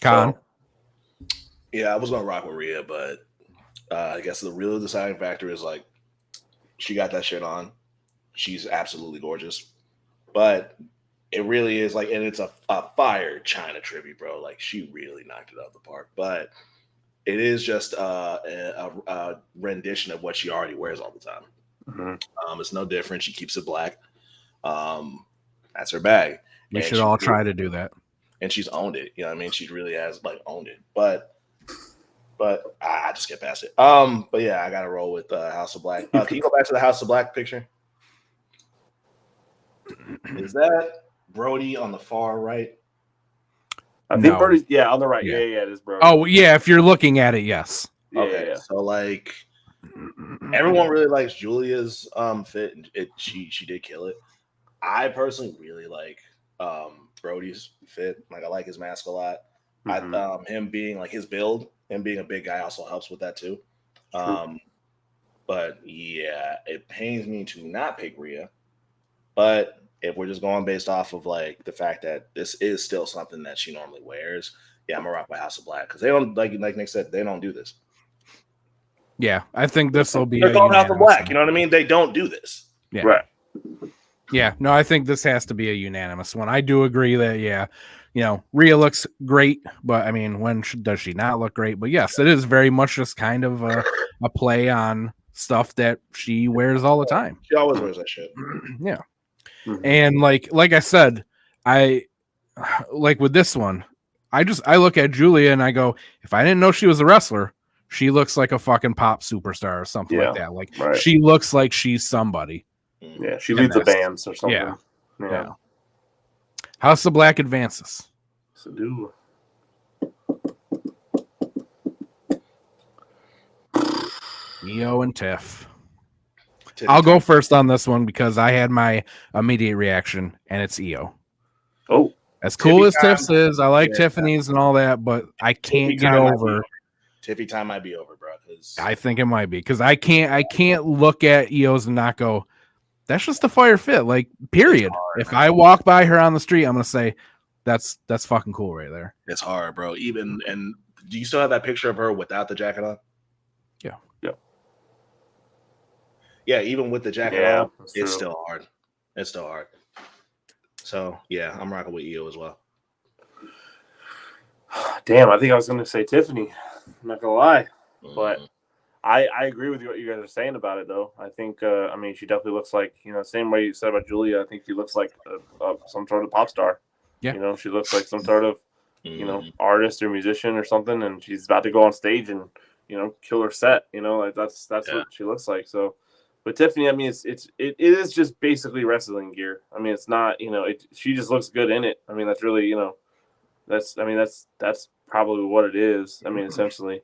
B: Con.
D: Yeah, I was gonna rock with Rhea, but I guess the real deciding factor is like she got that shit on. She's absolutely gorgeous, but it really is like, and it's a fire China tribute, bro. Like she really knocked it out of the park. But it is just a rendition of what she already wears all the time. Mm-hmm. It's no different. She keeps it black. That's her bag.
B: We should all try to do that.
D: And she's owned it. You know what I mean? She really has owned it. But I just get past it. But yeah, I gotta roll with House of Black. Can you go back to the House of Black picture? Is that Brody on the far right?
C: I think Brody's on the right. Yeah, it is Brody.
B: Oh yeah, if you're looking at it, yes.
D: Okay, so everyone really likes Julia's fit. She did kill it. I personally really like Brody's fit. I like his mask a lot. Mm-hmm. Him being his build and being a big guy also helps with that too. But yeah, it pains me to not pick Rhea. But if we're just going based off of the fact that this is still something that she normally wears, yeah, I'm gonna rock with House of Black because they don't like Nick said, they don't do this.
B: Yeah, I think this will be.
D: They're calling House of Black. You know what I mean? They don't do this.
B: Yeah.
C: Right.
B: Yeah, no, I think this has to be a unanimous one. I do agree that, Rhea looks great, but I mean, when does she not look great? But yes, it is very much just kind of a play on stuff that she wears all the time.
D: She always wears that shit.
B: Yeah. Mm-hmm. And like I said, I with this one, I look at Julia and I go, if I didn't know she was a wrestler, she looks like a fucking pop superstar or something like that. She looks like she's somebody.
C: Yeah, she leads the bands or something.
B: Yeah. House of Black advances.
C: So do.
B: Io and Tiff. I'll go first on this one because I had my immediate reaction, and it's Io.
C: Oh.
B: As cool as Tiff's is, I like Tiffany's and all that, but I can't get over.
D: Tiffy time might be over, bro.
B: I think it might be because I can't look at Io's and not go, that's just a fire fit. Period. If I walk by her on the street, I'm gonna say that's fucking cool right there.
D: It's hard, bro. And do you still have that picture of her without the jacket on?
B: Yeah.
D: Yeah, even with the jacket on, it's still hard. It's still hard. So yeah, I'm rocking with Io as well.
C: Damn, I think I was gonna say Tiffany. I'm not gonna lie, but I agree with what you guys are saying about it, though. I think, she definitely looks like, same way you said about Julia. I think she looks like some sort of pop star. Yeah. She looks like some sort of, artist or musician or something, and she's about to go on stage and, kill her set. That's what she looks like. So, but Tiffany, it is just basically wrestling gear. it's not, she just looks good in it. That's really, that's probably what it is. I mean, essentially,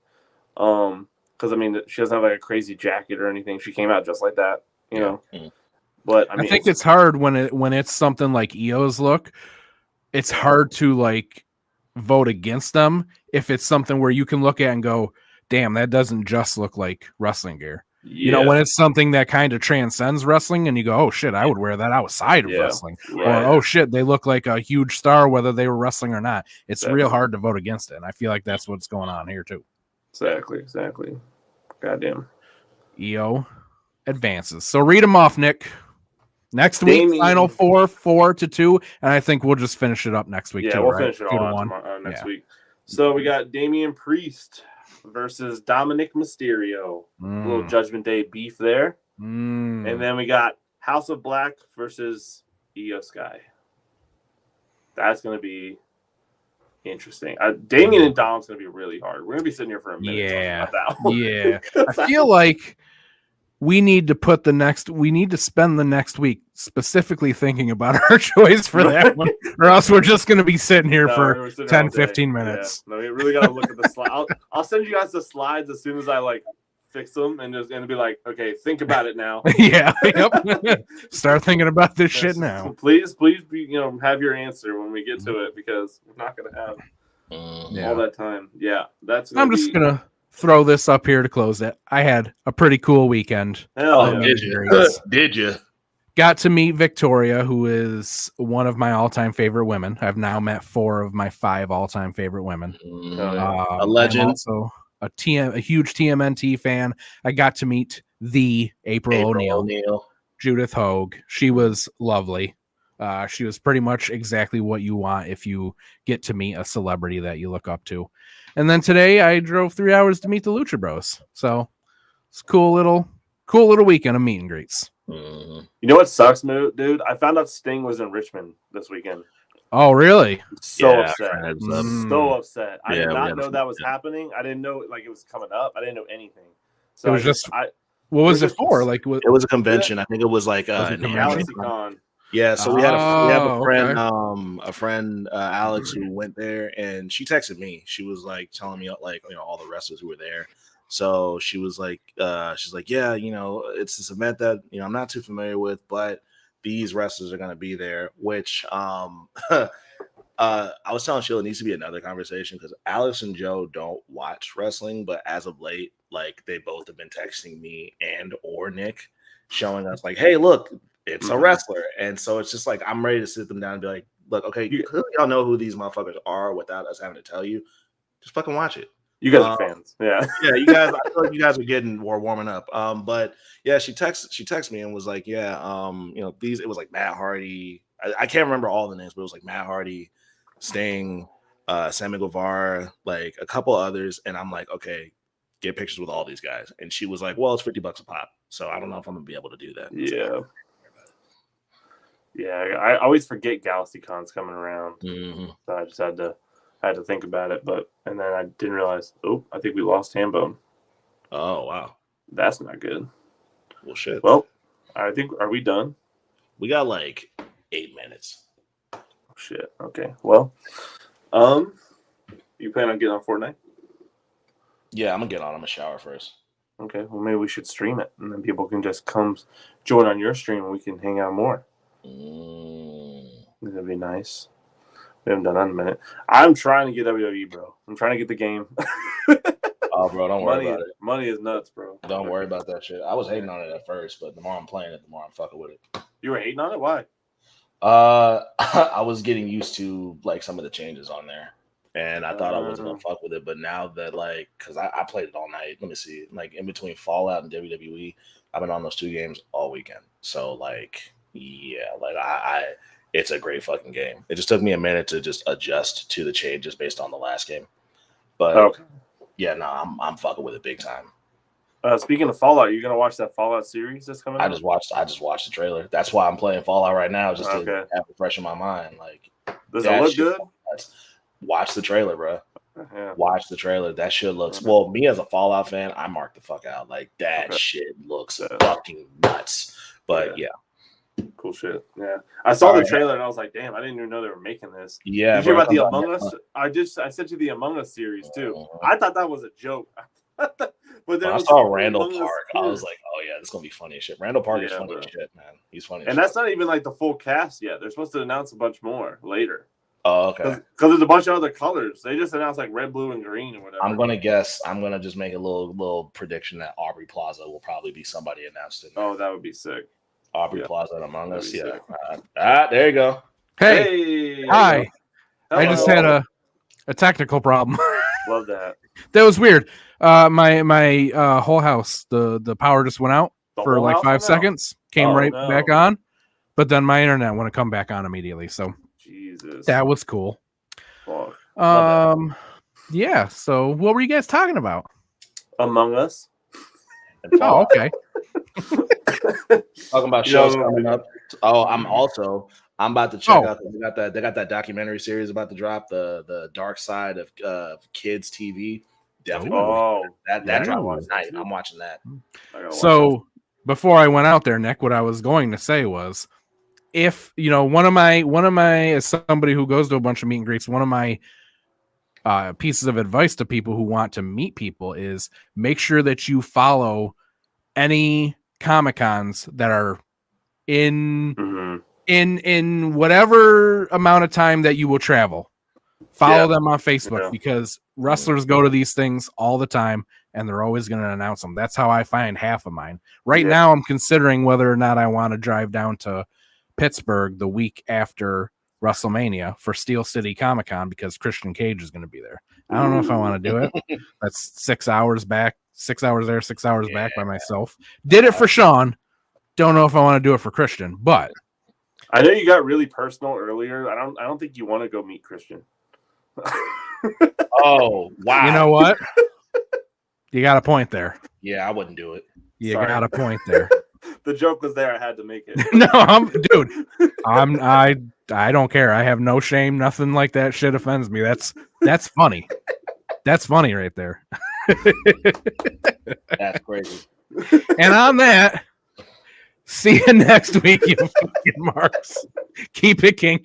C: because I mean, she doesn't have like a crazy jacket or anything. She came out just like that, you know. But I mean,
B: think it's hard when it's something like EO's look. It's hard to like vote against them if it's something where you can look at and go, damn, that doesn't just look like wrestling gear. You know, when it's something that kind of transcends wrestling and you go, oh shit, I would wear that outside of wrestling.
C: Right.
B: Or, oh shit, they look like a huge star whether they were wrestling or not. It's real hard to vote against it. And I feel like that's what's going on here too.
C: Exactly. Goddamn.
B: EO advances. So read them off, Nick. Next week, final 4-2, and I think we'll just finish it up next week.
C: Yeah,
B: too,
C: we'll
B: right?
C: finish it all out next week. So we got Damian Priest versus Dominic Mysterio. A little Judgment Day beef there. And then we got House of Black versus Io Sky. That's going to be interesting. Damian and Dom's going to be really hard. We're going to be sitting here for a minute talking about that one.
B: Yeah. I feel like we need to spend the next week specifically thinking about our choice for that one, or else we're just going to be sitting here for 10, 15 minutes.
C: Yeah. No, we really got to look at the slide. I'll send you guys the slides as soon as I like fix them and just be like, okay, think about it now.
B: Start thinking about this shit now.
C: So please, have your answer when we get to it, because we're not going to have all that time. Yeah, I'm just going to throw this up here to close it. I had a pretty cool weekend.
D: Did you?
B: Got to meet Victoria, who is one of my all-time favorite women. I've now met 4 of my 5 all-time favorite women.
D: A legend.
B: I'm also a huge TMNT fan. I got to meet the April O'Neil, Judith Hogue. She was lovely. She was pretty much exactly what you want if you get to meet a celebrity that you look up to. And then today I drove 3 hours to meet the Lucha Bros. So it's a cool little weekend of meet and greets.
C: You know what sucks, dude? I found out Sting was in Richmond this weekend.
B: Oh, really?
C: So upset. So upset. I did not know that was happening. I didn't know it was coming up. I didn't know anything. So
B: it was what was it for? Like,
D: it was a convention. I think it was like
C: Galaxy Con.
D: Yeah, so we have a friend, Alex, who went there, and she texted me. She was like telling me all the wrestlers who were there. So she was like, yeah, it's this event that I'm not too familiar with, but these wrestlers are gonna be there. Which I was telling Sheila, it needs to be another conversation because Alex and Joe don't watch wrestling, but as of late, like they both have been texting me and or Nick, showing us like, hey, look. It's a wrestler. And so it's just like, I'm ready to sit them down and be like, look, okay, clearly y'all know who these motherfuckers are without us having to tell you. Just fucking watch it.
C: You guys are fans. Yeah.
D: Yeah, you guys, I feel like you guys are warming up. But yeah, she texted me and was like, yeah, it was like Matt Hardy. I can't remember all the names, but it was like Matt Hardy, Sting, Sammy Guevara, like a couple others. And I'm like, okay, get pictures with all these guys. And she was like, well, it's $50 a pop. So I don't know if I'm gonna be able to do that.
C: Yeah. Yeah, I always forget Galaxy Con's coming around. So I just had to think about it, and then I didn't realize. Oh, I think we lost Hambone.
D: Oh wow,
C: that's not good.
D: Well, shit.
C: Well, I think are we done?
D: We got like 8 minutes.
C: Oh, shit. Okay. Well, you plan on getting on Fortnite?
D: Yeah, I'm gonna get on. I'm gonna shower first.
C: Okay. Well, maybe we should stream it, and then people can just come join on your stream, and we can hang out more. That'd be nice. We haven't done that in a minute. I'm trying to get WWE, bro. I'm trying to get the game.
D: Oh, bro, don't worry about it.
C: Money is nuts, bro.
D: Don't worry about that shit. I was hating on it at first, but the more I'm playing it, the more I'm fucking with it.
C: You were hating on it? Why?
D: I was getting used to like some of the changes on there, and I thought I wasn't gonna fuck with it. But now that because I played it all night. Let me see, like in between Fallout and WWE, I've been on those 2 games all weekend. So like. Yeah, like it's a great fucking game. It just took me a minute to just adjust to the changes based on the last game, but yeah, no, I'm fucking with it big time.
C: Speaking of Fallout, you gonna watch that Fallout series that's coming out?
D: I just watched the trailer. That's why I'm playing Fallout right now, just to have it fresh in my mind. Like,
C: does it look good?
D: Watch the trailer, bro.
C: Yeah.
D: Watch the trailer. That shit looks well. Me as a Fallout fan, I marked the fuck out. Like that shit looks fucking nuts. But yeah.
C: Cool shit. Yeah, I saw the
D: Alright.
C: trailer and I was like, damn, I didn't even know they were making this.
D: Yeah.
C: Did you hear
D: bro,
C: about the
D: it comes out
C: Among
D: next
C: Us? I sent you the Among Us series too.
D: month.
C: I thought that was a joke. But then
D: When
C: it
D: I
C: was
D: saw
C: just
D: Randall
C: Among Us
D: Park, I was
C: kids.
D: like, "Oh yeah, this is gonna be funny as shit." Randall Park is
C: Yeah,
D: funny
C: bro.
D: as shit, man. He's funny.
C: And
D: as
C: that's
D: shit.
C: not even like the full cast yet. They're supposed to announce a bunch more later.
D: Oh, okay.
C: Because there's a bunch of other colors. They just announced like red, blue, and green or whatever.
D: I'm gonna guess. I'm gonna just make a little prediction that Aubrey Plaza will probably be somebody announced in there.
C: Oh, that would be sick.
D: Aubrey
C: yeah.
D: Plaza and Among
C: That'd
D: Us.
C: be
D: Yeah.
C: sick.
D: There you go.
B: Hey,
C: Hey,
B: hi. I just had
C: Hello.
B: a technical problem.
C: Love that.
B: That was weird. My whole house, the power just went out
C: The
B: for
C: whole
B: like
C: house
B: 5
C: went out?
B: seconds, came
C: Oh,
B: right
C: no.
B: back on, but then my internet wouldn't come back on immediately. So
C: Jesus.
B: that was cool.
C: Fuck.
B: Yeah. So what were you guys talking about?
C: Among Us.
D: And
B: Oh, okay.
D: Talking about shows
C: Yo.
D: coming up. Oh, I'm about to check out. They got that documentary series about to drop, the dark side of kids TV. Definitely.
C: Oh,
D: that
C: yeah, I
D: dropped
C: watched
D: tonight.
C: that too.
D: I'm watching that.
C: I gotta watch
B: So before I went out there, Nick, what I was going to say was, if one of my as somebody who goes to a bunch of meet and greets, one of my pieces of advice to people who want to meet people is make sure that you follow any Comic-Cons that are in
C: that. Mhm.
B: in whatever amount of time that you will travel. Follow
C: Yeah.
B: them on Facebook
C: Yeah.
B: because wrestlers go to these things all the time and they're always going to announce them. That's how I find half of mine. Right
C: Yeah.
B: now, I'm considering whether or not I want to drive down to Pittsburgh the week after WrestleMania for Steel City Comic Con because Christian Cage is going to be there. I don't know if I want to do it. That's 6 hours back, 6 hours there, 6 hours back by myself. Did it for Sean. Don't know if I want to do it for Christian, but
C: I know you got really personal earlier. I don't think you want to go meet Christian.
D: Oh wow!
B: you know what? You got a point there.
D: Yeah, I wouldn't do it.
B: You
C: Sorry.
B: got a point there.
C: The joke was there. I had to make it.
B: No, I don't care. I have no shame. Nothing like that shit offends me. That's funny. That's funny right there.
D: That's crazy.
B: And on that, see you next week, you fucking marks. Keep it kinky.